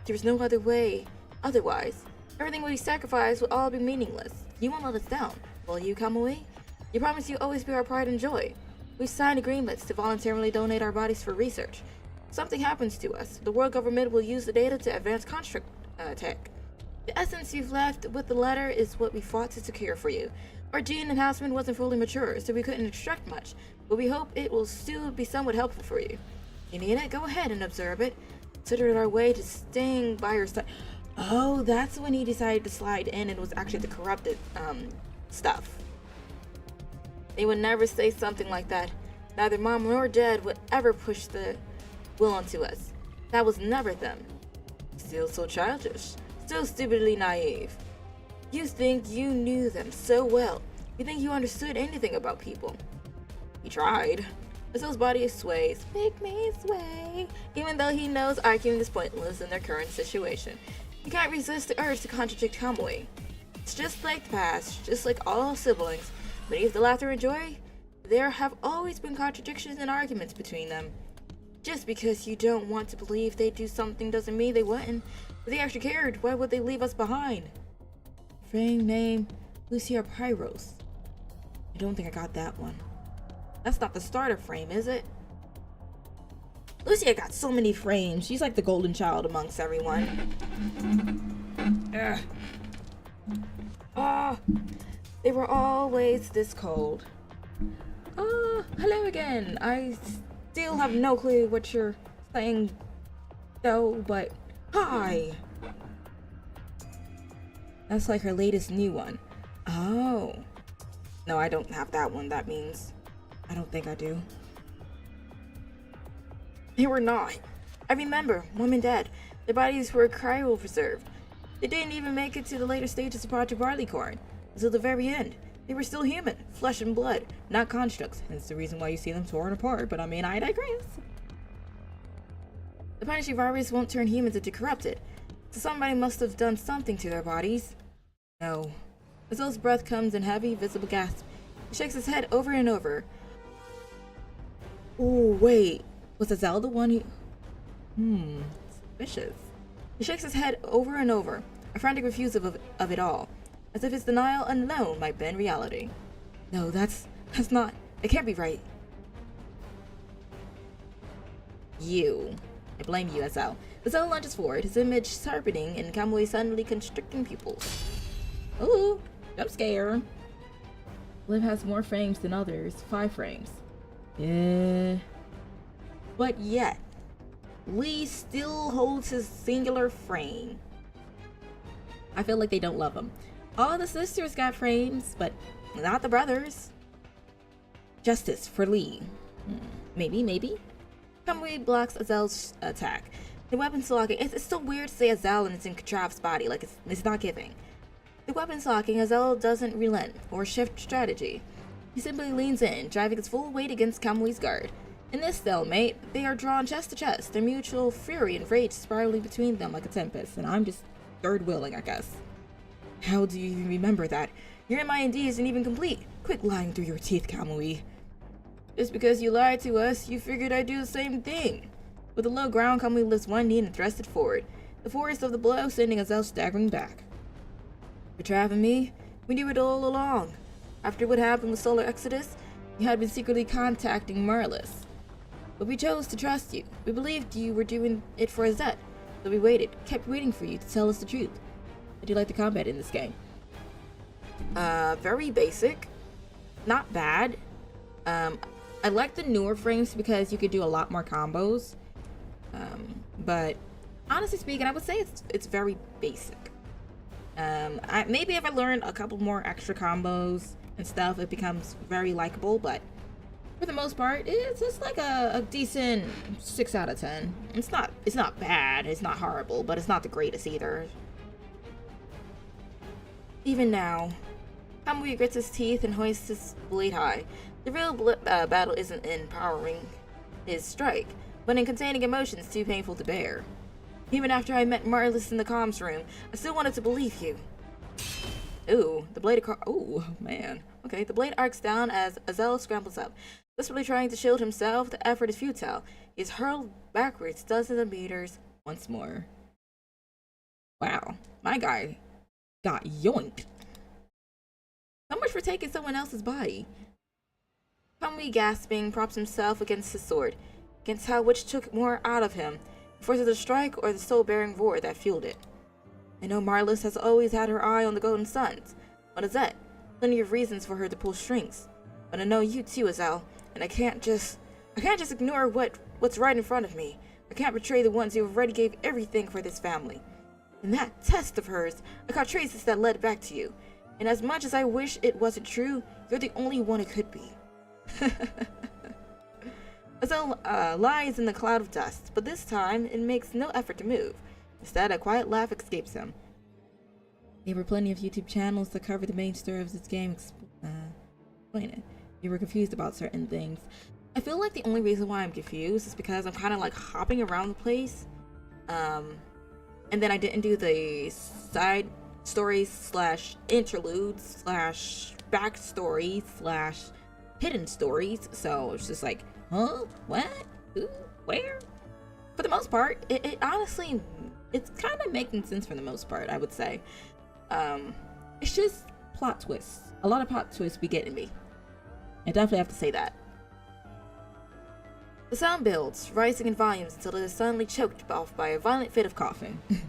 S1: There's no other way. Otherwise, everything we sacrifice will all be meaningless. You won't let us down, will you, Kamui? You promise you'll always be our pride and joy. We've signed agreements to voluntarily donate our bodies for research. If something happens to us, the world government will use the data to advance construct tech. The essence you've left with the letter is what we fought to secure for you. Our gene enhancement wasn't fully mature, so we couldn't extract much, but we hope it will still be somewhat helpful for you. If you need it, go ahead and observe it. Consider it our way to staying by your side. Oh, that's when he decided to slide in and was actually the corrupted stuff. They would never say something like that. Neither Mom nor Dad would ever push the will onto us. That was never them. Still so childish. Still stupidly naive. You think you knew them so well. You think you understood anything about people. He tried. Azel's body sways. Make me sway. Even though he knows arguing is pointless in their current situation. He can't resist the urge to contradict Kamui. It's just like the past, just like all siblings. Beneath the laughter and joy, there have always been contradictions and arguments between them. Just because you don't want to believe they'd do something doesn't mean they wouldn't. If they actually cared, why would they leave us behind? Frame name, Lucia Pyros. I don't think I got that one. That's not the starter frame, is it? Lucia got so many frames. She's like the golden child amongst everyone. They were always this cold. Hello again. I still have no clue what you're saying, though, but hi. That's like her latest new one. Oh. No, I don't have that one. That means I don't think I do. They were not. I remember, Mom and Dad. Their bodies were cryopreserved. They didn't even make it to the later stages of Project Barleycorn. Until the very end. They were still human, flesh and blood, not constructs. Hence the reason why you see them torn apart, but I mean, I digress. The Punisher virus won't turn humans into corrupted, so somebody must have done something to their bodies. No. Azel's breath comes in heavy, visible gasps. He shakes his head over and over. Oh, wait. Was Azel the one who... Suspicious. He shakes his head over and over, a frantic refusal of it all. As if his denial alone might bend reality. No, that's not... It can't be right. You. I blame you, Azel. Azel lunges forward, his image sharpening and Kamui suddenly constricting pupils. Ooh, jump scare. Liv has more frames than others. 5 frames. Yeah. But yet, Lee still holds his singular frame. I feel like they don't love him. All the sisters got frames, but not the brothers. Justice for Lee. Maybe. Kamui blocks Azel's attack. The weapon's locking. It's so weird to say Azel and it's in Contrav's body, like it's not giving. The weapon's locking, Azel doesn't relent or shift strategy. He simply leans in, driving his full weight against Kamui's guard. In this stalemate, they are drawn chest to chest, their mutual fury and rage spiraling between them like a tempest, and I'm just third wheeling, I guess. How do you even remember that? Your MIND isn't even complete. Quit lying through your teeth, Kamui. Just because you lied to us, you figured I'd do the same thing. With a low ground, Kamui lifts one knee and thrusts it forward, the force of the blow sending Azel staggering back. For Trav and me, we knew it all along. After what happened with Solar Exodus, you had been secretly contacting Marlis. But we chose to trust you. We believed you were doing it for Azet. So we waited, kept waiting for you to tell us the truth. How do you like the combat in this game? Very basic. Not bad. I like the newer frames because you could do a lot more combos. But honestly speaking, I would say it's very basic. Maybe if I learn a couple more extra combos and stuff, it becomes very likable, but for the most part, it's just like a decent 6 out of 10. It's not bad, it's not horrible, but it's not the greatest either. Even now, Kamui grits his teeth and hoists his blade high. The real battle isn't in powering his strike, but in containing emotions too painful to bear. Even after I met Marlis in the comms room, I still wanted to believe you. Ooh, the blade ooh, man. Okay, the blade arcs down as Azel scrambles up. Desperately trying to shield himself, the effort is futile. He is hurled backwards dozens of meters once more. Wow, my guy got yoinked. So much for taking someone else's body. Kamui, gasping, props himself against his sword. Can't tell which took more out of him, the force of the strike or the soul-bearing roar that fueled it. I know Marlis has always had her eye on the Golden Suns. What is that? Plenty of reasons for her to pull strings. But I know you too, Azel, and I can't just ignore what's right in front of me. I can't betray the ones who already gave everything for this family. In that test of hers, I caught traces that led back to you. And as much as I wish it wasn't true, you're the only one it could be. Azel lies in the cloud of dust, but this time it makes no effort to move. Instead, a quiet laugh escapes him. There were plenty of YouTube channels that covered the main story of this game. Explain it. You were confused about certain things. I feel like the only reason why I'm confused is because I'm kind of like hopping around the place. And then I didn't do the side stories slash interludes slash backstory slash hidden stories. So it's just like, huh? What? Who? Where? For the most part, it honestly, it's kind of making sense for the most part, I would say. It's just plot twists. A lot of plot twists be getting me. I definitely have to say that. The sound builds, rising in volumes until it is suddenly choked off by a violent fit of coughing. It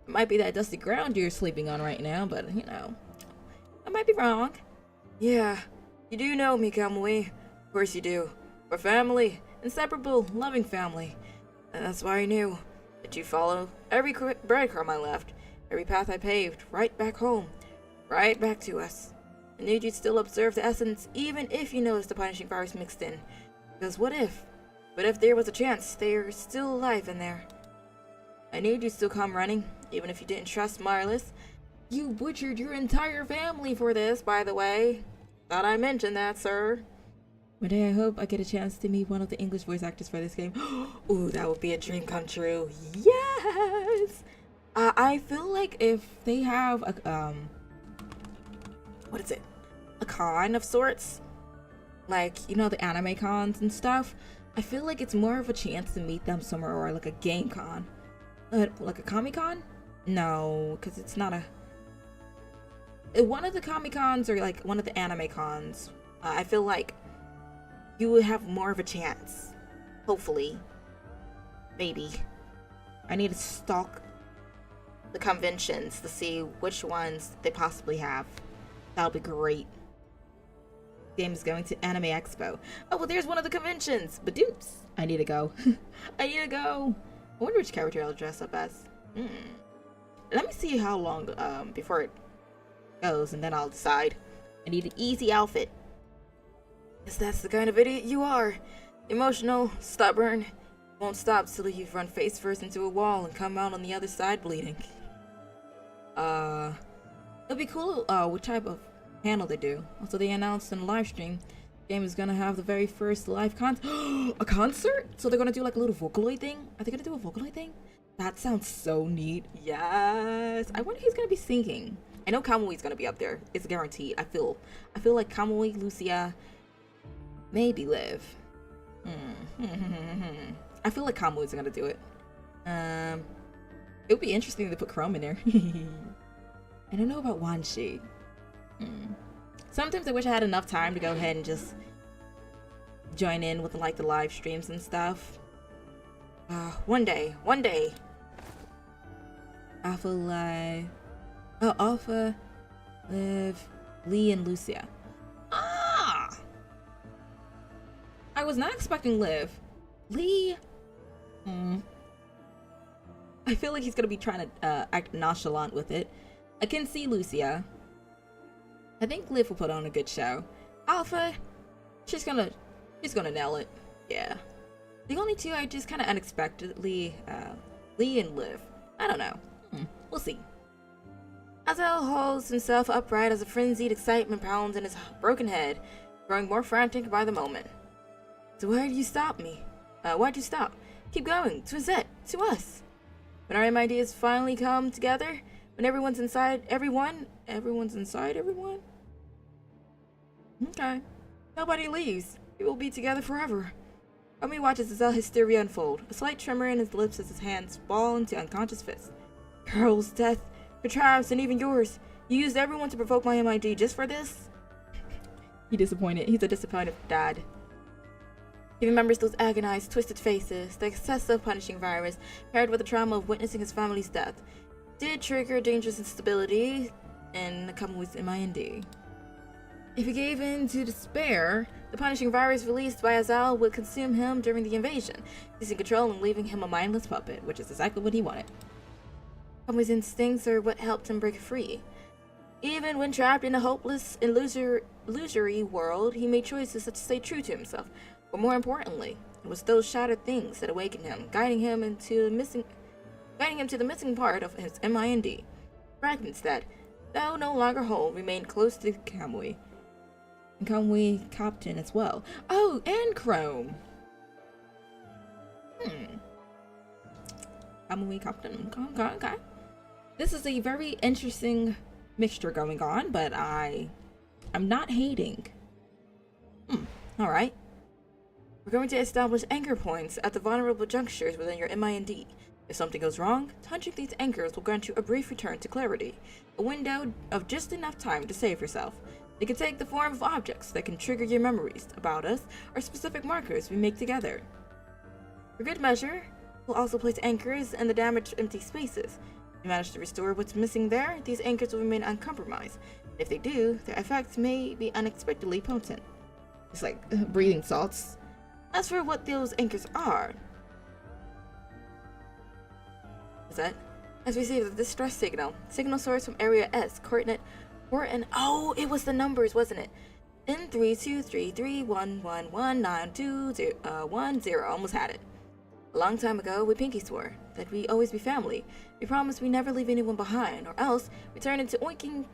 S1: might be that dusty ground you're sleeping on right now, but you know, I might be wrong. Yeah, you do know me, Kamui. Of course you do. We're family, inseparable, loving family. And that's why I knew that you'd follow every breadcrumb I left, every path I paved, right back home, right back to us. I knew you'd still observe the essence, even if you noticed the punishing virus mixed in. Because what if there was a chance they're still alive in there? I knew you'd still come running, even if you didn't trust Marlis. You butchered your entire family for this, by the way. Thought I mentioned that, sir. One day I hope I get a chance to meet one of the English voice actors for this game. Ooh, that would be a dream come true. Yes! I feel like if they have a, what is it? A con of sorts? Like, you know, the anime cons and stuff? I feel like it's more of a chance to meet them somewhere, or like a game con. Like a Comic-Con? No, because it's not a... One of the Comic-Cons or like one of the anime cons, I feel like you would have more of a chance. Hopefully. Maybe. I need to stalk the conventions to see which ones they possibly have. That'll be great. Game is going to Anime Expo. Oh, well, there's one of the conventions. But dupes. I need to go. I need to go. I wonder which character I'll dress up as. Let me see how long before it goes, and then I'll decide. I need an easy outfit. Guess that's the kind of idiot you are. Emotional, stubborn, won't stop till you run face first into a wall and come out on the other side bleeding. It'll be cool what type of panel they do. Also, they announced in a live stream the game is gonna have the very first live a concert? So they're gonna do like a little Vocaloid thing? Are they gonna do a Vocaloid thing? That sounds so neat. Yes. I wonder who's gonna be singing. I know Kamui's gonna be up there. It's guaranteed. I feel like Kamui, Lucia, maybe Liv. I feel like Kamui's gonna do it. It would be interesting to put Chrome in there. I don't know about Wanshi. Sometimes I wish I had enough time to go ahead and just join in with like the live streams and stuff. One day. Alpha Live. Oh, Alpha, Liv, Lee, and Lucia. I was not expecting Liv. Lee. I feel like he's gonna be trying to act nonchalant with it. I can see Lucia. I think Liv will put on a good show. Alpha, she's gonna nail it. Yeah. The only two I just kind of unexpectedly, Lee and Liv. I don't know. We'll see. Azel holds himself upright as a frenzied excitement pounds in his broken head, growing more frantic by the moment. So why did you stop me? Why'd you stop? Keep going. To Zet. To us. When our ideas finally come together, when everyone's inside everyone? Okay. Nobody leaves. We will be together forever. Omi watches Azel hysteria unfold, a slight tremor in his lips as his hands fall into unconscious fists. Carol's death, her triumphs, and even yours. You used everyone to provoke my MID just for this? He's a disappointed dad. He remembers those agonized, twisted faces, the excessive punishing virus, paired with the trauma of witnessing his family's death, did trigger dangerous instability in Kamui's MIND. If he gave in to despair, the punishing virus released by Azel would consume him during the invasion, seizing control and leaving him a mindless puppet, which is exactly what he wanted. Kamui's instincts are what helped him break free. Even when trapped in a hopeless, illusory world, he made choices to stay true to himself. But more importantly, it was those shattered things that awakened him, guiding him to the missing part of his MIND. Fragments that, though no longer whole, remained close to Kamui. And Kamui Captain as well. Oh, and Chrome. Kamui Captain. Okay. This is a very interesting mixture going on, but I'm not hating. Alright. We're going to establish anchor points at the vulnerable junctures within your MIND. If something goes wrong, touching these anchors will grant you a brief return to clarity, a window of just enough time to save yourself. They can take the form of objects that can trigger your memories about us, or specific markers we make together. For good measure, we'll also place anchors in the damaged empty spaces. If you manage to restore what's missing there, these anchors will remain uncompromised. If they do, their effects may be unexpectedly potent. It's like breathing salts. As for what those anchors are, has received a distress signal. Signal source from Area S, coordinate 4 and oh, it was the numbers, wasn't it? N32331119210. Almost had it. A long time ago, we pinky swore that we always be family. We promised we never leave anyone behind, or else we turn into oinking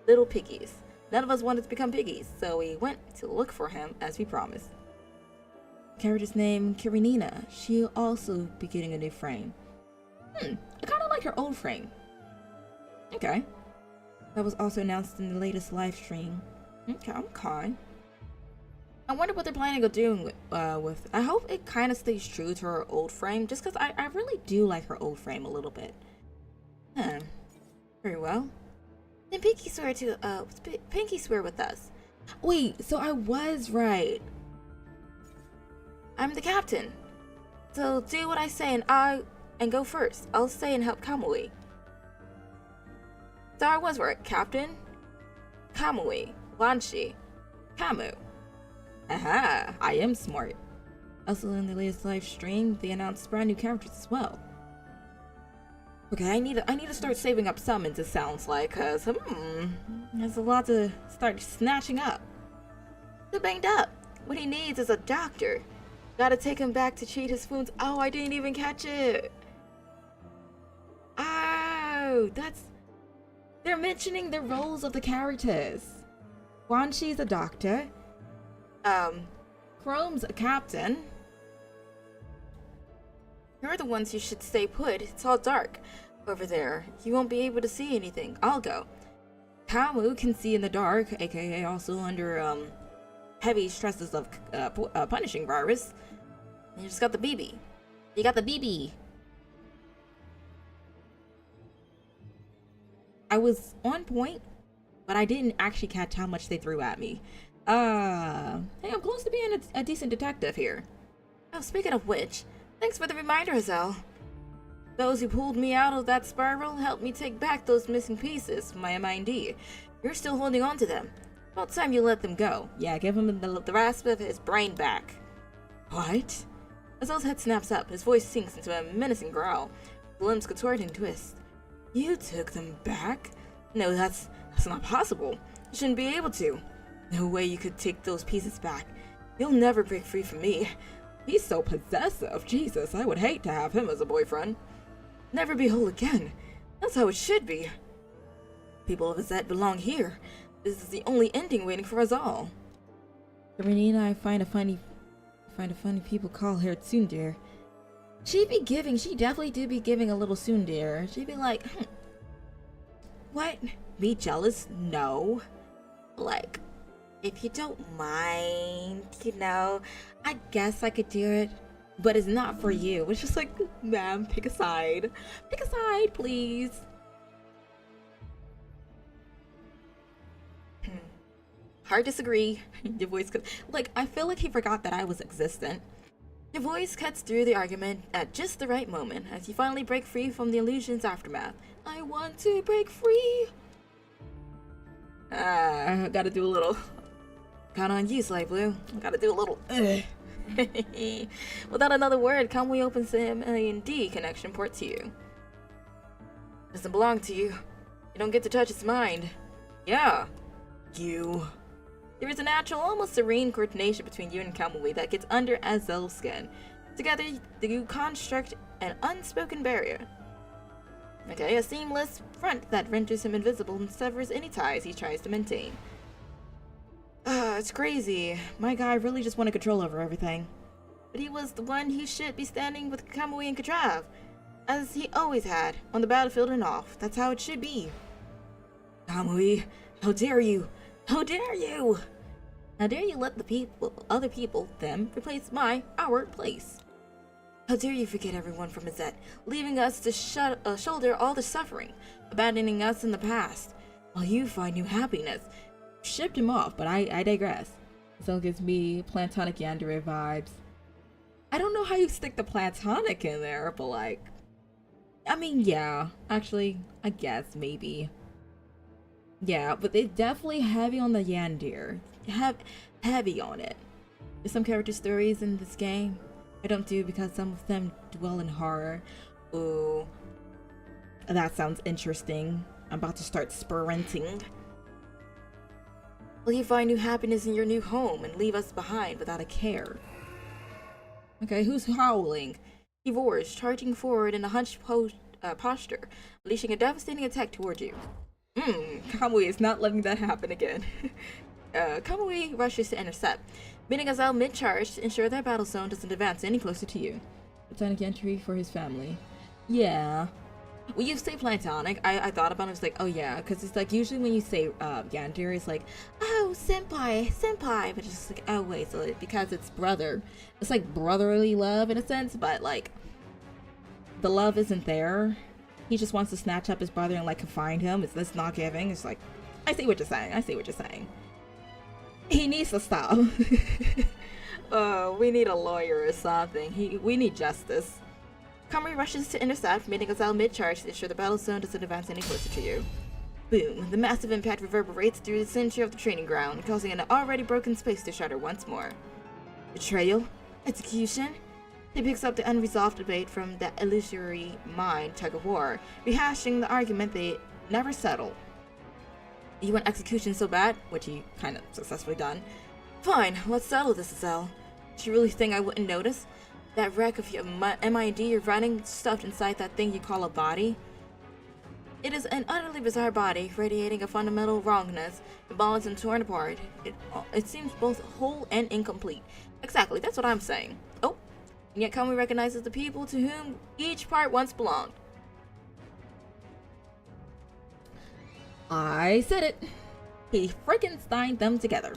S1: little piggies. None of us wanted to become piggies, so we went to look for him as we promised. Character's name, Kirinina. She'll also be getting a new frame. I kind of like her old frame. Okay. That was also announced in the latest live stream. Okay. I wonder what they're planning on doing with. I hope it kind of stays true to her old frame, just because I really do like her old frame a little bit. Very well. Then Pinky swear with us. Wait, so I was right. I'm the captain. So do what I say and go first. I'll stay and help Kamui. So I was right, Captain. Kamui, Wanshi, Kamu. Aha, I am smart. Also in the latest live stream, they announced brand new characters as well. Okay, I need to start saving up summons, it sounds like, cause there's a lot to start snatching up. He's banged up. What he needs is a doctor. Gotta take him back to treat his wounds. Oh, I didn't even catch it. Oh, they're mentioning the roles of the characters. Quan Chi's a doctor. Chrome's a captain. You're the ones who should stay put. It's all dark over there. You won't be able to see anything. I'll go. Kamu can see in the dark, aka also under heavy stresses of punishing virus. You just got the BB. You got the BB. I was on point, but I didn't actually catch how much they threw at me. Hey, I'm close to being a decent detective here. Oh, speaking of which, thanks for the reminder, Hazel. Those who pulled me out of that spiral helped me take back those missing pieces, my MIND. You're still holding on to them. About time you let them go. Yeah, give him the rest of his brain back. What? Hazel's head snaps up, his voice sinks into a menacing growl. His limbs contort and twist. You took them back? No, that's not possible. You shouldn't be able to. No way you could take those pieces back. You'll never break free from me. He's so possessive. Jesus, I would hate to have him as a boyfriend. Never be whole again. That's how it should be. People of Azet belong here. This is the only ending waiting for us all. Renina, I find a funny people call her tsundere. She definitely do be giving a little tsundere. She'd be like, what? Be jealous? No. Like, if you don't mind, I guess I could do it. But it's not for you. It's just like, ma'am, pick a side. Pick a side, please. Hard disagree. Your voice cuts. Like, I feel like he forgot that I was existent. Your voice cuts through the argument at just the right moment as you finally break free from the illusion's aftermath. I want to break free. Gotta do a little. Count on you, Sly Blue. Gotta do a little. Without another word, Kamui opens the MIND connection port to you. Doesn't belong to you. You don't get to touch its mind. Yeah. You. There is a natural, almost serene coordination between you and Kamui that gets under Azel's skin. Together, you construct an unspoken barrier. Okay, a seamless front that renders him invisible and severs any ties he tries to maintain. It's crazy. My guy really just wanted control over everything. But he was the one who should be standing with Kamui and Katrav, as he always had, on the battlefield and off. That's how it should be. Kamui, how dare you? How dare you? How dare you let the other people, them, replace our place? How dare you forget everyone from Azet, leaving us to shoulder all the suffering, abandoning us in the past, while you find new happiness. Shipped him off, but I digress. So it gives me platonic yandere vibes. I don't know how you stick the platonic in there, but like, I mean, yeah, actually, I guess, maybe. Yeah, but they're definitely heavy on the yandere. Heavy on it. There's some character stories in this game I don't do because some of them dwell in horror. Ooh, that sounds interesting. I'm about to start sprinting. Will you find new happiness in your new home and leave us behind without a care? Okay, who's howling? He roars, charging forward in a hunched posture, unleashing a devastating attack toward you. Kamui is not letting that happen again. Kamui rushes to intercept, meeting Azel mid-charge to ensure their battle zone doesn't advance any closer to you. Platonic entry for his family. Yeah. When you say platonic, I thought about it, I was like, oh yeah, because it's like, usually when you say yandere, it's like, oh, senpai, but it's just like, oh wait, so because it's brother, it's like brotherly love in a sense, but like, the love isn't there. He just wants to snatch up his brother and like confine him. It's this not giving. It's like, I see what you're saying. He needs to stop. We need a lawyer or something. We need justice. Kamui rushes to intercept, meeting Azel mid-charge to ensure the battle zone doesn't advance any closer to you. Boom! The massive impact reverberates through the center of the training ground, causing an already broken space to shatter once more. Betrayal? Execution? He picks up the unresolved debate from that illusory mind tug-of-war, rehashing the argument they never settled. You want execution so bad? Which he kind of successfully done. Fine, let's settle this, Azel. Do you really think I wouldn't notice? That wreck of your MID you're running stuffed inside that thing you call a body? It is an utterly bizarre body, radiating a fundamental wrongness, imbalanced and torn apart. It seems both whole and incomplete. Exactly, that's what I'm saying. Oh, and yet Kamui recognizes the people to whom each part once belonged. I said it. He Frankensteined them together.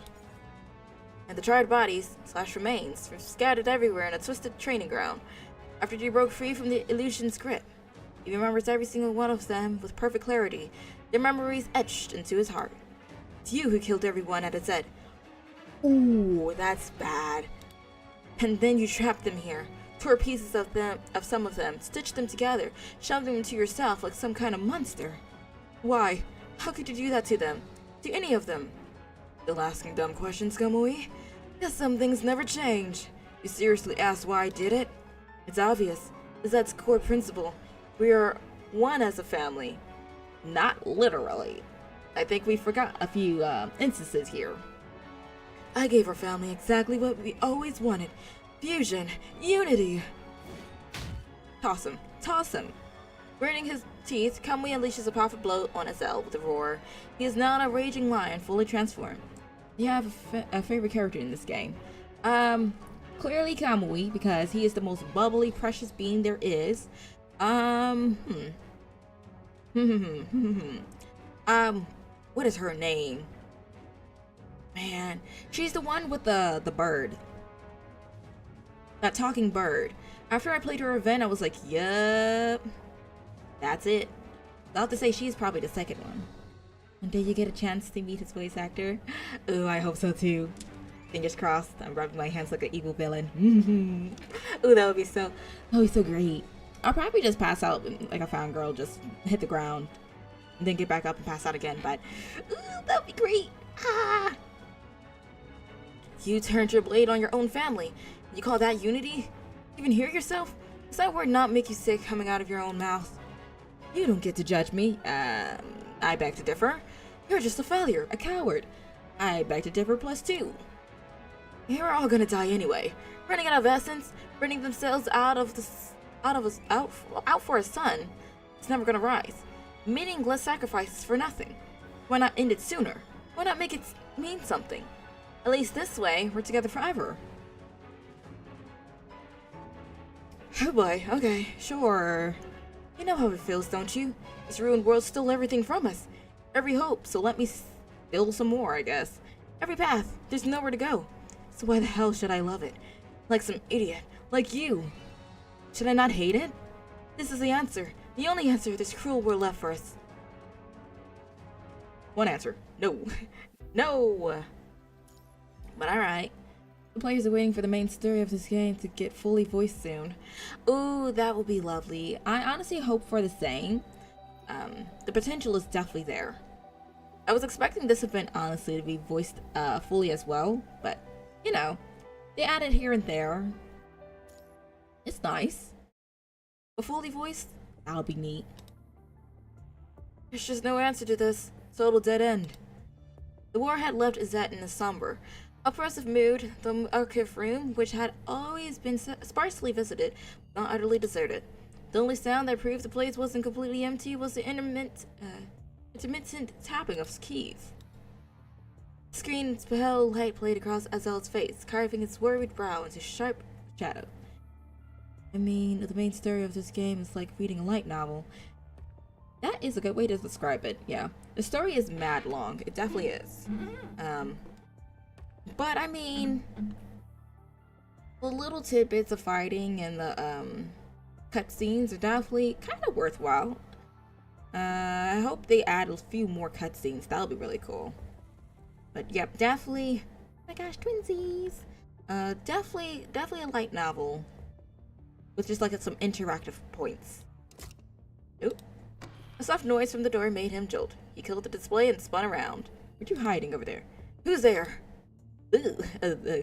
S1: And the charred bodies / remains were scattered everywhere in a twisted training ground. After he broke free from the illusion's grip, he remembers every single one of them with perfect clarity, their memories etched into his heart. It's you who killed everyone at its head. Ooh, that's bad. And then you trapped them here, tore pieces of some of them, stitched them together, shoved them into yourself like some kind of monster. Why? How could you do that to them? To any of them? Still asking dumb questions, Kamui? Guess some things never change. You seriously asked why I did it? It's obvious. It's that core principle. We are one as a family. Not literally. I think we forgot a few instances here. I gave our family exactly what we always wanted. Fusion. Unity. Toss him. Toss him. Burning his teeth, Kamui unleashes a powerful blow on Azel with a roar. He is now a raging lion, fully transformed. You have a favorite character in this game. Clearly Kamui, because he is the most bubbly, precious being there is. What is her name? Man, she's the one with the bird. That talking bird. After I played her event, I was like, yup. That's it. I'll have to say she's probably the second one. One day you get a chance to meet his voice actor. Ooh, I hope so too. Fingers crossed. I'm rubbing my hands like an evil villain. Ooh, that would be so great. I'll probably just pass out like a fangirl, just hit the ground, and then get back up and pass out again, but ooh, that would be great. Ah! You turned your blade on your own family. You call that unity? Even hear yourself? Does that word not make you sick coming out of your own mouth? You don't get to judge me. I beg to differ. You're just a failure, a coward. I beg to differ +2. You're all gonna die anyway. Running out of essence, burning themselves out for a son. It's never gonna rise. Meaningless sacrifices for nothing. Why not end it sooner? Why not make it mean something? At least this way, we're together forever. Oh boy, okay, sure. You know how it feels, don't you? This ruined world stole everything from us. Every hope, so let me steal some more, I guess. Every path, there's nowhere to go. So why the hell should I love it? Like some idiot, like you. Should I not hate it? This is the answer. The only answer this cruel world left for us. One answer. No. No! But alright. The players are waiting for the main story of this game to get fully voiced soon. Ooh, that will be lovely. I honestly hope for the same. The potential is definitely there. I was expecting this event honestly to be voiced fully as well, but you know, they added here and there. It's nice. But fully voiced, that'll be neat. There's just no answer to this. Total dead end. The war had left Izette in a somber, oppressive mood. The archive room, which had always been sparsely visited, not utterly deserted. The only sound that proved the place wasn't completely empty was the intermittent tapping of keys. The screen's pale light played across Azel's face, carving its worried brow into sharp shadow. I mean, the main story of this game is like reading a light novel. That is a good way to describe it, yeah. The story is mad long, it definitely is. But I mean, the little tidbits of fighting and the cutscenes are definitely kind of worthwhile. I hope they add a few more cutscenes, that'll be really cool. But yep, definitely, oh my gosh, twinsies! Definitely a light novel. With just like some interactive points. Oop. A soft noise from the door made him jolt. He killed the display and spun around. What you hiding over there? Who's there? Ooh,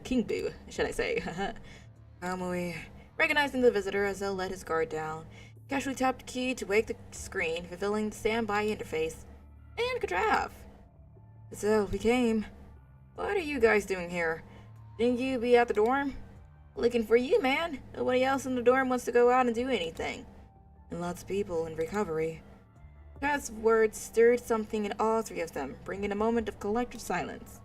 S1: King Boo, should I say. Kamui. Recognizing the visitor, Azel let his guard down. Casually tapped the key to wake the screen, revealing the standby interface. And Kadrav. Azel, we came. What are you guys doing here? Didn't you be at the dorm? Looking for you, man. Nobody else in the dorm wants to go out and do anything. And lots of people in recovery. Scott's words stirred something in all three of them, bringing a moment of collective silence.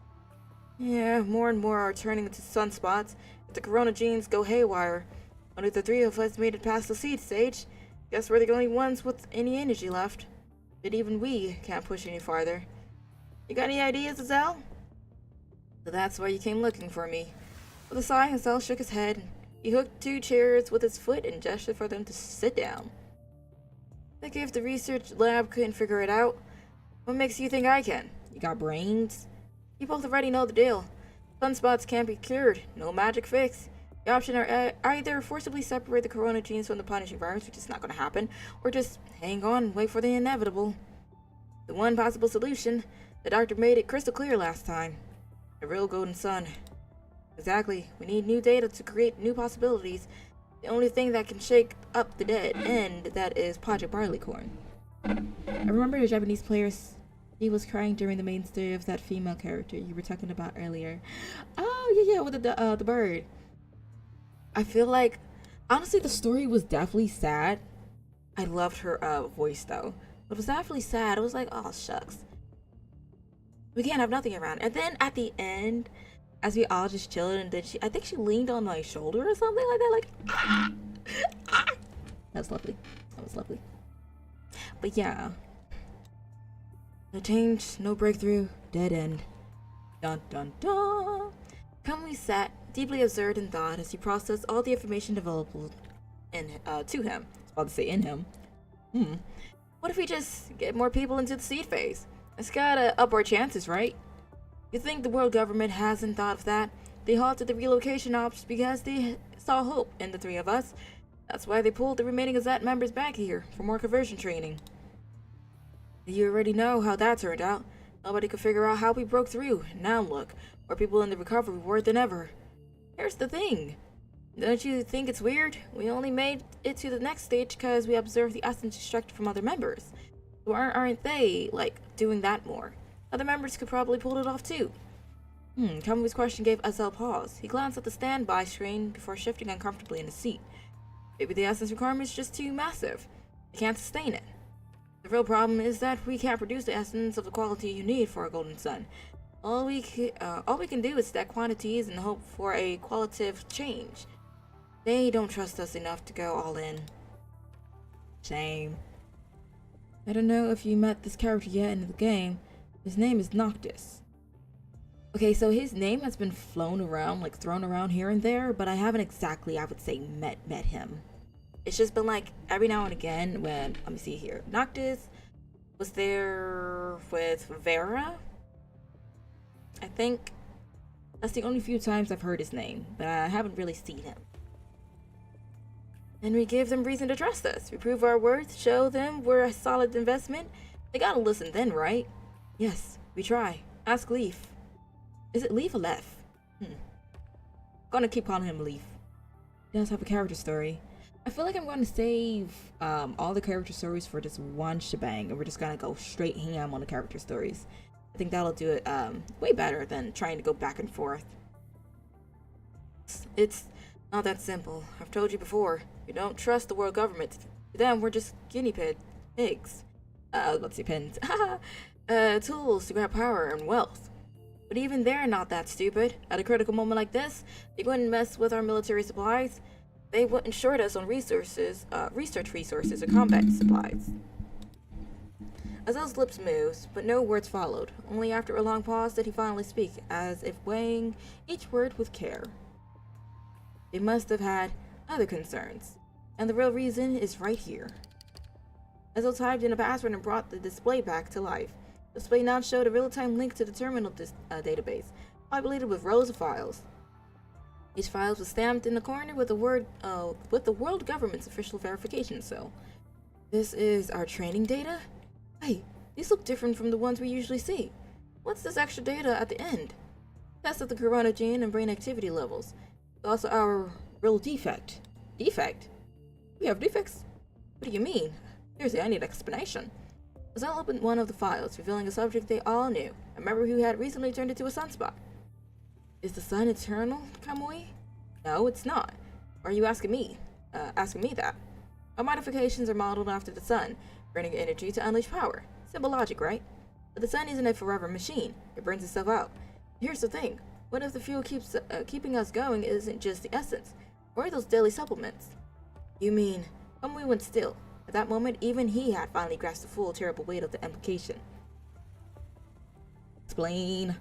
S1: Yeah, more and more are turning into sunspots. If the corona genes go haywire, only the three of us made it past the seed stage. Guess we're the only ones with any energy left. But even we can't push any farther. You got any ideas, Azel? So that's why you came looking for me. With a sigh, Azel shook his head. He hooked 2 chairs with his foot and gestured for them to sit down. Like if the research lab couldn't figure it out, what makes you think I can? You got brains? You both already know the deal. Sunspots can't be cured. No magic fix. The option are either forcibly separate the corona genes from the punishing virus, which is not going to happen, or just hang on and wait for the inevitable. The one possible solution, the doctor made it crystal clear last time. A real golden sun. Exactly. We need new data to create new possibilities. The only thing that can shake up the dead end, that is Project Barleycorn. I remember the Japanese players. He was crying during the main story of that female character you were talking about earlier. Oh, yeah, with the bird. I feel like, honestly, the story was definitely sad. I loved her voice, though. But it was definitely sad. It was like, oh, shucks. We can't have nothing around. And then at the end, as we all just chilled, and then I think she leaned on my shoulder or something like that, like, ah, ah. That was lovely. That was lovely. But yeah. No change, no breakthrough, dead end. Dun dun dun. Kamui sat, deeply absorbed in thought as he processed all the information available to him. I was about to say in him. What if we just get more people into the seed phase? It's gotta up our chances, right? You think the world government hasn't thought of that? They halted the relocation ops because they saw hope in the three of us. That's why they pulled the remaining Gazette members back here for more conversion training. You already know how that turned out. Nobody could figure out how we broke through. Now look, more people in the recovery ward than ever. Here's the thing. Don't you think it's weird? We only made it to the next stage because we observed the essence extracted from other members. So aren't they, like, doing that more? Other members could probably pull it off too. Kamui's question gave Azel pause. He glanced at the standby screen before shifting uncomfortably in his seat. Maybe the essence requirement is just too massive. They can't sustain it. The real problem is that we can't produce the essence of the quality you need for a golden sun. All we can do is stack quantities and hope for a qualitative change. They don't trust us enough to go all in. Shame. I don't know if you met this character yet in the game. His name is Noctis. Okay, so his name has been thrown around here and there, but I haven't exactly, I would say, met him. It's just been like every now and again when, let me see here. Noctis was there with Vera. I think that's the only few times I've heard his name, but I haven't really seen him. And we give them reason to trust us. We prove our worth, show them we're a solid investment. They gotta listen then, right? Yes, we try. Ask Leaf. Is it Leaf or Lef? Gonna keep calling him Leaf. He does have a character story. I feel like I'm going to save all the character stories for just one shebang, and we're just gonna go straight ham on the character stories. I think that'll do it way better than trying to go back and forth. It's not that simple. I've told you before. We don't trust the world government. To them, we're just guinea pigs. I was about to say pins. Tools to grab power and wealth. But even they're not that stupid. At a critical moment like this, they wouldn't mess with our military supplies. They wouldn't short us on resources, research resources, or combat supplies. Azel's lips moved, but no words followed. Only after a long pause did he finally speak, as if weighing each word with care. They must have had other concerns, and the real reason is right here. Azel typed in a password and brought the display back to life. The display now showed a real-time link to the terminal database, populated with rows of files. Each file was stamped in the corner with the world government's official verification seal. This is our training data? Hey, these look different from the ones we usually see. What's this extra data at the end? Test of the corona gene and brain activity levels. It's also our real defect. Defect? We have defects? What do you mean? Seriously, I need an explanation. Azel opened one of the files, revealing a subject they all knew, a member who had recently turned into a sunspot. Is the sun eternal, Kamui? No, it's not. Or are you asking me? Asking me that? Our modifications are modeled after the sun, burning energy to unleash power. Simple logic, right? But the sun isn't a forever machine. It burns itself out. Here's the thing. What if the fuel keeping us going isn't just the essence? Or are those daily supplements? You mean, Kamui went still. At that moment, even he had finally grasped the full terrible weight of the implication. Explain.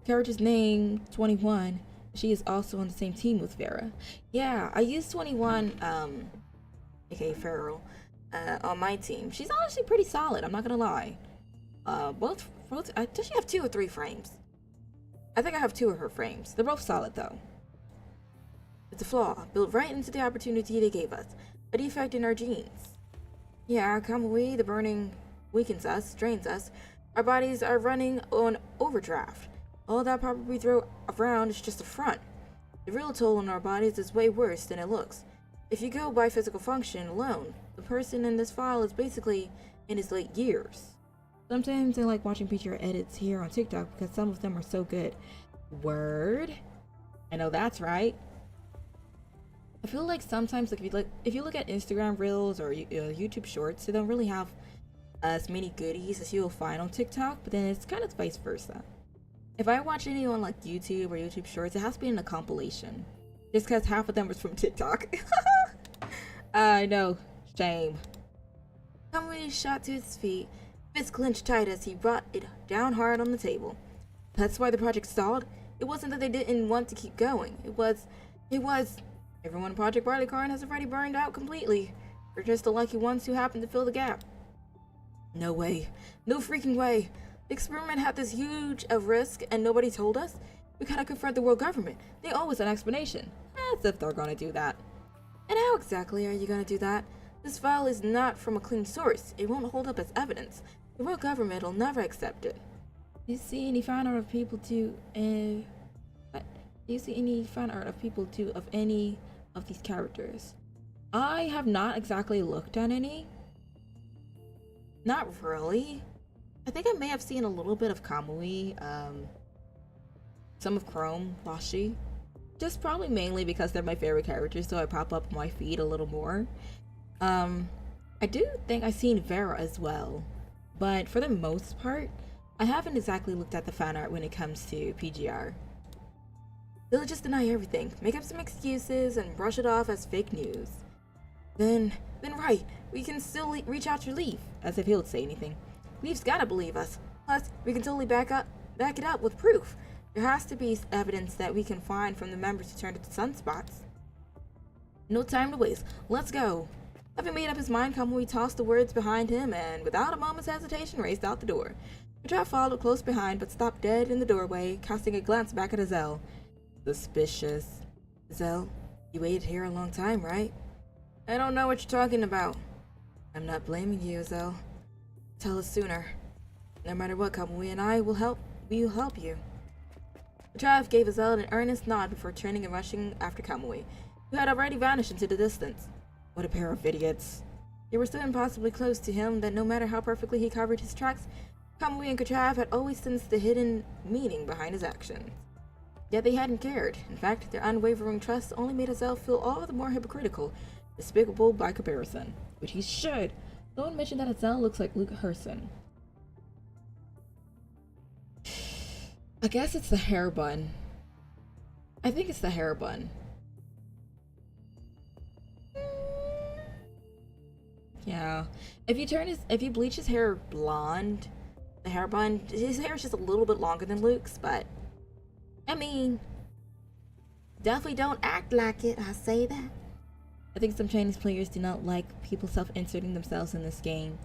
S1: Character's name, 21. She is also on the same team with Vera. Yeah, I used 21, aka Farrell, on my team. She's honestly pretty solid, I'm not gonna lie. Both, does she have 2 or 3 frames? I think I have 2 of her frames. They're both solid though. It's a flaw, built right into the opportunity they gave us. A defect in our genes. Yeah, Kamui, the burning weakens us, drains us. Our bodies are running on overdraft. All that power we throw around is just a front. The real toll on our bodies is way worse than it looks. If you go by physical function alone, the person in this file is basically in his late years. Sometimes I like watching PTR edits here on TikTok because some of them are so good. Word? I know that's right. I feel like sometimes if you look at Instagram Reels or YouTube Shorts, they don't really have as many goodies as you'll find on TikTok, but then it's kind of vice versa. If I watch any on like YouTube or YouTube Shorts, it has to be in a compilation. Just because half of them is from TikTok. I know. Shame. Kamui shot to his feet, fist clenched tight as he brought it down hard on the table. That's why the project stalled? It wasn't that they didn't want to keep going. It was... Everyone in Project Barleycorn has already burned out completely. We're just the lucky ones who happen to fill the gap. No way. No freaking way. The experiment had this huge of risk and nobody told us? We gotta confront the world government. They owe us an explanation. As if they're gonna do that. And how exactly are you gonna do that? This file is not from a clean source. It won't hold up as evidence. The world government will never accept it. Do you see any fan art of people do of any of these characters? I have not exactly looked at any. Not really. I think I may have seen a little bit of Kamui, some of Chrome, Lashi. Just probably mainly because they're my favorite characters, so I pop up on my feed a little more. I do think I've seen Vera as well, but for the most part, I haven't exactly looked at the fan art when it comes to PGR. They'll just deny everything, make up some excuses, and brush it off as fake news. Then right, we can still reach out to Leaf, as if he'll say anything. Leaf's gotta believe us. Plus, we can totally back it up with proof. There has to be evidence that we can find from the members who turned into sunspots. No time to waste. Let's go. Having made up his mind, Kamui tossed the words behind him and, without a moment's hesitation, raced out the door. Rajat followed close behind, but stopped dead in the doorway, casting a glance back at Azel. Suspicious. Azel, you waited here a long time, right? I don't know what you're talking about. I'm not blaming you, Azel. Tell us sooner. No matter what, Kamui and I will help. We will help you. Rajat gave Azel an earnest nod before turning and rushing after Kamui, who had already vanished into the distance. What a pair of idiots. They were so impossibly close to him that no matter how perfectly he covered his tracks, Kamui and Kachav had always sensed the hidden meaning behind his actions. Yet they hadn't cared. In fact, their unwavering trust only made Azel feel all the more hypocritical, despicable by comparison. Which he should. Someone mentioned that Azel looks like Luke Herson. I guess it's the hair bun. I think it's the hair bun. Yeah. If you bleach his hair blonde, the hair bun, his hair is just a little bit longer than Luke's, but I mean, definitely don't act like it, I say that. I think some Chinese players do not like people self-inserting themselves in this game.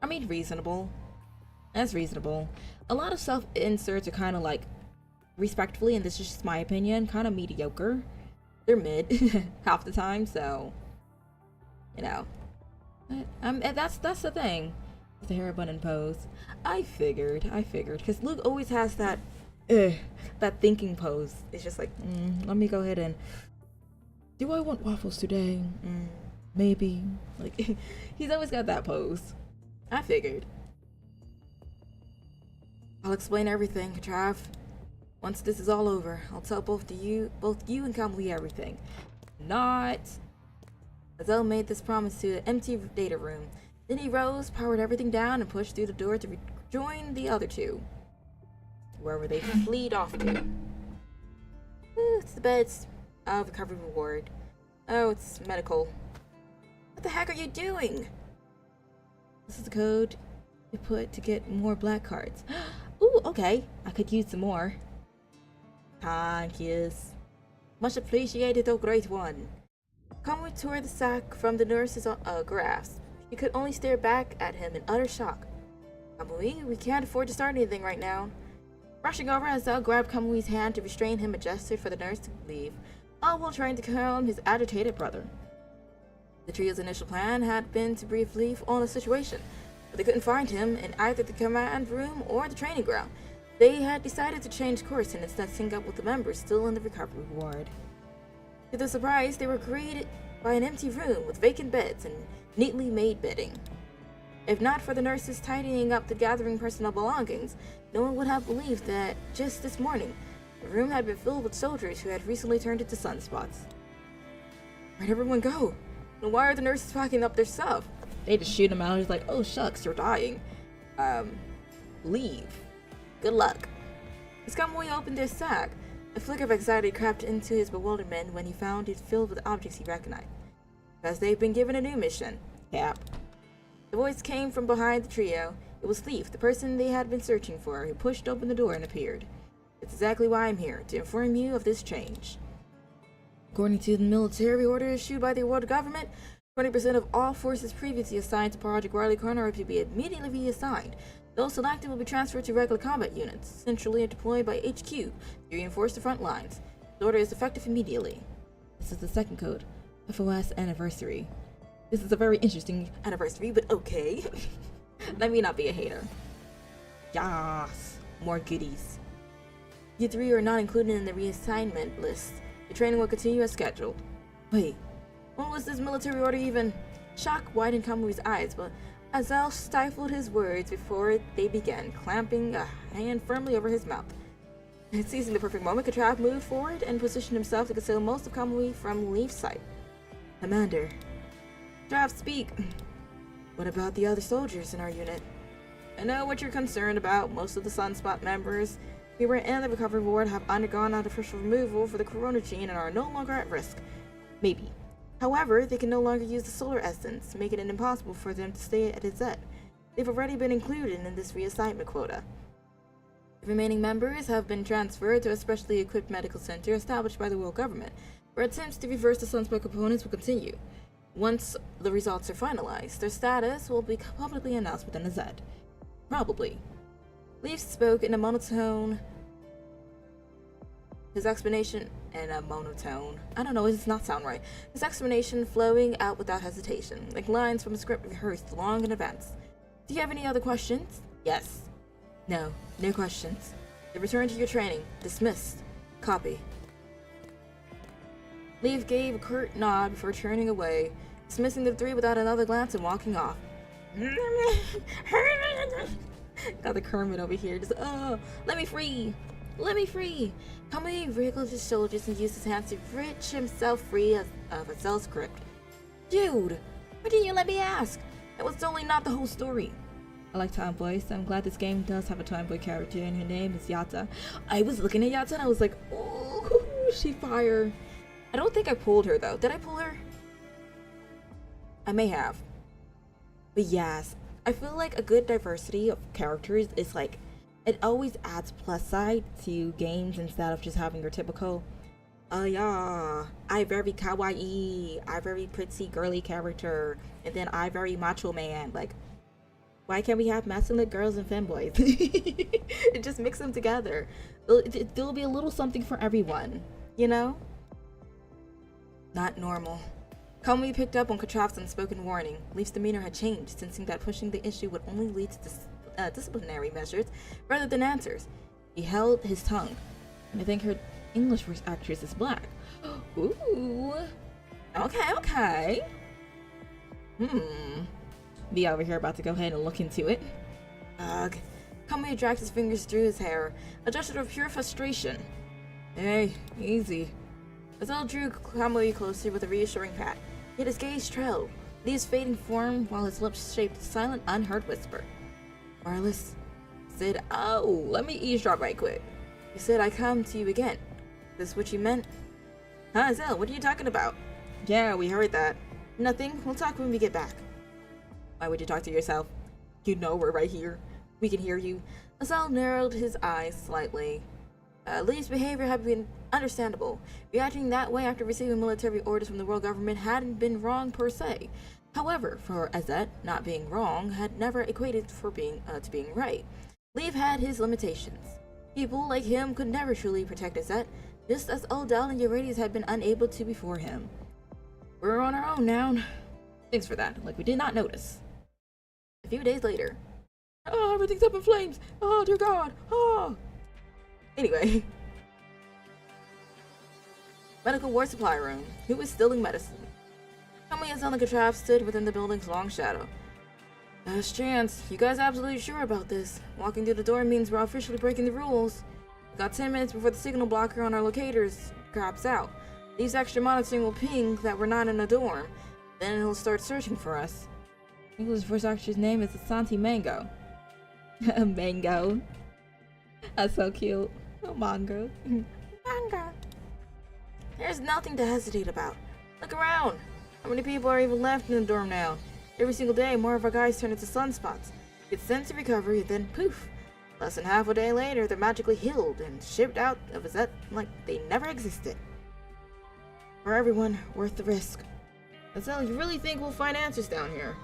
S1: I mean, reasonable. That's reasonable. A lot of self-inserts are kind of like, respectfully, and this is just my opinion, kind of mediocre. They're mid half the time, so, you know. That's the thing. The hair bun and pose. I figured, because Luke always has that thinking pose. It's just like, let me go ahead and, do I want waffles today? Maybe. Like, he's always got that pose. I figured. I'll explain everything, Trav. Once this is all over, I'll tell both you and Kamui everything. Not. Azel made this promise to the empty data room. Then he rose, powered everything down, and pushed through the door to rejoin the other two. Wherever they fleed off to. It's the beds. Oh, recovery reward. Oh, it's medical. What the heck are you doing? This is the code you put to get more black cards. Ooh, okay. I could use some more. Thank yous. Much appreciated, oh great one. Kamui tore the sack from the nurse's grasp. She could only stare back at him in utter shock. Kamui, we can't afford to start anything right now. Rushing over, Azel grabbed Kamui's hand to restrain him and gestured for the nurse to leave, all while trying to calm his agitated brother. The trio's initial plan had been to brief Leaf on the situation, but they couldn't find him in either the command room or the training ground. They had decided to change course and instead sync up with the members still in the recovery ward. To their surprise, they were greeted by an empty room with vacant beds and neatly made bedding. If not for the nurses tidying up the gathering personal belongings, no one would have believed that just this morning, the room had been filled with soldiers who had recently turned into sunspots. Where'd everyone go? And why are the nurses packing up their stuff? They just shoot them out. It's like, oh shucks, you're dying. Leave. Good luck. As Kamui opened their sack, a flicker of anxiety crept into his bewilderment when he found it filled with objects he recognized. Because they've been given a new mission. Cap. The voice came from behind the trio. It was Leaf, the person they had been searching for, who pushed open the door and appeared. It's exactly why I'm here, to inform you of this change. According to the military order issued by the world government, 20% of all forces previously assigned to Project Riley Corner are to be immediately reassigned. Those selected will be transferred to regular combat units, centrally deployed by HQ to reinforce the front lines. The order is effective immediately. This is the second code, FOS Anniversary. This is a very interesting anniversary, but okay. Let me not be a hater. Yas, more goodies. You three are not included in the reassignment list. The training will continue as scheduled. Wait, when was this military order even? Shock widened Kamui's eyes, but Azel stifled his words before they began, clamping a hand firmly over his mouth. Seizing the perfect moment, Katrav moved forward and positioned himself to conceal most of Kamui from Leaf's sight. Commander. Katrav, speak. What about the other soldiers in our unit? I know what you're concerned about. Most of the Sunspot members who were in the recovery ward have undergone artificial removal for the corona gene and are no longer at risk. Maybe. However, they can no longer use the solar essence, making it impossible for them to stay at Izet. They've already been included in this reassignment quota. The remaining members have been transferred to a specially equipped medical center established by the world government, where attempts to reverse the Sunspot components will continue. Once the results are finalized, their status will be publicly announced within Izet. Probably. Leaf spoke in a monotone. His explanation in a monotone. I don't know, it does not sound right. His explanation flowing out without hesitation, like lines from a script rehearsed long in advance. Do you have any other questions? Yes. No, no questions. Then return to your training. Dismissed. Copy. Leaf gave a curt nod before turning away, dismissing the three without another glance and walking off. Got the Kermit over here, just, let me free! Let me free! Kamui wriggled his shoulders and used his hands to wrench himself free of a cell script. Dude, why didn't you let me ask? That was totally not the whole story. I like Tomboy, so I'm glad this game does have a Tomboy character, and her name is Yata. I was looking at Yata and I was like, oh, she fire. I don't think I pulled her though. Did I pull her? I may have. But yes, I feel like a good diversity of characters is like, it always adds plus side to games instead of just having your typical, oh yeah, I very kawaii, I very pretty girly character, and then I very macho man. Like, why can't we have masculine girls and femboys? It just mix them together. There'll be a little something for everyone, you know? Not normal. Kamui picked up on Katrav's unspoken warning. Leaf's demeanor had changed, sensing that pushing the issue would only lead to disciplinary measures rather than answers. He held his tongue. And I think her English voice actress is black. Ooh. Okay. Be over here about to go ahead and look into it. Ugh. Kamui dragged his fingers through his hair, a gesture of pure frustration. Hey, easy. Azel drew Kamui closer with a reassuring pat. Yet his gaze trailed, Lee's fading form while his lips shaped a silent, unheard whisper. Marlis said, oh, let me eavesdrop right quick. You said I come to you again. Is this what you meant? Huh, Azel, what are you talking about? Yeah, we heard that. Nothing. We'll talk when we get back. Why would you talk to yourself? You know we're right here. We can hear you. Azel narrowed his eyes slightly. Lee's behavior had been understandable. Reacting that way after receiving military orders from the world government hadn't been wrong per se. However, for Azet, not being wrong had never equated to being right. Lee had his limitations. People like him could never truly protect Azet, just as Odell and Eurydice had been unable to before him. We're on our own now. Thanks for that, like we did not notice. A few days later. Oh, everything's up in flames! Oh, dear God! Oh! Anyway. Medical ward supply room. Who was stealing medicine? Kamui and Zelnigatrap stood within the building's long shadow. Chance, you guys absolutely sure about this? Walking through the door means we're officially breaking the rules. We got 10 minutes before the signal blocker on our locators craps out. These extra monitoring will ping that we're not in a dorm. Then it'll start searching for us. English voice actor's name is Asante Mango. Mango. That's so cute. Oh, Mango. Mango. There's nothing to hesitate about. Look around. How many people are even left in the dorm now? Every single day, more of our guys turn into sunspots. Get sent to recovery, then poof. Less than half a day later, they're magically healed and shipped out of Azet like they never existed. For everyone, worth the risk. Azel, you really think we'll find answers down here?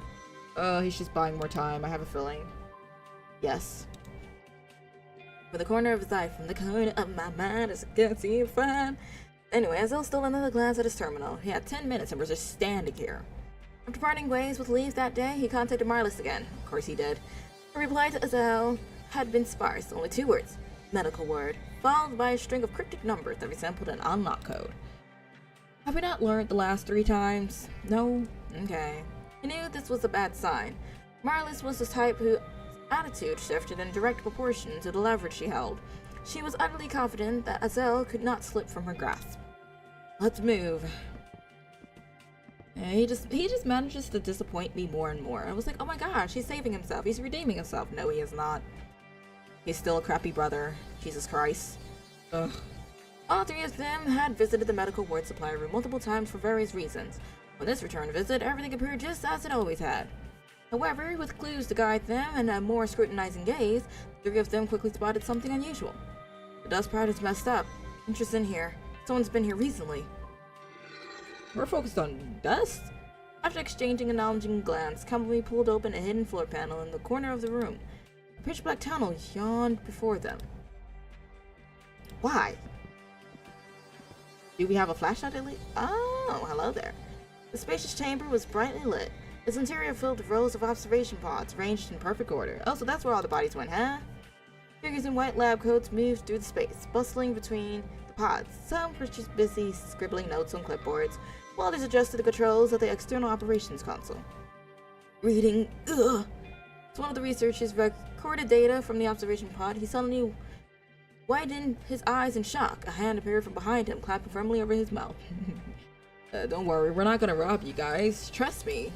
S1: He's just buying more time, I have a feeling. Yes. From the corner of his eye, from the corner of my mind, as I can see it fine. Anyway, Azel stole another glance at his terminal. He had 10 minutes and was just standing here. After parting ways with Leaf that day, he contacted Marlis again. Of course he did. The reply to Azel had been sparse, only 2 words. Medical word, followed by a string of cryptic numbers that resembled an unlock code. Have we not learned the last 3 times? No? Okay. He knew this was a bad sign. Marlis was the type whose attitude shifted in direct proportion to the leverage she held. She was utterly confident that Azel could not slip from her grasp. Let's move. Yeah, he just manages to disappoint me more and more. I was like, oh my gosh, he's saving himself. He's redeeming himself. No, he is not. He's still a crappy brother. Jesus Christ. Ugh. All 3 of them had visited the medical ward supply room multiple times for various reasons. On this return visit, everything appeared just as it always had. However, with clues to guide them and a more scrutinizing gaze, the 3 of them quickly spotted something unusual. The dust part is messed up. Interest in here. Someone's been here recently. We're focused on dust? After exchanging a knowledging glance, Kamui pulled open a hidden floor panel in the corner of the room. A pitch-black tunnel yawned before them. Why? Do we have a flashlight at least? Oh, hello there. The spacious chamber was brightly lit. Its interior filled with rows of observation pods, ranged in perfect order. Oh, so that's where all the bodies went, huh? Figures in white lab coats moved through the space, bustling between the pods. Some were just busy scribbling notes on clipboards, while others adjusted the controls of the external operations console. Reading, ugh! As one of the researchers recorded data from the observation pod, he suddenly widened his eyes in shock. A hand appeared from behind him, clapping firmly over his mouth. Don't worry, we're not gonna rob you guys. Trust me.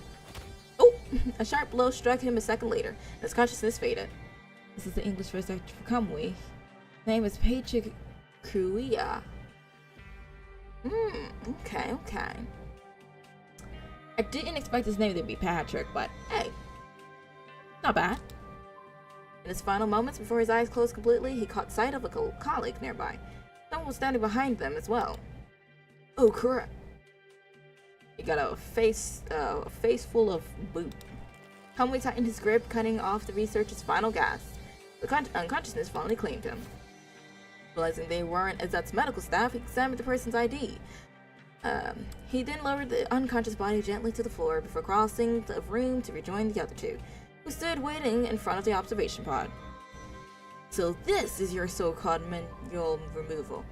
S1: Oh! A sharp blow struck him a second later, and his consciousness faded. This is the English voice actor for Kamui. His name is Patrick Kuya. Okay. I didn't expect his name to be Patrick, but hey, not bad. In his final moments before his eyes closed completely, he caught sight of a colleague nearby. Someone was standing behind them as well. Oh, correct. He got a face full of boot. Kamui tightened his grip, cutting off the researcher's final gasp. The unconsciousness finally claimed him. Realizing they weren't Azet's medical staff, he examined the person's ID. He then lowered the unconscious body gently to the floor before crossing the room to rejoin the other 2, who stood waiting in front of the observation pod. So this is your so-called manual removal.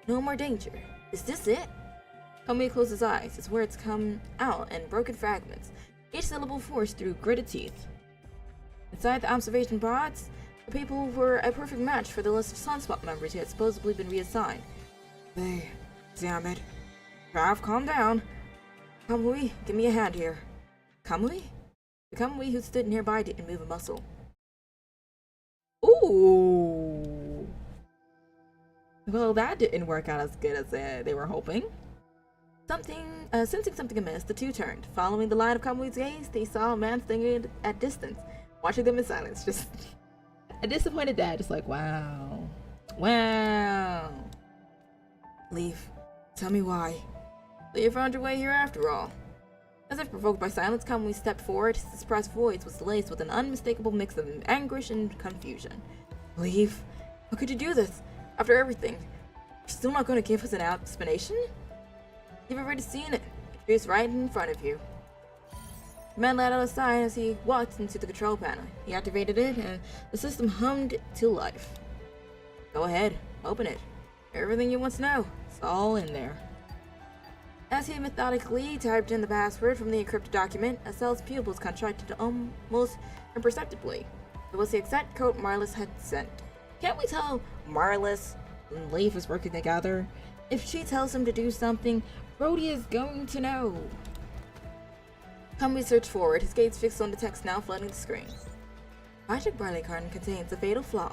S1: No more danger. Is this it? Kamui closed his eyes. His words come out in broken fragments, each syllable forced through gritted teeth. Inside the observation pods, The people were a perfect match for the list of Sunspot members who had supposedly been reassigned. Hey, damn it. Trav, calm down. Kamui, give me a hand here. Kamui? The Kamui who stood nearby didn't move a muscle. Ooh. Well, that didn't work out as good as they were hoping. Sensing something amiss, the two turned. Following the line of Kamui's gaze, they saw a man standing at distance, watching them in silence. Just a disappointed dad, just like, wow. Wow. Leaf, tell me why. So you found your way here after all. As if provoked by silence, Kamui stepped forward. His suppressed voice was laced with an unmistakable mix of anguish and confusion. Leaf, how could you do this? After everything, you're still not going to give us an explanation? You've already seen it. It's right in front of you. The man let out a sigh as he walked into the control panel. He activated it, and the system hummed to life. Go ahead, open it. Everything you want to know. It's all in there. As he methodically typed in the password from the encrypted document, Azel's pupils contracted almost imperceptibly. It was the exact code Marlis had sent. Can't we tell Marlis and Leaf is working together? If she tells him to do something, Brody is going to know. Kamui searched forward, his gaze fixed on the text now flooding the screen. Project Barleycorn contains a fatal flaw.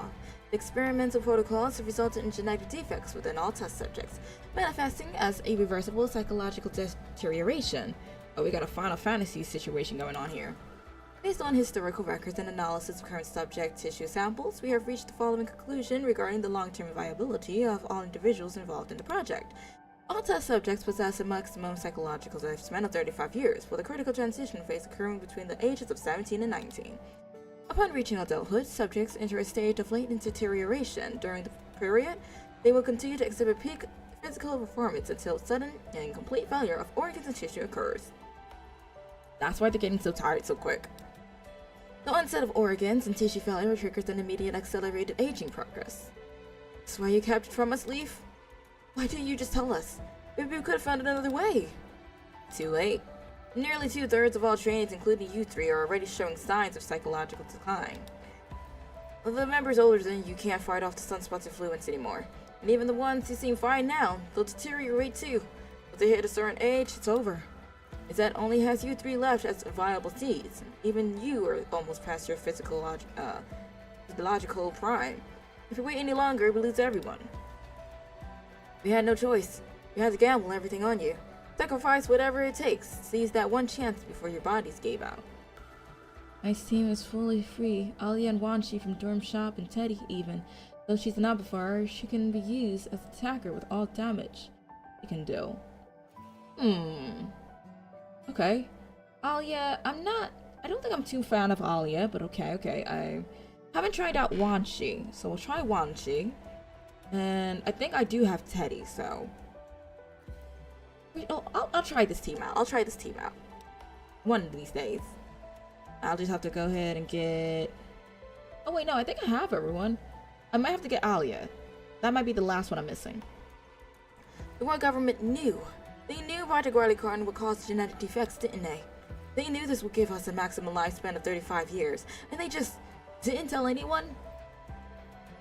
S1: The experimental protocols have resulted in genetic defects within all test subjects, manifesting as irreversible psychological deterioration. Oh, we got a Final Fantasy situation going on here. Based on historical records and analysis of current subject tissue samples, we have reached the following conclusion regarding the long-term viability of all individuals involved in the project. All test subjects possess a maximum psychological lifespan of 35 years, with a critical transition phase occurring between the ages of 17 and 19. Upon reaching adulthood, subjects enter a state of latent deterioration. During the period, they will continue to exhibit peak physical performance until sudden and complete failure of organs and tissue occurs. That's why they're getting so tired so quick. The onset of organs and tissue failure triggers an immediate accelerated aging progress. That's why you kept it from us, Leaf? Why didn't you just tell us? Maybe we could have found another way. Too late. Nearly 2/3 of all trainees, including you three, are already showing signs of psychological decline. The members older than you can't fight off the sunspot's influence anymore. And even the ones who seem fine now, they'll deteriorate too. If they hit a certain age, it's over. Izette only has you three left as viable seeds. Even you are almost past your physiological prime. If we wait any longer, we lose everyone. We had no choice. You had to gamble everything on you. Sacrifice whatever it takes. Seize that one chance before your bodies gave out. My team is fully free. Alia and Wanshi from Dorm Shop and Teddy even. Though she's an Abivar, she can be used as an attacker with all damage she can do. Okay. Alia, I don't think I'm too fan of Alia, but okay. I haven't tried out Wanshi, so we'll try Wanshi. And I think I do have Teddy, so... I'll try this team out. One of these days. I'll just have to go ahead and get... Oh wait, no, I think I have everyone. I might have to get Alia. That might be the last one I'm missing. The world government knew. They knew Project Barleycorn would cause genetic defects, didn't they? They knew this would give us a maximum lifespan of 35 years, and they just didn't tell anyone?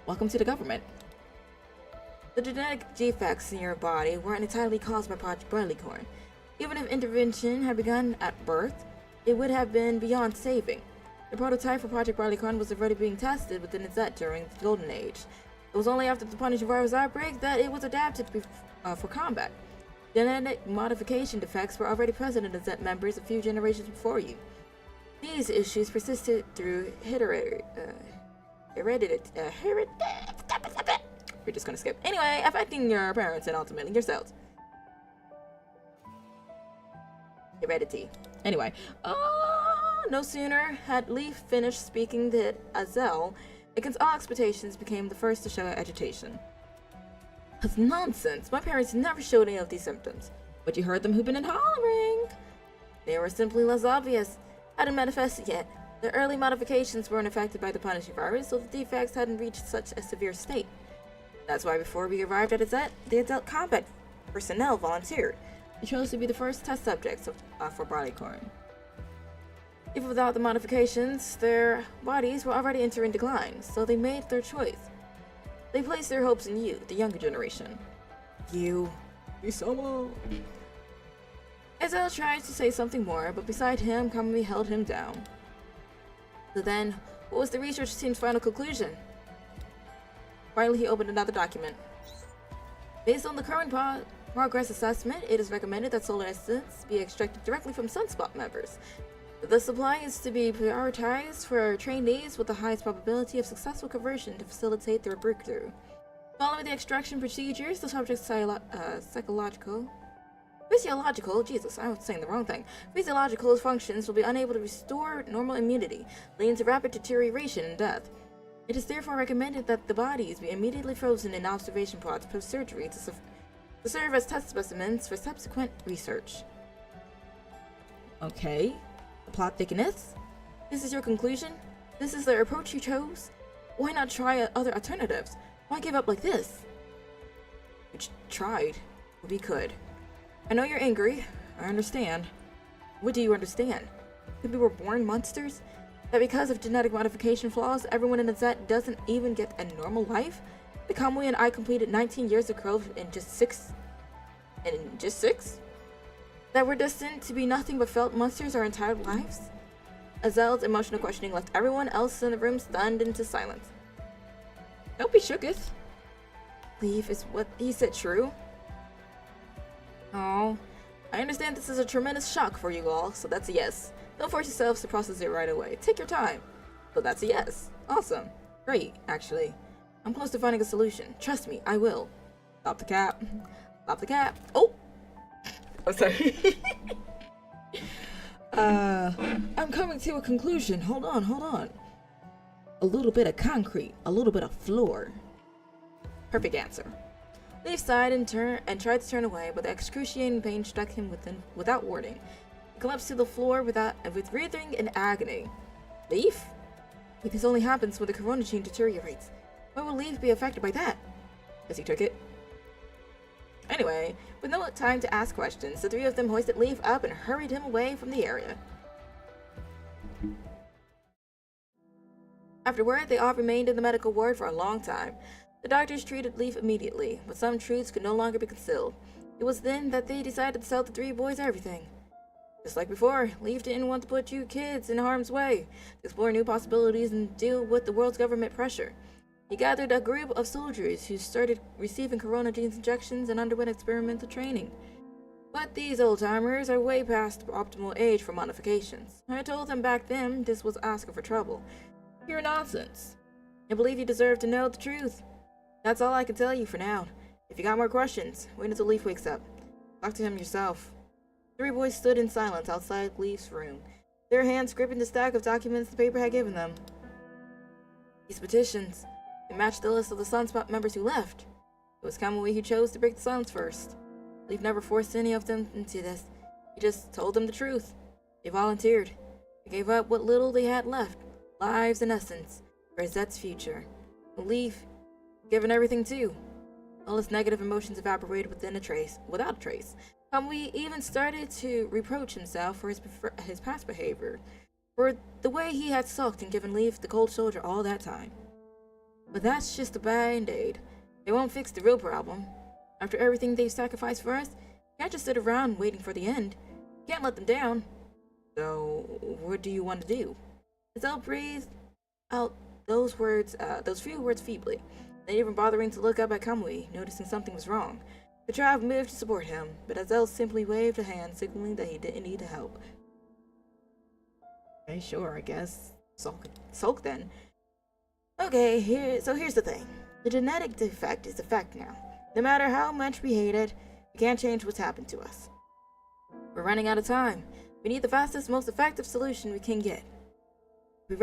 S1: Welcome to the government. The genetic defects in your body weren't entirely caused by Project Barleycorn. Even if intervention had begun at birth, it would have been beyond saving. The prototype for Project Barleycorn was already being tested within Izette during the Golden Age. It was only after the Punisher virus outbreak that it was adapted for combat. Genetic modification defects were already present in Izette members a few generations before you. These issues persisted through we're just gonna skip. Anyway, affecting your parents and ultimately yourselves. Heredity. Anyway, no sooner had Leaf finished speaking to Azel, against all expectations became the first to show agitation. That's nonsense. My parents never showed any of these symptoms. But you heard them hooping and hollering. They were simply less obvious. Hadn't manifested yet. The early modifications weren't affected by the Punisher virus, so the defects hadn't reached such a severe state. That's why before we arrived at Izette, the adult combat personnel volunteered. They chose to be the first test subjects for Barleycorn. Even without the modifications, their bodies were already entering decline, so they made their choice. They placed their hopes in you, the younger generation. You. Isama. Azazel tried to say something more, but beside him, Kamui held him down. So then, what was the research team's final conclusion? Finally, he opened another document. Based on the current progress assessment, it is recommended that solar essence be extracted directly from Sunspot members. The supply is to be prioritized for trainees with the highest probability of successful conversion to facilitate their breakthrough. Following the extraction procedures, the subject's physiological functions will be unable to restore normal immunity, leading to rapid deterioration and death. It is therefore recommended that the bodies be immediately frozen in observation pods post-surgery to serve as test specimens for subsequent research. Okay. The plot thickness? This is your conclusion? This is the approach you chose? Why not try other alternatives? Why give up like this? We tried. We could. I know you're angry. I understand. What do you understand? That we were born monsters? That because of genetic modification flaws, everyone in the Zet doesn't even get a normal life? The Kamui and I completed 19 years of growth in just six? That we're destined to be nothing but felt monsters our entire lives? Azel's emotional questioning left everyone else in the room stunned into silence. Don't be shooketh. Leave, is what he said true? Oh, I understand this is a tremendous shock for you all, so that's a yes. Don't force yourselves to process it right away. Take your time. So that's a yes. Awesome. Great, actually. I'm close to finding a solution. Trust me, I will. Stop the cap. Stop the cap. Oh! Oh, sorry. I'm coming to a conclusion. Hold on. A little bit of concrete, a little bit of floor. Perfect answer. Leaf sighed and tried to turn away, but the excruciating pain struck him without warning. He collapsed to the floor with breathing in agony. Leaf? This only happens when the corona gene deteriorates. Why would Leaf be affected by that? Because he took it. Anyway, with no time to ask questions, the three of them hoisted Leaf up and hurried him away from the area. Afterward, they all remained in the medical ward for a long time. The doctors treated Leaf immediately, but some truths could no longer be concealed. It was then that they decided to tell the three boys everything. Just like before, Leaf didn't want to put you kids in harm's way, to explore new possibilities and deal with the world's government pressure. He gathered a group of soldiers who started receiving corona genes injections and underwent experimental training. But these old-timers are way past the optimal age for modifications. I told them back then this was asking for trouble. Pure nonsense. I believe you deserve to know the truth. That's all I can tell you for now. If you got more questions, wait until Leaf wakes up. Talk to him yourself. The three boys stood in silence outside Leaf's room, their hands gripping the stack of documents the paper had given them. These petitions, they matched the list of the Sunspot members who left. It was Kamui who chose to break the silence first. Leaf never forced any of them into this. He just told them the truth. They volunteered. They gave up what little they had left, lives and essence, for Zet's future. Leaf, given everything too. All his negative emotions evaporated without a trace. Kamui even started to reproach himself for his past behavior, for the way he had sulked and given Leaf the cold shoulder all that time. But that's just a band-aid. They won't fix the real problem. After everything they've sacrificed for us, you can't just sit around waiting for the end. You can't let them down. So, what do you want to do? Azel breathed out those few words feebly, not even bothering to look up at Kamui, noticing something was wrong. The tribe moved to support him, but Azel simply waved a hand, signaling that he didn't need help. Okay, sure, I guess. Sulk then. Okay, here's the thing. The genetic defect is a fact now. No matter how much we hate it, we can't change what's happened to us. We're running out of time. We need the fastest, most effective solution we can get. If the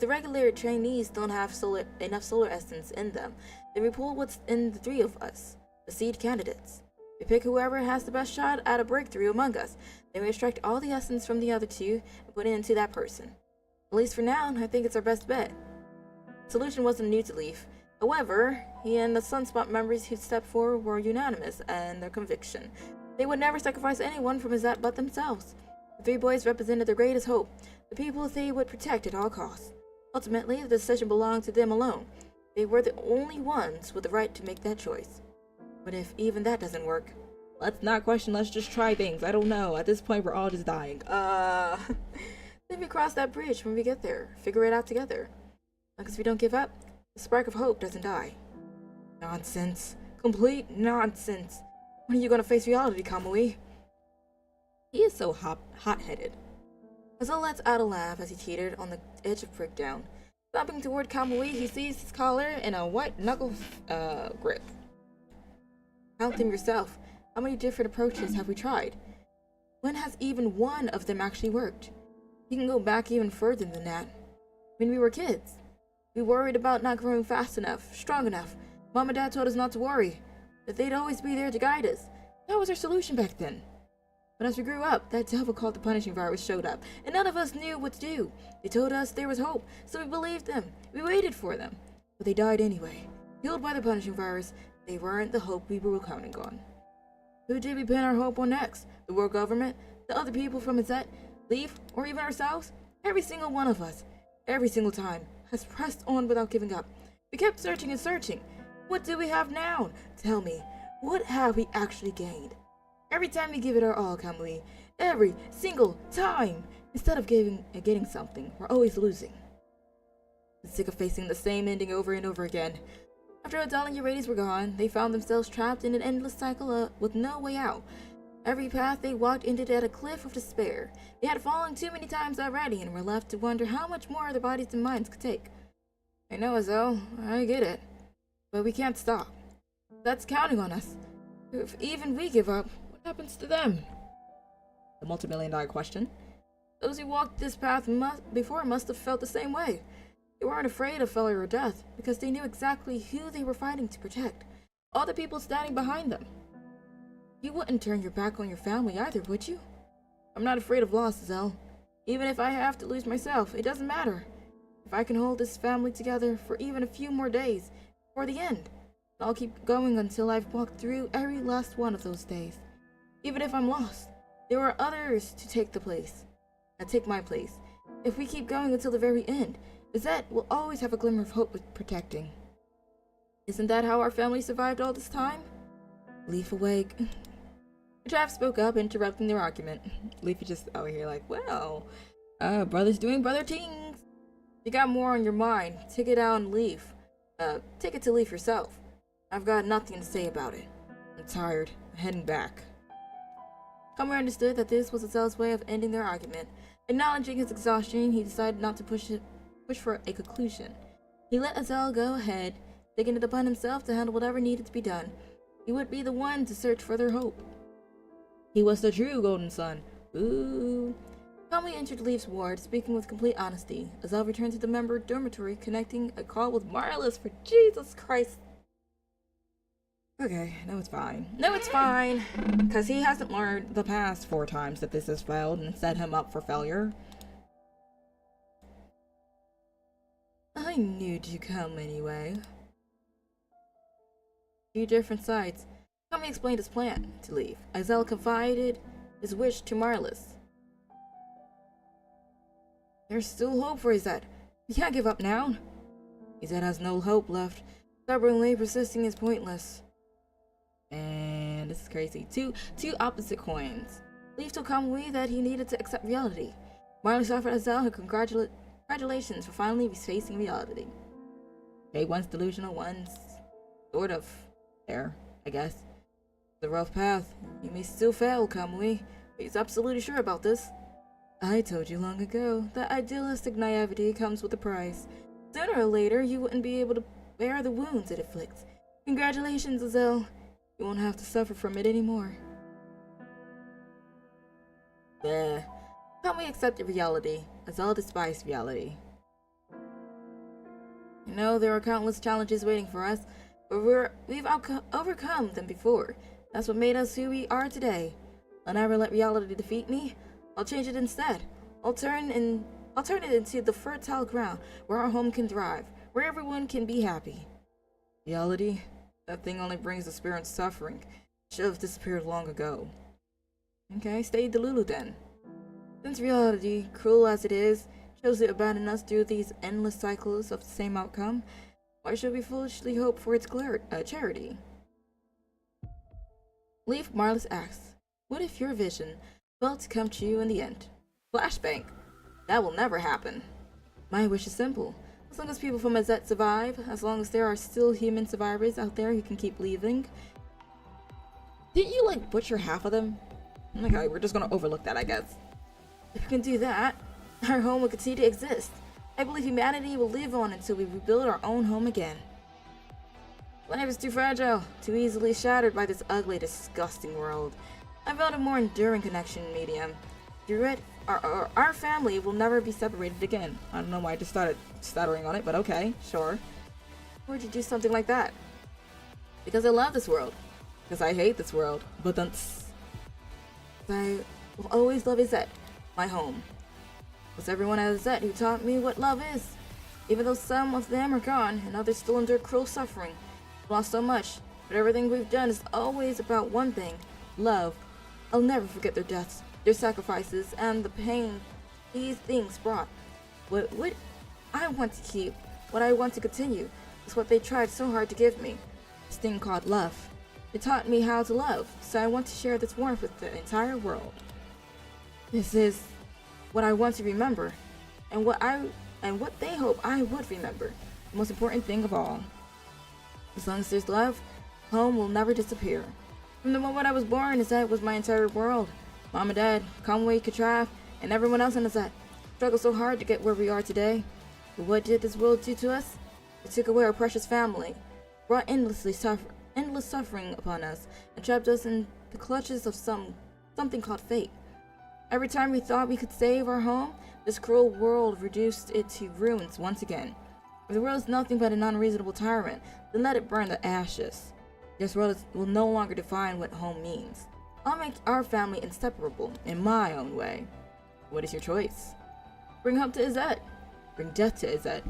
S1: regular trainees don't have enough solar essence in them, then we pull what's in the three of us, the seed candidates. We pick whoever has the best shot at a breakthrough among us, then we extract all the essence from the other two and put it into that person. At least for now, I think it's our best bet. The solution wasn't new to Leaf. However, he and the Sunspot members who stepped forward were unanimous in their conviction. They would never sacrifice anyone from his Zet but themselves. The three boys represented their greatest hope, the people they would protect at all costs. Ultimately, the decision belonged to them alone. They were the only ones with the right to make that choice. But if even that doesn't work, let's not question, let's just try things. I don't know. At this point, we're all just dying. Then we cross that bridge when we get there. Figure it out together. Because if we don't give up, the spark of hope doesn't die. Nonsense. Complete nonsense. When are you gonna face reality, Kamui? He is so hot-headed. Azal lets out a laugh as he teetered on the edge of breakdown. Stomping toward Kamui, he seized his collar in a white-knuckle grip. Count them yourself. How many different approaches have we tried? When has even one of them actually worked? You can go back even further than that. When we were kids, we worried about not growing fast enough, strong enough. Mom and Dad told us not to worry, that they'd always be there to guide us. That was our solution back then. But as we grew up, that devil called the punishing virus showed up, and none of us knew what to do. They told us there was hope, so we believed them. We waited for them. But they died anyway. Killed by the punishing virus, they weren't the hope we were counting on. Who did we pin our hope on next? The world government? The other people from Azet? Leaf? Or even ourselves? Every single one of us, every single time, has pressed on without giving up. We kept searching and searching. What do we have now? Tell me, what have we actually gained? Every time we give it our all, Kamui. Every single time! Instead of getting something, we're always losing. I'm sick of facing the same ending over and over again. After Adele and Eurydice were gone, they found themselves trapped in an endless cycle with no way out. Every path they walked ended at a cliff of despair. They had fallen too many times already and were left to wonder how much more their bodies and minds could take. I know, Azelle, I get it. But we can't stop. That's counting on us. If even we give up, what happens to them? The multi-million-dollar question. Those who walked this path before must have felt the same way. They weren't afraid of failure or death, because they knew exactly who they were fighting to protect. All the people standing behind them. You wouldn't turn your back on your family either, would you? I'm not afraid of loss, Zell. Even if I have to lose myself, it doesn't matter. If I can hold this family together for even a few more days, before the end, I'll keep going until I've walked through every last one of those days. Even if I'm lost, there are others to take my place. If we keep going until the very end, Azet will always have a glimmer of hope with protecting. Isn't that how our family survived all this time? Leaf awake. Trav spoke up, interrupting their argument. Leaf is just out here like, well, brothers doing brother things. You got more on your mind. Take it out and Leaf. Take it to Leaf yourself. I've got nothing to say about it. I'm tired. I'm heading back. Kamui understood that this was Azel's way of ending their argument. Acknowledging his exhaustion, he decided not to push for a conclusion. He let Azel go ahead, taking it upon himself to handle whatever needed to be done. He would be the one to search for their hope. He was the true Golden Son. Ooh. Kamui entered Leaf's ward, speaking with complete honesty. Azel returned to the member dormitory, connecting a call with Marlis for Jesus Christ. Okay, no, it's fine. No, it's fine. Because he hasn't learned the past 4 times that this has failed and set him up for failure. I knew you'd come anyway. 2 different sides. Kamui explained his plan to leave. Azel confided his wish to Marlis. There's still hope for Azet. You can't give up now. Azet has no hope left. Stubbornly persisting is pointless. And this is crazy. Two opposite coins. Leaf told Kamui that he needed to accept reality. Marlis offered Azel her congratulations for finally facing reality. Okay, one's delusional, one's sort of there, I guess. The rough path. You may still fail, Kamui. He's absolutely sure about this. I told you long ago that idealistic naivety comes with a price. Sooner or later, you wouldn't be able to bear the wounds it inflicts. Congratulations, Azel. You won't have to suffer from it anymore. Bleh. Kamui accepted reality. Azel despised reality. You know, there are countless challenges waiting for us, but we've overcome them before. That's what made us who we are today. I'll never let reality defeat me. I'll change it instead. I'll turn it into the fertile ground where our home can thrive, where everyone can be happy. Reality? That thing only brings the spirit's suffering. It should have disappeared long ago. Okay, stay Delulu then. Since reality, cruel as it is, chose to abandon us through these endless cycles of the same outcome, why should we foolishly hope for its charity? Leaf Marlis asks, what if your vision failed to come true in the end? Flashbang. That will never happen. My wish is simple. As long as people from Azet survive, as long as there are still human survivors out there who can keep leaving. Didn't you, like, butcher half of them? Okay, we're just gonna overlook that, I guess. If we can do that, our home will continue to exist. I believe humanity will live on until we rebuild our own home again. Life is too fragile, too easily shattered by this ugly, disgusting world. I found a more enduring connection medium. Through it, our family will never be separated again. I don't know why I just started stuttering on it, but okay, sure. Why'd you do something like that? Because I love this world. Because I hate this world. But I will always love Azet, my home. It was everyone at Azet who taught me what love is. Even though some of them are gone and others still endure cruel suffering. We've lost so much, but everything we've done is always about one thing: love. I'll never forget their deaths, their sacrifices, and the pain these things brought. What I want to keep, what I want to continue, is what they tried so hard to give me. This thing called love. It taught me how to love, so I want to share this warmth with the entire world. This is what I want to remember, and what they hope I would remember. The most important thing of all. As long as there's love, home will never disappear. From the moment I was born, Azet was my entire world. Mom and Dad, Conway, Katrav, and everyone else in Azet struggled so hard to get where we are today. But what did this world do to us? It took away our precious family, brought endless suffering upon us, and trapped us in the clutches of something called fate. Every time we thought we could save our home, this cruel world reduced it to ruins once again. If the world is nothing but an unreasonable tyrant, then let it burn to ashes. This world will no longer define what home means. I'll make our family inseparable in my own way. What is your choice? Bring hope to Azet. Bring death to Azet.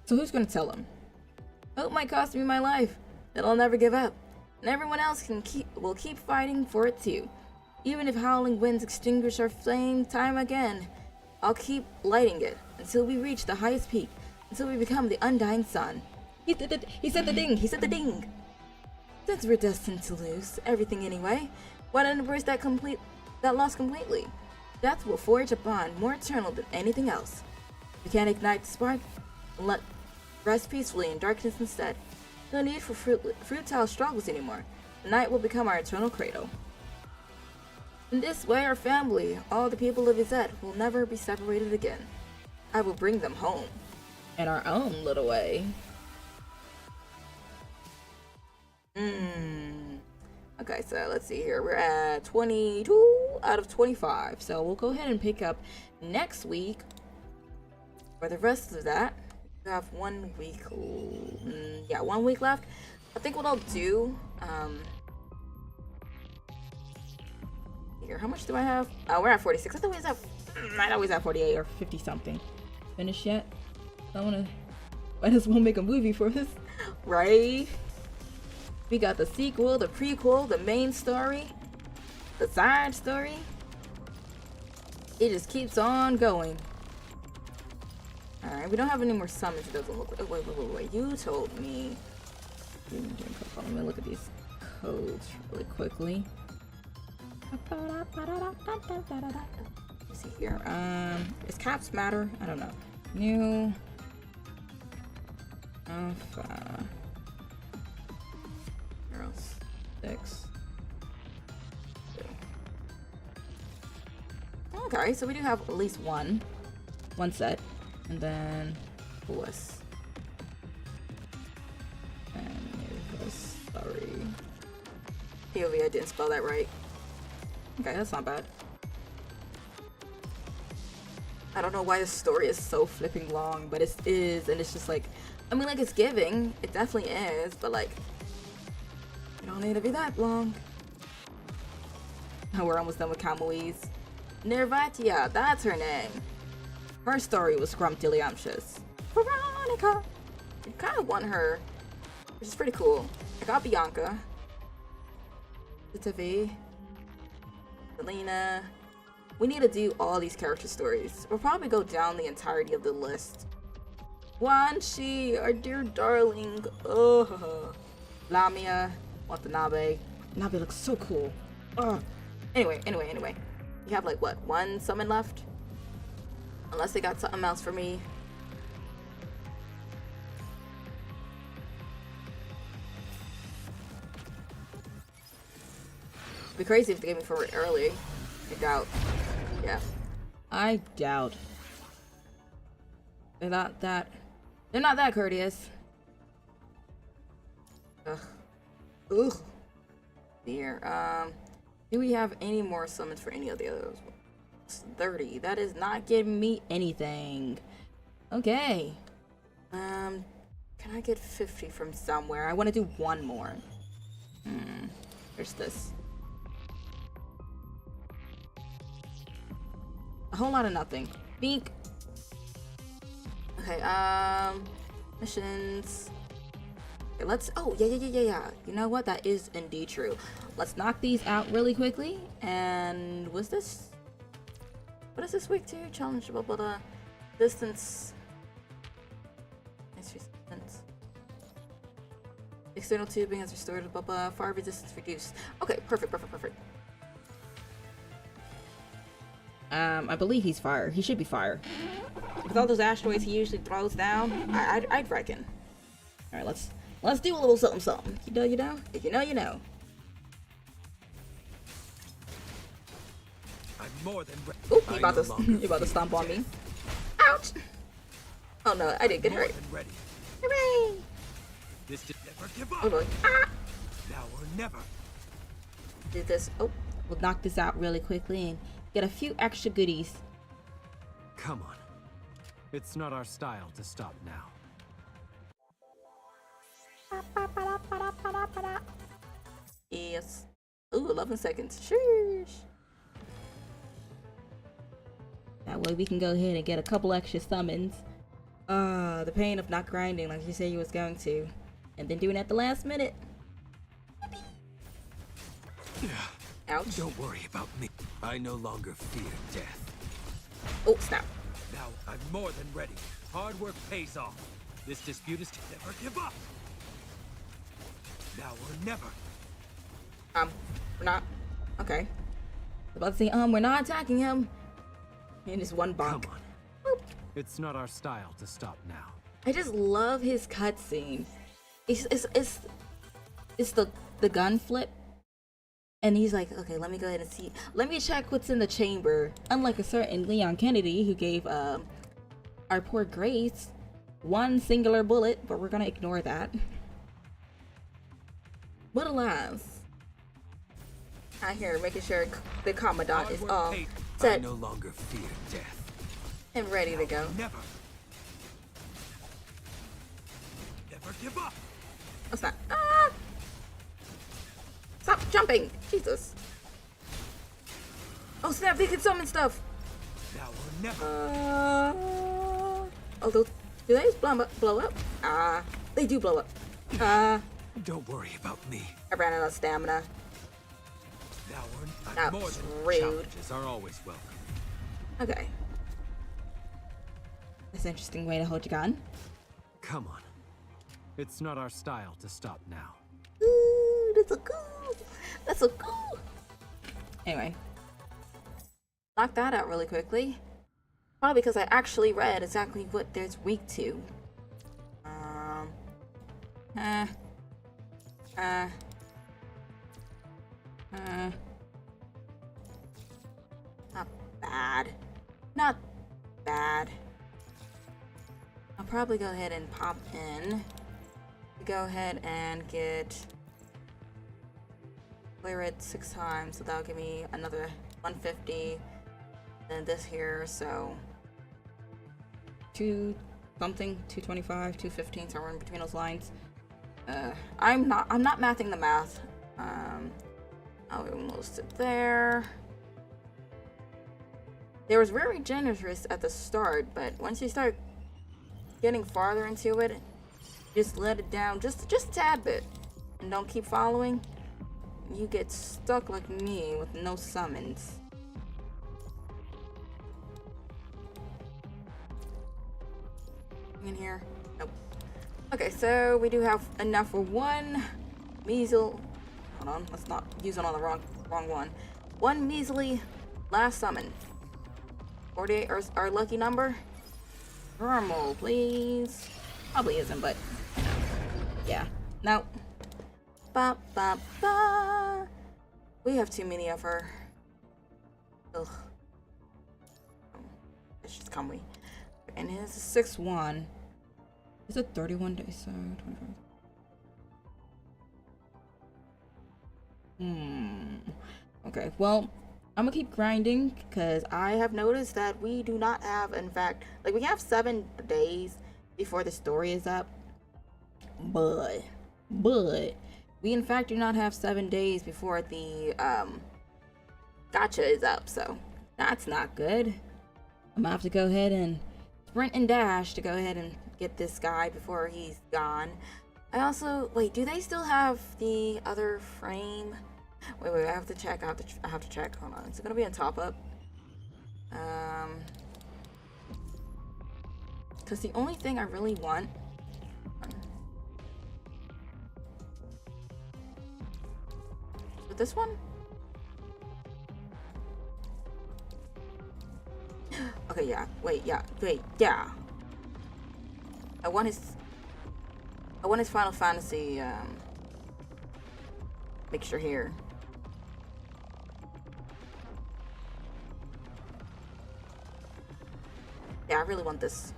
S1: So who's gonna tell him? Hope might cost me my life, but I'll never give up. And everyone else will keep fighting for it too. Even if howling winds extinguish our flame time again, I'll keep lighting it until we reach the highest peak, until we become the undying sun. He said the ding! Since we're destined to lose everything anyway, why not embrace that loss completely? Death will forge a bond more eternal than anything else. We can't ignite the spark, and let rest peacefully in darkness instead. No need for futile struggles anymore. The night will become our eternal cradle. In this way, our family, all the people of Azet, will never be separated again. I will bring them home. In our own little way. Okay, so let's see here. We're at 22 out of 25. So we'll go ahead and pick up next week. For the rest of that, we have 1 week. 1 week left. I think what I'll do, here, how much do I have? Oh, we're at 46. I thought we was at, might always at 48 or 50 something. Finished yet? Might as well make a movie for this, right? We got the sequel, the prequel, the main story, the side story. It just keeps on going. Alright, we don't have any more summons. It doesn't look like. Wait. You told me. Let me look at these codes really quickly. Let's see here. Does caps matter? I don't know. New Alpha 06. Okay, so we do have at least one set, and then Bliss. And sorry. POV, I didn't spell that right. Okay, that's not bad. I don't know why the story is so flipping long, but it is, and it's just like, I mean, like, it's giving. It definitely is, but like, you don't need to be that long. Oh, we're almost done with Camille's. Nervatia, that's her name. Her story was scrumptious. Veronica! I kind of want her, which is pretty cool. I got Bianca. Tiffy, Selena. We need to do all these character stories. We'll probably go down the entirety of the list. Wan Shi, our dear darling. Oh, Lamia, Watanabe. Nabe looks so cool. Anyway. You have like what, one summon left? Unless they got something else for me. It'd be crazy if they gave me for it early. I doubt. Yeah. I doubt. They're not that courteous. Ugh. Dear. Do we have any more summons for any of the others? 30. That is not giving me anything. Okay. Can I get 50 from somewhere? I want to do one more. There's this. A whole lot of nothing. Bink. Okay, missions. Okay, let's, oh, yeah. You know what? That is indeed true. Let's knock these out really quickly. And what's this? What is this week to? Challenge about the distance. Distance. External tubing has restored fire resistance reduced. Okay, perfect. I believe he's fire. He should be fire. With all those asteroids he usually throws down, I'd reckon. All right, let's do a little something. You know. If you know.
S4: I'm more than ready.
S1: Oh, he about to stomp on me. Ouch! Oh no, I did get hurt. Hooray!
S4: This just never give up.
S1: Oh boy. Ah!
S4: Now or never.
S1: Did this? Oh, we'll knock this out really quickly and get a few extra goodies.
S4: Come on. It's not our style to stop now.
S1: Yes. Ooh, 11 seconds. Sheesh. That way we can go ahead and get a couple extra summons. The pain of not grinding like you said you was going to. And then doing it at the last minute. Ouch.
S4: Don't worry about me. I no longer fear death.
S1: Oh, snap.
S4: Now I'm more than ready. Hard work pays off. This dispute is to never give up. Now or never.
S1: We're not. Okay. I was about to say, we're not attacking him. And just one bonk.
S4: Come on.
S1: Boop.
S4: It's not our style to stop now.
S1: I just love his cutscene. It's the gun flip. And he's like, okay, let me go ahead and see. Let me check what's in the chamber. Unlike a certain Leon Kennedy who gave our poor Grace one singular bullet, but we're gonna ignore that. But alas, I hear making sure the Commandant is all set.
S4: I no longer fear death.
S1: And ready to go.
S4: Never give up.
S1: What's that? Ah! Stop jumping! Jesus. Oh snap, they can summon stuff!
S4: Now or never.
S1: Oh, do they just blow up? They do blow up.
S4: Don't worry about me.
S1: I ran out of stamina.
S4: Now
S1: That
S4: more
S1: was
S4: than
S1: rude.
S4: challenges are always welcome.
S1: Okay. That's an interesting way to hold your gun.
S4: Come on. It's not our style to stop now.
S1: Ooh, that's so cool. That's so cool. Anyway. Knock that out really quickly. Probably because I actually read exactly what there's weak to. Not bad. Not bad. I'll probably go ahead and pop in. Go ahead and get clear it 6 times, so that'll give me another 150. Then this here, so 2 something, 225, 215, somewhere in between those lines. I'm not mathing the math. I'll almost sit there. There was very generous at the start, but once you start getting farther into it, just let it down just a tad bit, and don't keep following. you get stuck like me with no summons. In here? Nope. Okay, so we do have enough for one measly. Hold on, let's not use it on the wrong one. One measly last summon. 48 our lucky number. Normal, please. Probably isn't, but yeah. Nope. Ba ba ba. We have too many of her. Ugh. It's just come we. And it's a 6-1. Is it 31 days? So 25. Okay, well, I'm gonna keep grinding because I have noticed that we do not have, in fact, like we have 7 days before the story is up. But we in fact do not have 7 days before the gacha is up, so that's not good. I'm gonna have to go ahead and sprint and dash to go ahead and get this guy before he's gone. I also wait, do they still have the other frame? Wait, I have to check. I have to check. Hold on. Is it gonna be on top up? Because the only thing I really want. With this one? Okay, yeah. Wait, yeah. I want his Final Fantasy mixture here. Yeah, I really want this.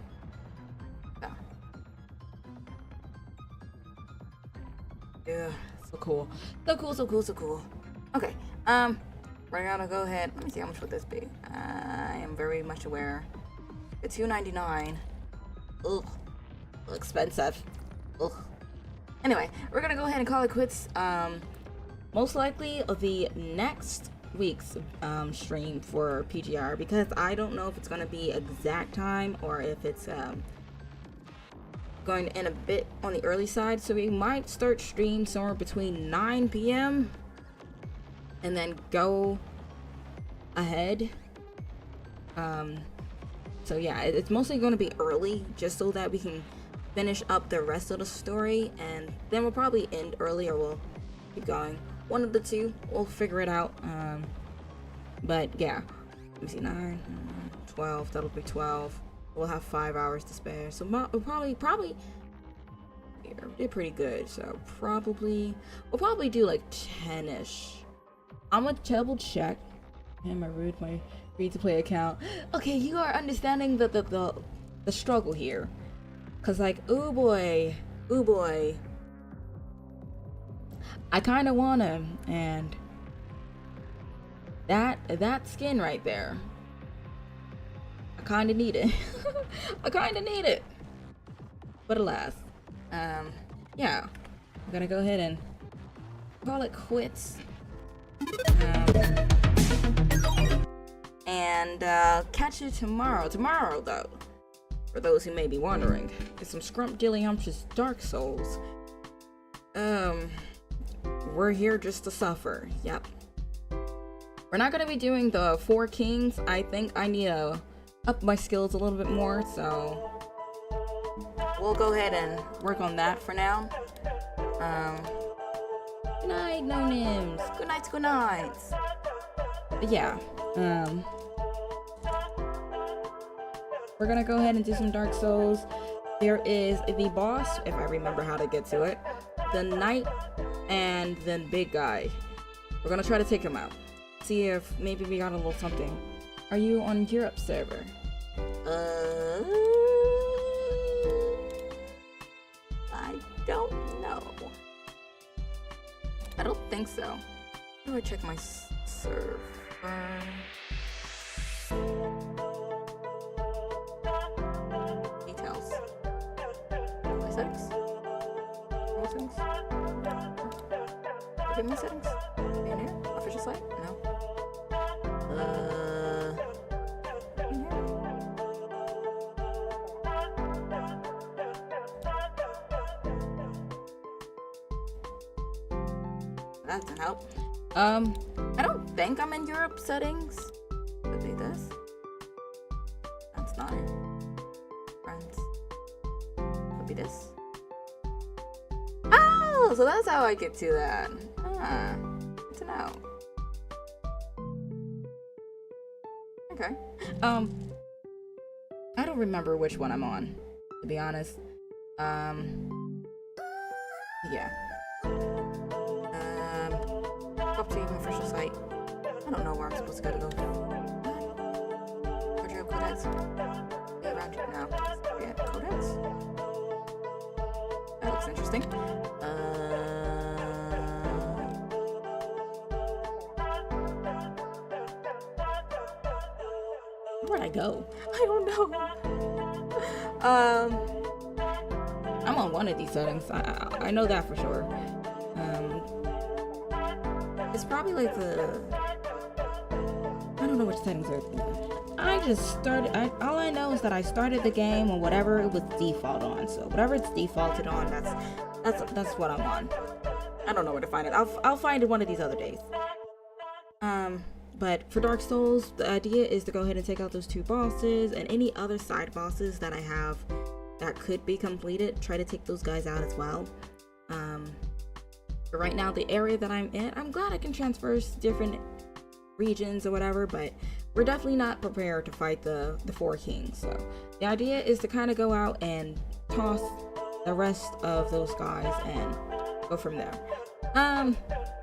S1: Yeah, so cool. So cool. Okay, we're gonna go ahead. Let me see how much would this be. I am very much aware. It's $2.99. Ugh, expensive. Ugh. Anyway, we're gonna go ahead and call it quits. Most likely the next week's stream for PGR, because I don't know if it's gonna be exact time or if it's going to end a bit on the early side, so we might start stream somewhere between 9 p.m. and then go ahead. So yeah, it's mostly going to be early just so that we can finish up the rest of the story, and then we'll probably end early or we'll keep going. One of the two, we'll figure it out. But yeah, let me see, 9, 12, that'll be 12. We'll have 5 hours to spare, so we'll probably yeah, we did pretty good, so we'll probably do like 10ish. I'm gonna double check. Damn, I ruined my free-to-play account. Okay, you are understanding the struggle here, cause like, ooh boy, I kind of want him, and that skin right there, I kind of need it. But alas, yeah, I'm gonna go ahead and call it quits. And catch you tomorrow. Tomorrow, though, for those who may be wondering, is some scrumptious Dark Souls. We're here just to suffer. Yep. We're not gonna be doing the 4 Kings. I think I need to up my skills a little bit more, so we'll go ahead and work on that for now. Good night, no names. Good nights. But yeah, we're gonna go ahead and do some Dark Souls. There is the boss, if I remember how to get to it, the knight, and then big guy. We're gonna try to take him out. See if maybe we got a little something. Are you on Europe server? I don't know. I don't think so. How do I check my server? Details. My settings? My settings? Okay, my settings? In here? Official site? No. In here? that doesn't help. I don't think I'm in Europe settings. Could be this. That's not it. Friends. Could be this. Oh, so that's how I get to that. Ah, good to know. Okay. I don't remember which one I'm on, to be honest. Yeah. Up to even official site. I don't know where I'm supposed to go. Wardrobe Codex? Yeah, around here now. Yeah, Codex? That looks interesting. Where'd I go? I don't know. I'm on one of these settings. I know that for sure. It's probably like I don't know which settings are. I just started. All I know is that I started the game on whatever it was default on. So whatever it's defaulted on, that's what I'm on. I don't know where to find it. I'll find it one of these other days. But for Dark Souls, the idea is to go ahead and take out those 2 bosses and any other side bosses that I have that could be completed. Try to take those guys out as well. But right now, the area that I'm in, I'm glad I can traverse different regions or whatever, but we're definitely not prepared to fight the 4 kings. So the idea is to kind of go out and toss the rest of those guys and go from there.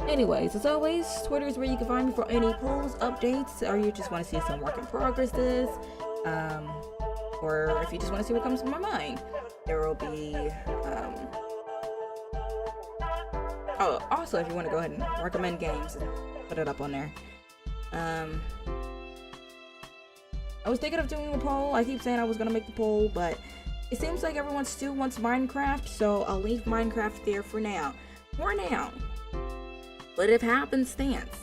S1: Anyways, as always, Twitter is where you can find me for any polls, updates, or you just want to see some work in progresses, or if you just want to see what comes to my mind. There will be, oh, also, if you want to go ahead and recommend games, put it up on there. I was thinking of doing a poll. I keep saying I was going to make the poll, but it seems like everyone still wants Minecraft, so I'll leave Minecraft there for now. But if happenstance,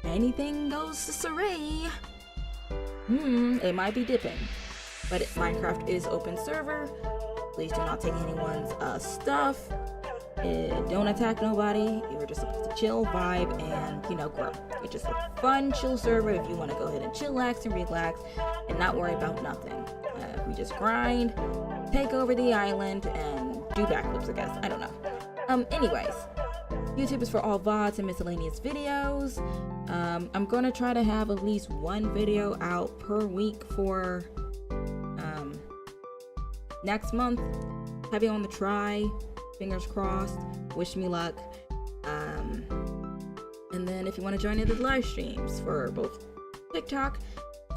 S1: anything goes askew, it might be dipping. But Minecraft is open server. Please do not take anyone's stuff. Don't attack nobody. You're just supposed to chill, vibe, and, grow. It's just a fun, chill server if you want to go ahead and chillax and relax and not worry about nothing. We just grind, take over the island, and do backflips, I guess. I don't know. Anyways, YouTube is for all VODs and miscellaneous videos. I'm going to try to have at least 1 video out per week for next month. Heavy on the try. Fingers crossed. Wish me luck. And then if you want to join in the live streams for both TikTok,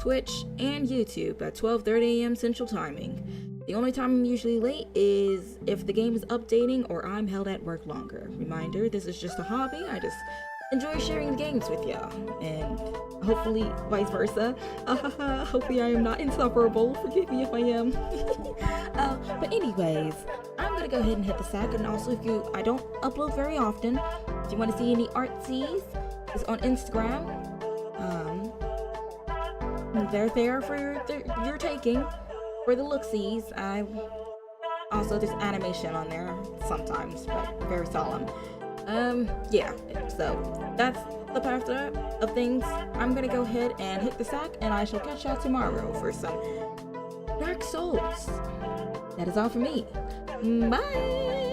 S1: Twitch, and YouTube at 12:30 a.m. Central Timing. The only time I'm usually late is if the game is updating or I'm held at work longer. Reminder, this is just a hobby. I just enjoy sharing the games with y'all. And hopefully vice versa. Hopefully I am not insufferable. Forgive me if I am. But anyways, I'm going to go ahead and hit the sack. And also, I don't upload very often. If you want to see any artsies, it's on Instagram. They're there for your taking. For the look-sees. Also, there's animation on there sometimes, but very solemn. Yeah, so that's the path of things. I'm gonna go ahead and hit the sack, and I shall catch y'all tomorrow for some Dark Souls. That is all for me. Bye!